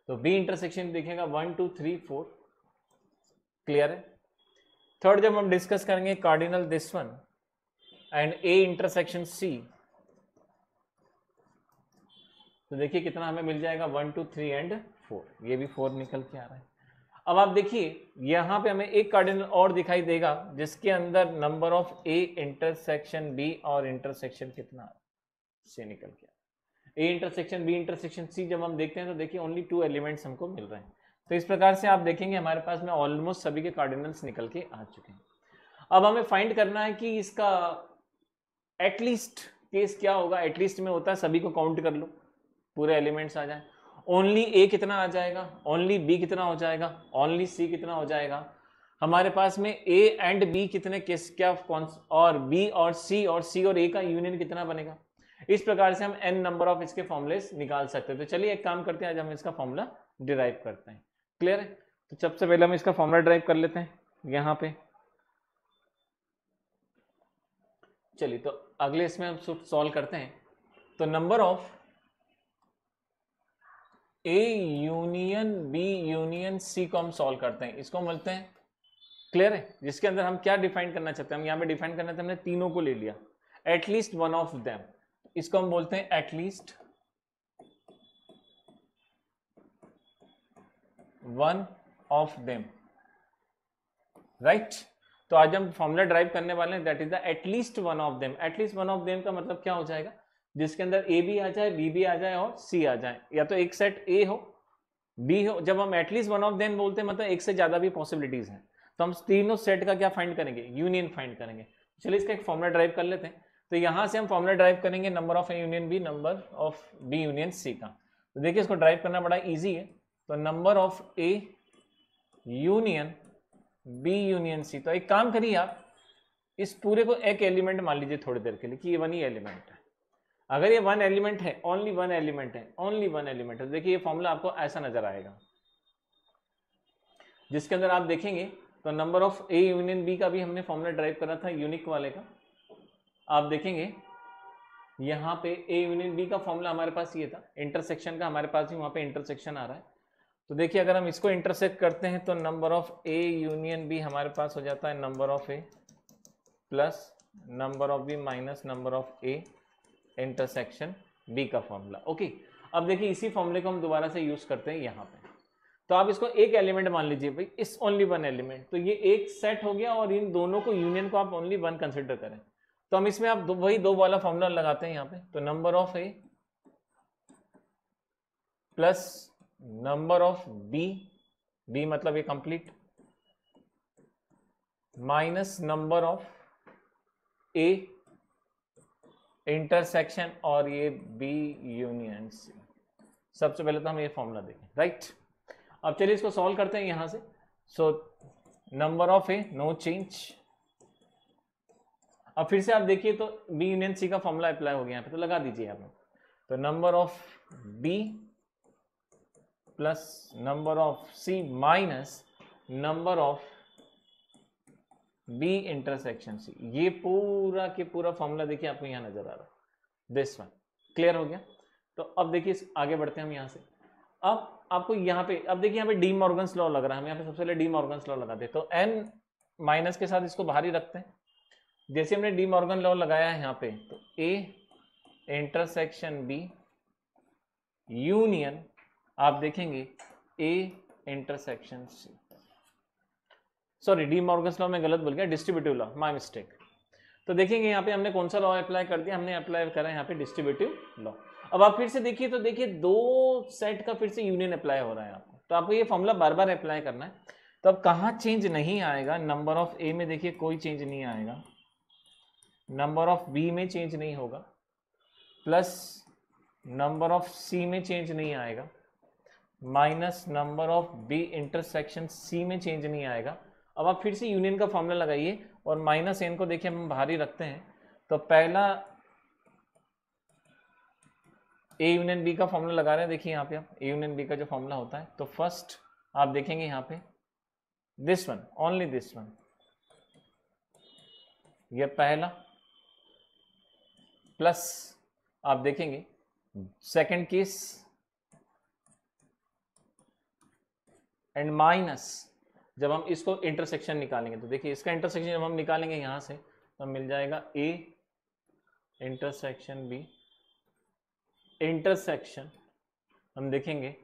तो बी इंटरसेक्शन देखेगा 1 2 3 4। क्लियर है? थर्ड जब हम डिस्कस करेंगे cardinal this one and A intersection C, तो देखिए कितना हमें मिल जाएगा 1 2 3 एंड 4, ये भी 4 निकल के आ रहा है। अब आप देखिए यहाँ पे हमें एक कार्डिनल और दिखाई देगा जिसके अंदर number of A intersection B और इंटरसेक्शन कितना से निकल के आ रहा है। A intersection B intersection C जब हम देखते हैं तो देखिए ओनली 2 एलिमेंट्स हमको मिल रहे हैं। तो इस प्रकार से आप देखेंगे हमारे पास में ऑलमोस्ट सभी के कार्डिनल्स निकल के आ चुके हैं। अब हमें फाइंड करना है कि इसका एटलीस्ट केस क्या होगा। एटलीस्ट में होता है सभी को काउंट कर लो, पूरे एलिमेंट्स आ जाए। ओनली ए कितना आ जाएगा, ओनली बी कितना हो जाएगा, ओनली सी कितना हो जाएगा। हमारे पास में ए एंड बी कितने केस क्या कौन, और बी और सी और ए का यूनियन कितना बनेगा। इस प्रकार से हम एन नंबर ऑफ इसके फॉर्मुलेस निकाल सकते हैं। तो चलिए एक काम करते हैं, आज हम इसका फॉर्मूला डिराइव करते हैं। क्लियर है? तो सबसे पहले हम इसका फॉर्मूला डिराइव कर लेते हैं। यहाँ पे चलिए तो अगले इसमें हम सॉल्व करते हैं। तो number of A union B union C को हम सॉल्व करते हैं, इसको हम बोलते हैं, क्लियर है, जिसके अंदर हम क्या डिफाइन करना चाहते हैं, हम यहाँ पे डिफाइन करना चाहते हैं, हमने तीनों को ले लिया, एटलीस्ट वन ऑफ देम, इसको हम बोलते हैं at least one of them, right. तो आज हम फॉर्मूला ड्राइव करने वाले हैं, that is the at least one of them. At least one of them का मतलब क्या हो जाएगा, जिसके अंदर ए भी आ जाए, बी भी आ जाए और सी आ जाए, या तो एक सेट ए हो बी हो। जब हम एटलीस्ट वन ऑफ देम बोलते हैं मतलब एक से ज्यादा भी पॉसिबिलिटीज हैं, तो हम तीनों सेट का क्या फाइंड करेंगे, यूनियन फाइंड करेंगे। चलिए इसका एक फॉर्मूला ड्राइव कर लेते हैं। तो यहां से हम फॉर्मूला ड्राइव करेंगे number of A union B, number of B union C का। तो देखिए इसको ड्राइव करना बड़ा ईजी है। तो number of A union B union C, तो एक काम करिए आप इस पूरे को एक एलिमेंट मान लीजिए थोड़ी देर के लिए कि ये वन ही एलिमेंट है। अगर ये वन एलिमेंट है, ओनली वन एलिमेंट है, ओनली वन एलिमेंट है, देखिए ये फॉर्मूला आपको ऐसा नजर आएगा, जिसके अंदर आप देखेंगे तो number of A union B का भी हमने फॉर्मूला ड्राइव करा था यूनिक वाले का। आप देखेंगे यहाँ पे ए यूनियन बी का फॉर्मूला हमारे पास ये था, इंटरसेक्शन का हमारे पास भी वहां पे इंटरसेक्शन आ रहा है। तो देखिए अगर हम इसको इंटरसेक्ट करते हैं तो number of A union B हमारे पास हो जाता है number of A plus number of B minus number of A intersection B का फॉर्मूला। ओके, अब देखिए इसी फॉर्मूले को हम दोबारा से यूज करते हैं यहाँ पे। तो आप इसको एक एलिमेंट मान लीजिए भाई, इस ओनली वन एलिमेंट, तो ये एक सेट हो गया और इन दोनों को यूनियन को आप ओनली वन कंसिडर करें। तो हम इसमें आप वही दो वाला फॉर्मूला लगाते हैं यहाँ पे। तो number of A plus number of B, B मतलब ये complete, minus number of A intersection और ये बी यूनियन सी। सबसे पहले तो हम ये फॉर्मूला देखें, राइट। अब चलिए इसको सॉल्व करते हैं यहां से। So number of A no change. अब फिर से आप देखिए तो बी यूनियन सी का फॉर्मूला अप्लाई हो गया यहाँ पे, तो लगा दीजिए आप। तो number of B plus number of C minus number of B intersection C, ये पूरा के पूरा फॉर्मूला देखिए आपको यहाँ नजर आ रहा है, दिस वन। क्लियर हो गया। तो अब देखिए आगे बढ़ते हैं हम यहाँ से। अब आपको यहाँ पे, अब देखिए यहाँ पे डी मॉर्गन्स लॉ लग रहा है, हम यहाँ पे सबसे पहले डी मॉर्गन्स लॉ लगाते हैं। तो एन माइनस के साथ इसको बाहर ही रखते हैं। जैसे हमने डी मॉर्गन लॉ लगाया है यहाँ पे, तो ए इंटरसेक्शन बी यूनियन, आप देखेंगे A intersection C, sorry De Morgan's law में गलत बोल गया, डिस्ट्रीब्यूटिव लॉ, माय मिस्टेक। तो देखेंगे यहाँ पे हमने कौन सा लॉ अप्लाई कर दिया, हमने अप्लाई करा यहाँ पे डिस्ट्रीब्यूटिव लॉ। अब आप फिर से देखिए तो देखिए दो सेट का फिर से यूनियन अप्लाई हो रहा है आपको, तो आपको ये फॉर्मूला बार बार अप्लाई करना है। तो अब कहाँ चेंज नहीं आएगा, नंबर ऑफ ए में देखिए कोई चेंज नहीं आएगा, नंबर ऑफ बी में चेंज नहीं होगा, प्लस नंबर ऑफ सी में चेंज नहीं आएगा, minus number of B intersection C में चेंज नहीं आएगा। अब आप फिर से यूनियन का फॉर्मूला लगाइए और माइनस एन को देखिए हम बाहर ही रखते हैं। तो पहला ए यूनियन बी का फॉर्मूला लगा रहे हैं, देखिए यहाँ पे आप ए यूनियन बी का जो फॉर्मूला होता है, तो फर्स्ट आप देखेंगे यहाँ पे this one, only this one, ये पहला, प्लस आप देखेंगे सेकंड केस एंड माइनस जब हम इसको इंटरसेक्शन निकालेंगे, तो देखिए इसका इंटरसेक्शन जब हम निकालेंगे यहां से तो मिल जाएगा ए इंटरसेक्शन बी इंटरसेक्शन, हम देखेंगे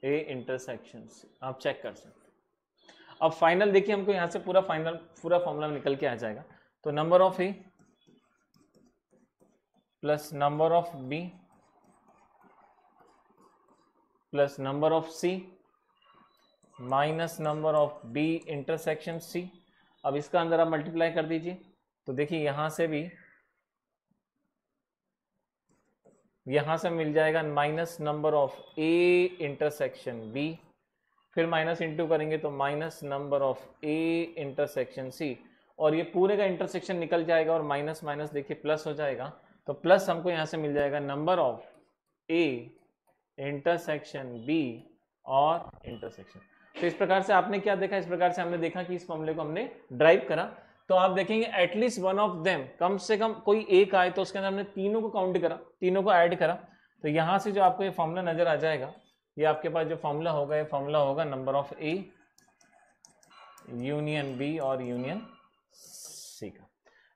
ए इंटरसेक्शन सी, आप चेक कर सकते हैं। अब फाइनल देखिए हमको यहां से पूरा फॉर्मूला निकल के आ जाएगा। तो number of A plus number of B plus number of C minus number of B intersection C. अब इसका अंदर आप मल्टीप्लाई कर दीजिए, तो देखिए यहां से भी, यहां से मिल जाएगा minus number of A intersection B, फिर माइनस इंटू करेंगे तो minus number of A intersection C, और ये पूरे का इंटरसेक्शन निकल जाएगा और माइनस माइनस देखिए प्लस हो जाएगा। तो प्लस हमको यहां से मिल जाएगा number of A intersection B और इंटरसेक्शन। तो इस प्रकार से आपने क्या देखा, इस प्रकार से हमने देखा कि इस फॉर्मूले को हमने ड्राइव करा। तो आप देखेंगे एटलीस्ट वन ऑफ देम, कम से कम कोई एक आए, तो उसके अंदर हमने तीनों को काउंट करा, तीनों को ऐड करा, तो यहां से जो आपको ये फॉर्मूला नजर आ जाएगा, ये आपके पास जो फॉर्मूला होगा, ये फॉर्मूला होगा number of A union B और यूनियन सी का।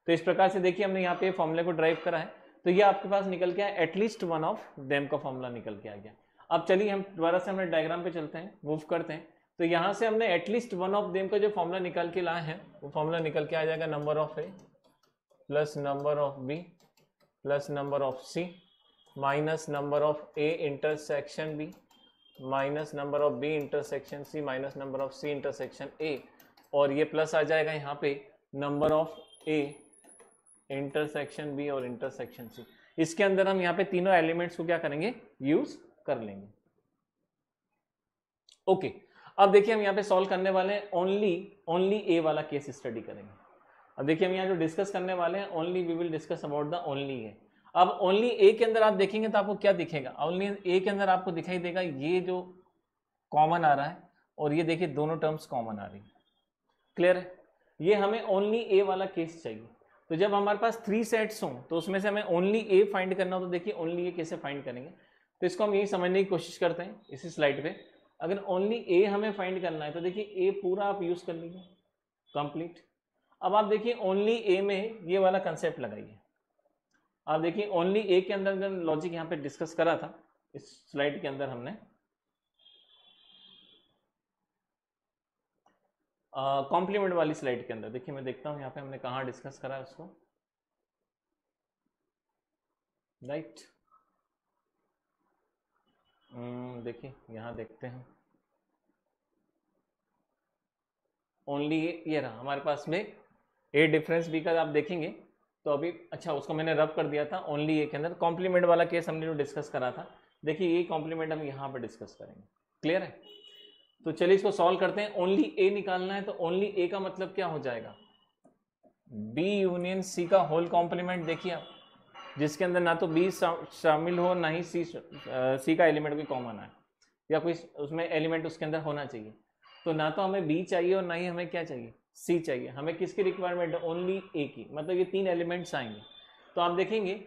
तो इस प्रकार से देखिए हमने यहाँ पे फॉर्मूले को ड्राइव करा है, तो ये आपके पास निकल के आया, एटलीस्ट वन ऑफ देम का फॉर्मूला निकल के आ गया। अब चलिए हम दोबारा से हमने डायग्राम पे चलते हैं, मूव करते हैं। तो यहाँ से हमने एटलीस्ट वन ऑफ देम का जो फॉर्मूला निकल के लाए हैं, वो फॉर्मूला निकल के आ जाएगा number of A plus number of B plus number of C minus number of A intersection B minus number of B intersection C minus number of C intersection A, और ये प्लस आ जाएगा यहाँ पे number of A intersection B और इंटरसेक्शन सी। इसके अंदर हम यहाँ पे तीनों एलिमेंट्स को क्या करेंगे, यूज कर लेंगे। ओके, अब देखिए हम यहाँ पे सॉल्व करने वाले हैं, ओनली ए वाला केस स्टडी करेंगे। अब देखिए हम यहाँ जो डिस्कस करने वाले हैं, only we will discuss about the only A. अब ओनली ए के अंदर आप देखेंगे तो आपको क्या दिखेगा, ओनली ए के अंदर आपको दिखाई देगा ये जो कॉमन आ रहा है, और ये देखिए दोनों टर्म्स कॉमन आ रही है। क्लियर है, ये हमें ओनली ए वाला केस चाहिए। तो जब हमारे पास 3 सेट्स हों तो उसमें से हमें ओनली ए फाइंड करना हो, तो देखिए ओनली ए कैसे फाइंड करेंगे। तो इसको हम यही समझने की कोशिश करते हैं इसी स्लाइड पे। अगर ओनली ए हमें फाइंड करना है तो देखिए ए पूरा आप यूज कर लीजिए कंप्लीट। अब आप देखिए ओनली ए में ये वाला कंसेप्ट लगाइए। आप देखिए ओनली ए के अंदर लॉजिक यहाँ पे डिस्कस करा था इस स्लाइड के अंदर हमने, कॉम्प्लीमेंट वाली स्लाइड के अंदर। देखिए मैं देखता हूँ यहाँ पे हमने कहाँ डिस्कस करा है उसको, राइट। देखिए यहाँ देखते हैं, ओनली ये रहा हमारे पास में ए डिफरेंस बी का। आप देखेंगे तो अभी अच्छा उसको मैंने रब कर दिया था ओनली ए के अंदर। कॉम्प्लीमेंट वाला केस हमने जो डिस्कस करा था, देखिए ये कॉम्प्लीमेंट हम यहाँ पे डिस्कस करेंगे। क्लियर है, तो चलिए इसको सॉल्व करते हैं। ओनली ए निकालना है, तो ओनली ए का मतलब क्या हो जाएगा, बी यूनियन सी का होल कॉम्प्लीमेंट। देखिए आप, जिसके अंदर ना तो बी शामिल हो ना ही सी का एलिमेंट कोई कॉमन है, या कोई उसमें एलिमेंट उसके अंदर होना चाहिए। तो ना तो हमें बी चाहिए और ना ही हमें क्या चाहिए, सी चाहिए। हमें किसकी रिक्वायरमेंट है, ओनली ए की, मतलब ये 3 एलिमेंट्स आएंगे। तो आप देखेंगे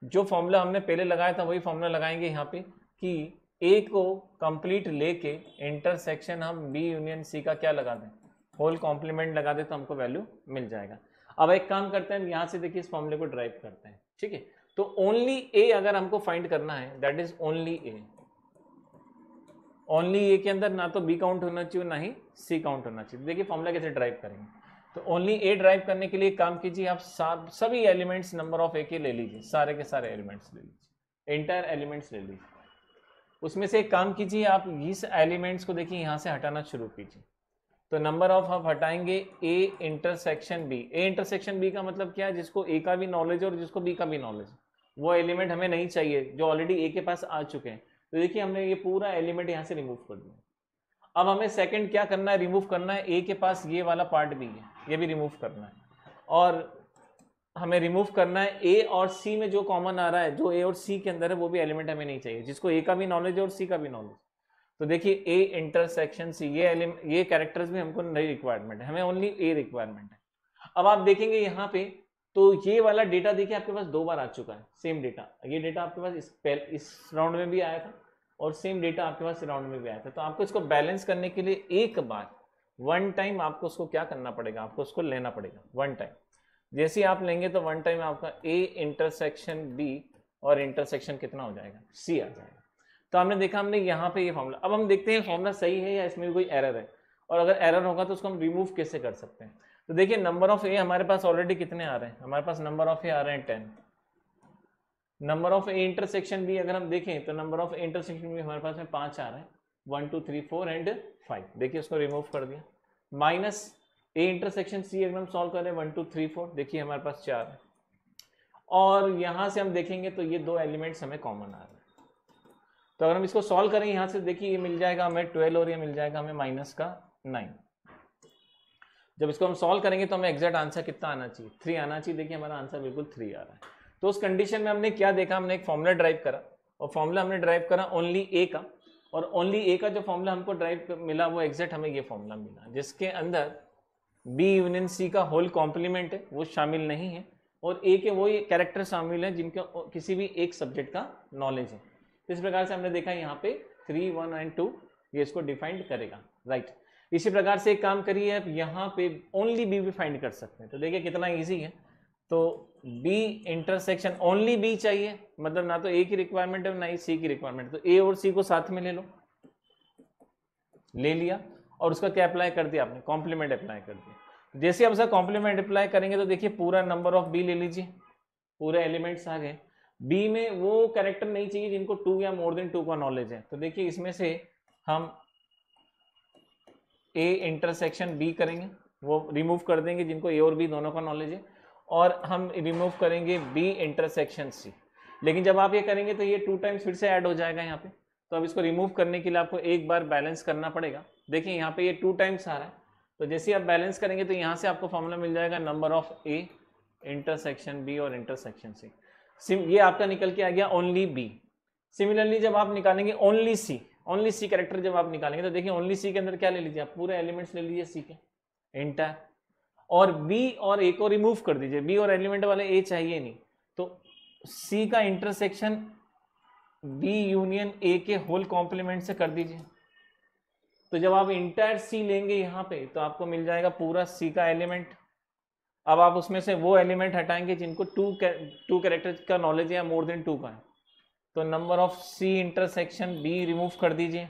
जो फॉर्मूला हमने पहले लगाया था वही फॉर्मूला लगाएंगे यहाँ पे, कि ए को कंप्लीट लेके इंटरसेक्शन हम बी यूनियन सी का क्या लगा दें, होल कॉम्प्लीमेंट लगा दें, तो हमको वैल्यू मिल जाएगा। अब एक काम करते हैं, यहाँ से देखिए इस फॉर्मूले को ड्राइव करते हैं। ठीक है, तो ओनली ए अगर हमको फाइंड करना है, that is only A. Only A के अंदर ना तो बी काउंट होना चाहिए ना ही सी काउंट होना चाहिए। देखिए फॉर्मूला कैसे ड्राइव करेंगे। तो ओनली ए ड्राइव करने के लिए काम कीजिए, आप सभी एलिमेंट्स नंबर ऑफ ए के ले लीजिए, सारे के सारे एलिमेंट्स ले लीजिए, एंटायर एलिमेंट्स ले लीजिए। उसमें से एक काम कीजिए, आप इस एलिमेंट्स को देखिए यहाँ से हटाना शुरू कीजिए। तो नंबर ऑफ आप हटाएंगे A intersection B. A intersection B का मतलब क्या है, जिसको ए का भी नॉलेज है और जिसको बी का भी नॉलेज है, वो एलिमेंट हमें नहीं चाहिए जो ऑलरेडी ए के पास आ चुके हैं। तो देखिए हमने ये पूरा एलिमेंट यहाँ से रिमूव कर दिया। अब हमें सेकंड क्या करना है, रिमूव करना है ए के पास ये वाला पार्ट भी है, ये भी रिमूव करना है। और हमें रिमूव करना है ए और सी में जो कॉमन आ रहा है, जो ए और सी के अंदर है वो भी एलिमेंट हमें नहीं चाहिए, जिसको ए का भी नॉलेज है और सी का भी नॉलेज। तो देखिए ए इंटरसेक्शन सी, ये कैरेक्टर्स भी हमको नहीं रिक्वायरमेंट है, हमें ओनली ए रिक्वायरमेंट है। अब आप देखेंगे यहाँ पे, तो ये वाला डेटा देखिए आपके पास 2 बार आ चुका है, सेम डेटा। ये डेटा आपके पास इस राउंड में भी आया था और सेम डेटा आपके पास राउंड में भी आया था। तो आपको इसको बैलेंस करने के लिए एक बार वन टाइम आपको उसको क्या करना पड़ेगा, आपको उसको लेना पड़ेगा वन टाइम। जैसे आप लेंगे तो वन टाइम आपका ए इंटरसेक्शन बी और इंटरसेक्शन कितना हो जाएगा, सी आ जाएगा। तो हमने देखा, हमने यहाँ पे ये फॉर्मूला। अब हम देखते हैं फॉर्मूला सही है या इसमें भी कोई एरर है, और अगर एरर होगा तो उसको हम रिमूव कैसे कर सकते हैं। तो देखिए नंबर ऑफ ए हमारे पास ऑलरेडी कितने आ रहे हैं, हमारे पास नंबर ऑफ ए आ रहे हैं 10। Number of A intersection B अगर हम देखें तो number of A intersection B हमारे पास में 5 आ रहे हैं, 1 2 3 4 एंड 5। देखिए उसको रिमूव कर दिया। माइनस ए इंटरसेक्शन सी अगर हम सॉल्व करें 1 2 3 4, देखिए हमारे पास 4 है। और यहाँ से हम देखेंगे तो ये 2 एलिमेंट्स हमें कॉमन आ रहे हैं। तो अगर हम इसको सॉल्व करें यहाँ से, देखिए ये मिल जाएगा हमें 12 और ये मिल जाएगा हमें माइनस का 9। जब इसको हम सॉल्व करेंगे तो हमें एग्जैक्ट आंसर कितना आना चाहिए, 3 आना चाहिए। देखिए हमारा आंसर बिल्कुल 3 आ रहा है। तो उस कंडीशन में हमने क्या देखा, हमने एक फॉर्मूला ड्राइव करा, और फॉर्मूला हमने ड्राइव करा ओनली ए का, और ओनली ए का जो फॉर्मूला हमको ड्राइव मिला वो एग्जैक्ट हमें ये फॉर्मूला मिला, जिसके अंदर बी यूनियन सी का होल कॉम्प्लीमेंट है वो शामिल नहीं है, और ए के वो कैरेक्टर शामिल है जिनके किसी भी एक सब्जेक्ट का नॉलेज है। इस प्रकार से हमने देखा यहाँ पे 3, 1 एंड 2 ये इसको डिफाइंड करेगा, राइट। इसी प्रकार से एक काम करिए, आप यहाँ पे ओनली बी भी फाइंड कर सकते हैं। तो देखिए कितना इजी है। तो बी इंटरसेक्शन ओनली बी चाहिए, मतलब ना तो ए की रिक्वायरमेंट है ना ही सी की रिक्वायरमेंट, तो ए और सी को साथ में ले लो, ले लिया और उसका क्या अप्लाई कर दिया आपने, कॉम्प्लीमेंट अप्लाई कर दिया। जैसे आप उसका कॉम्प्लीमेंट अप्लाई करेंगे तो देखिए पूरा नंबर ऑफ बी ले लीजिए, पूरे एलिमेंट्स आ गए। बी में वो कैरेक्टर नहीं चाहिए जिनको 2 या मोर देन 2 का नॉलेज है, तो देखिए इसमें से हम ए इंटरसेक्शन बी करेंगे, वो रिमूव कर देंगे जिनको ए और बी दोनों का नॉलेज है, और हम रिमूव करेंगे बी इंटरसेक्शन सी। लेकिन जब आप ये करेंगे तो ये 2 टाइम्स फिर से ऐड हो जाएगा यहाँ पे, तो अब इसको रिमूव करने के लिए आपको एक बार बैलेंस करना पड़ेगा। देखिए यहाँ पे ये 2 टाइम्स आ रहा है, तो जैसे आप बैलेंस करेंगे तो यहाँ से आपको फॉर्मूला मिल जाएगा number of A intersection B और इंटरसेक्शन सी। ये आपका निकल के आ गया ओनली बी। सिमिलरली जब आप निकालेंगे ओनली सी कैरेक्टर जब आप निकालेंगे तो देखिए ओनली सी के अंदर क्या ले लीजिए आप, पूरे एलिमेंट्स ले लीजिए सी के एंटायर, और बी और ए को रिमूव कर दीजिए, बी और एलिमेंट वाले ए चाहिए नहीं, तो सी का इंटरसेक्शन बी यूनियन ए के होल कॉम्प्लीमेंट से कर दीजिए। तो जब आप इंटायर सी लेंगे यहाँ पे तो आपको मिल जाएगा पूरा सी का एलिमेंट। अब आप उसमें से वो एलिमेंट हटाएंगे जिनको टू कैरेक्टर का नॉलेज है या मोर देन 2 का है, तो number of C intersection B remove कर दीजिए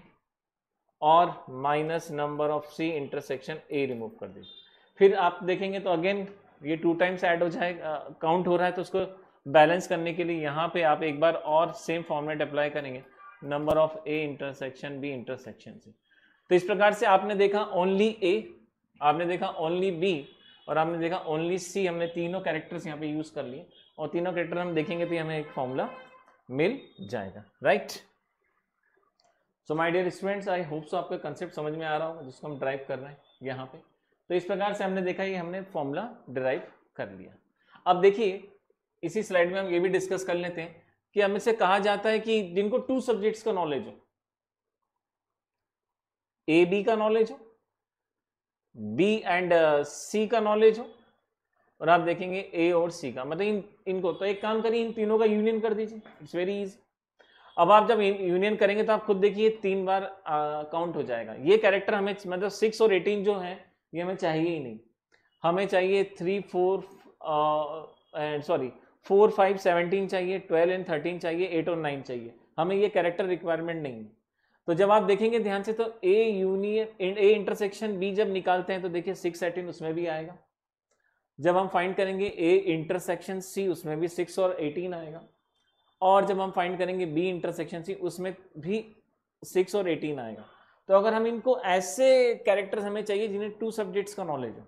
और minus number of C intersection A remove कर दीजिए। फिर आप देखेंगे तो अगेन ये 2 टाइम्स ऐड हो जाएगा, काउंट हो रहा है, तो उसको बैलेंस करने के लिए यहाँ पे आप एक बार और सेम फॉर्मेट अप्लाई करेंगे, number of A intersection B intersection C. तो इस प्रकार से आपने देखा ओनली ए, आपने देखा ओनली बी और आपने देखा ओनली सी। हमने तीनों कैरेक्टर्स यहाँ पे यूज कर लिए और तीनों कैरेक्टर हम देखेंगे तो हमें एक फॉर्मूला मिल जाएगा, right. So my dear students, I hope so आपका कंसेप्ट समझ में आ रहा होगा जिसको हम ड्राइव कर रहे हैं यहाँ पे। तो इस प्रकार से हमने देखा ये हमने फॉर्मूला ड्राइव कर लिया। अब देखिए इसी स्लाइड में हम ये भी डिस्कस कर लेते हैं कि हमें से कहा जाता है कि जिनको 2 सब्जेक्ट्स का नॉलेज हो, ए बी का नॉलेज हो, बी एंड सी का नॉलेज हो, और आप देखेंगे ए और सी का, मतलब इनको, तो एक काम करिए इन तीनों का यूनियन कर दीजिए, इट्स वेरी इजी। अब आप जब यूनियन करेंगे तो आप खुद देखिए 3 बार काउंट हो जाएगा। ये कैरेक्टर हमें मतलब 6 और 18 जो है ये हमें चाहिए ही नहीं, हमें चाहिए 3, 4 4, 5, 17 चाहिए, 12 एंड 13 चाहिए, 8 और 9 चाहिए, हमें ये कैरेक्टर रिक्वायरमेंट नहीं है। तो जब आप देखेंगे ध्यान से तो A union A intersection B जब निकालते हैं तो देखिए 6, 18 उसमें भी आएगा। जब हम फाइंड करेंगे ए इंटरसेक्शन सी उसमें भी 6 और 18 आएगा, और जब हम फाइंड करेंगे बी इंटरसेक्शन सी उसमें भी 6 और 18 आएगा। तो अगर हम इनको ऐसे कैरेक्टर्स हमें चाहिए जिन्हें 2 सब्जेक्ट्स का नॉलेज हो,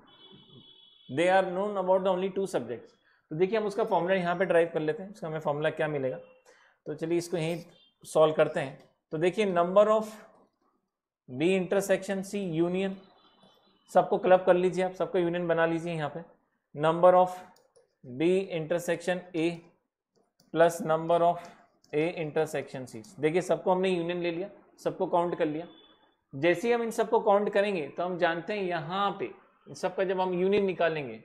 they are known about the only 2 subjects, तो देखिए हम उसका फॉर्मूला यहाँ पे ड्राइव कर लेते हैं, इसका हमें फॉर्मूला क्या मिलेगा। तो चलिए इसको यहीं सॉल्व करते हैं। तो देखिए number of B intersection C union, सबको क्लब कर लीजिए, आप सबका यूनियन बना लीजिए यहाँ पे, number of B intersection A plus number of A intersection C. देखिए सबको हमने यूनियन ले लिया, सबको काउंट कर लिया। जैसे ही हम इन सबको काउंट करेंगे तो हम जानते हैं यहाँ पे इन सबका जब हम यूनियन निकालेंगे,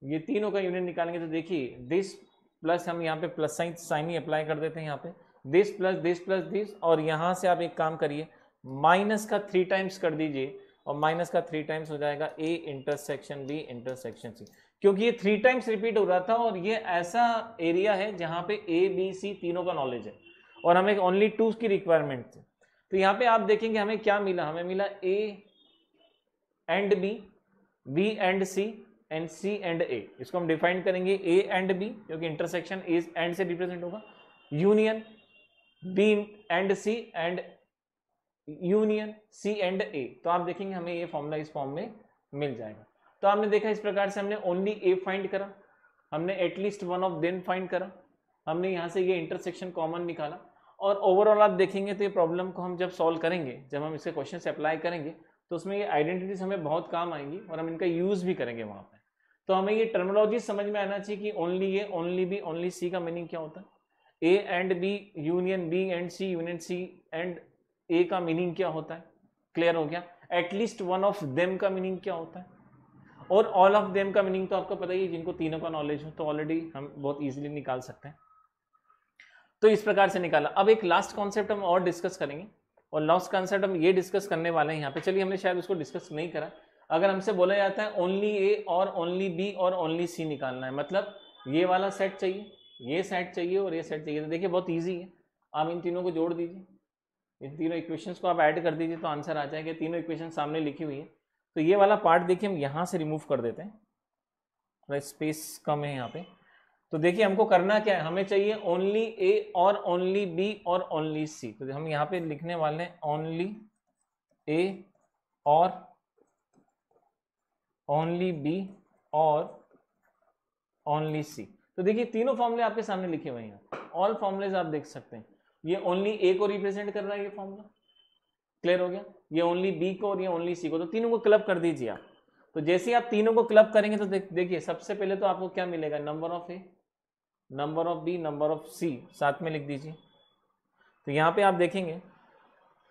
ये तीनों का यूनियन निकालेंगे, तो देखिए दिस प्लस, हम यहाँ पे प्लस साइन ही अप्लाई कर देते हैं यहाँ पे, this plus this plus this, और यहाँ से आप एक काम करिए माइनस का 3 टाइम्स कर दीजिए, और माइनस का 3 टाइम्स हो जाएगा A intersection B intersection C, क्योंकि ये 3 टाइम्स रिपीट हो रहा था और ये ऐसा एरिया है जहाँ पे ए बी सी तीनों का नॉलेज है और हमें ओनली 2 की रिक्वायरमेंट थी। तो यहाँ पे आप देखेंगे हमें क्या मिला, हमें मिला A and B and C and C and A. इसको हम डिफाइन करेंगे ए एंड बी, क्योंकि इंटरसेक्शन ए एंड से रिप्रेजेंट होगा, union B and C and union C and A. तो आप देखेंगे हमें ये फॉर्मूला इस फॉर्म में मिल जाएगा। तो आपने देखा इस प्रकार से हमने ओनली ए फाइंड करा, हमने at least one of them find करा, हमने यहाँ से ये इंटरसेक्शन कॉमन निकाला, और ओवरऑल आप देखेंगे तो ये प्रॉब्लम को हम जब सॉल्व करेंगे, जब हम इसके क्वेश्चन से अप्लाई करेंगे तो उसमें ये आइडेंटिटीज हमें बहुत काम आएंगी और हम इनका यूज भी करेंगे वहाँ पे। तो हमें ये टर्मिनोलॉजी समझ में आना चाहिए कि only A, only B, only C का मीनिंग क्या होता है, A and B union B and C union C and A का मीनिंग क्या होता है, क्लियर हो गया। एटलीस्ट वन ऑफ देम का मीनिंग क्या होता है, और ऑल ऑफ देम का मीनिंग तो आपको पता ही है, जिनको तीनों का नॉलेज हो तो ऑलरेडी हम बहुत इजीली निकाल सकते हैं। तो इस प्रकार से निकाला। अब एक लास्ट कॉन्सेप्ट हम और डिस्कस करेंगे, और लास्ट कॉन्सेप्ट हम ये डिस्कस करने वाले हैं यहाँ पे। चलिए, हमने शायद उसको डिस्कस नहीं करा। अगर हमसे बोला जाता है ओनली ए और ओनली बी और ओनली सी निकालना है, मतलब ये वाला सेट चाहिए, ये सेट चाहिए और ये सेट चाहिए, तो देखिए बहुत ईजी है। आप इन तीनों को जोड़ दीजिए, इन तीनों इक्वेशंस को आप ऐड कर दीजिए तो आंसर आ जाएगा। तीनों इक्वेशन सामने लिखी हुई है। तो ये वाला पार्ट देखिए हम यहाँ से रिमूव कर देते हैं, थोड़ा स्पेस कम है यहाँ पे। तो देखिए हमको करना क्या है, हमें चाहिए ओनली ए और ओनली बी और ओनली सी। तो हम यहाँ पे लिखने वाले हैं ओनली ए और ओनली बी और ओनली सी। तो देखिए तीनों फॉर्मूले आपके सामने लिखे हुए हैं, ऑल फॉर्मूलेज आप देख सकते हैं। ये ओनली ए को रिप्रेजेंट कर रहा है ये फॉर्मूला, क्लियर हो गया। ये ओनली बी को और ये ओनली सी को, तो तीनों को क्लब कर दीजिए आप। तो जैसे ही आप तीनों को क्लब करेंगे तो देखिए सबसे पहले तो आपको क्या मिलेगा, number of A, number of B, number of C, साथ में लिख दीजिए। तो यहाँ पे आप देखेंगे,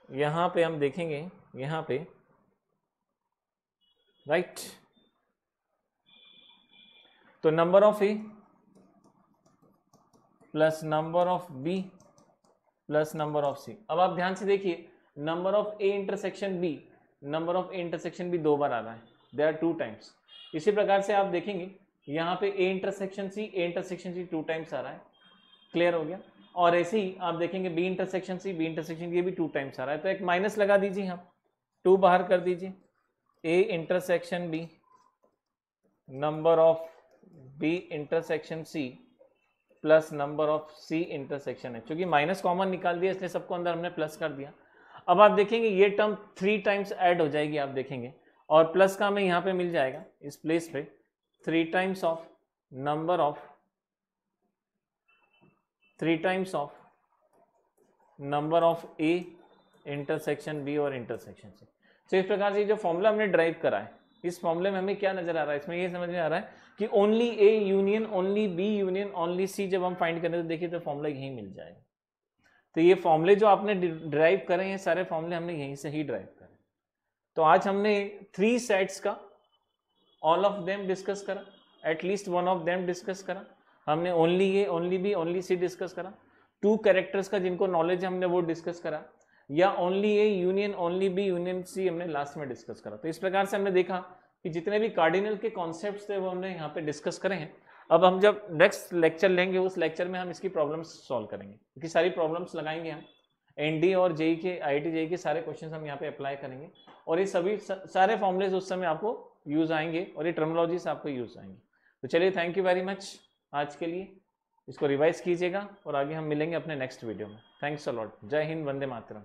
यहाँ पे हम देखेंगे, यहाँ पे राइट, तो number of A plus number of B plus number of C. अब आप ध्यान से देखिए, number of A intersection B, number of A intersection B 2 बार आ रहा है, दे आर 2 टाइम्स। इसी प्रकार से आप देखेंगे यहाँ पे ए इंटरसेक्शन सी 2 टाइम्स आ रहा है, क्लियर हो गया। और ऐसे ही आप देखेंगे B intersection C, B intersection ये भी 2 टाइम्स आ रहा है। तो एक माइनस लगा दीजिए, हम 2 बाहर कर दीजिए। A intersection B, number of B intersection C plus number of C intersection है। क्योंकि माइनस कॉमन निकाल दिया इसलिए सबको अंदर हमने प्लस कर दिया। अब आप देखेंगे ये टर्म 3 टाइम्स ऐड हो जाएगी, आप देखेंगे, और प्लस का हमें यहाँ पे मिल जाएगा इस प्लेस पे 3 times of number of 3 times of number of A intersection B और इंटरसेक्शन सी। तो इस प्रकार से जो फॉर्मूला हमने ड्राइव करा है, इस फॉर्मूले में हमें क्या नजर आ रहा है, इसमें ये समझ में आ रहा है कि only A union only B union only C जब हम फाइंड करें तो देखिए तो फॉर्मूला यहीं मिल जाएगा। तो ये फॉर्मूले जो आपने ड्राइव करे हैं, सारे फॉर्मूले हमने यहीं से ही ड्राइव करे। तो आज हमने 3 सेट्स का ऑल ऑफ देम डिस्कस करा, at least one of them discuss करा। हमने only A only B only C discuss करा। 2 कैरेक्टर्स का जिनको नॉलेज हमने वो डिस्कस करा, या only A union only B union C हमने लास्ट में डिस्कस करा। तो इस प्रकार से हमने देखा कि जितने भी कार्डिनल के कॉन्सेप्ट्स थे वो हमने यहाँ पे डिस्कस करे हैं। अब हम जब नेक्स्ट लेक्चर लेंगे उस लेक्चर में हम इसकी प्रॉब्लम्स सॉल्व करेंगे, क्योंकि सारी प्रॉब्लम्स लगाएंगे हम। एनडी और जेई के, आईआईटी जेई के सारे क्वेश्चंस हम यहाँ पे अप्लाई करेंगे, और ये सभी सारे फॉर्मुलेज उस समय आपको यूज आएंगे और ये टर्मिनोलॉजीज आपको यूज आएंगे। तो चलिए, थैंक यू वेरी मच आज के लिए। इसको रिवाइज कीजिएगा और आगे हम मिलेंगे अपने नेक्स्ट वीडियो में। Thanks a lot. जय हिंद, वंदे मातरम।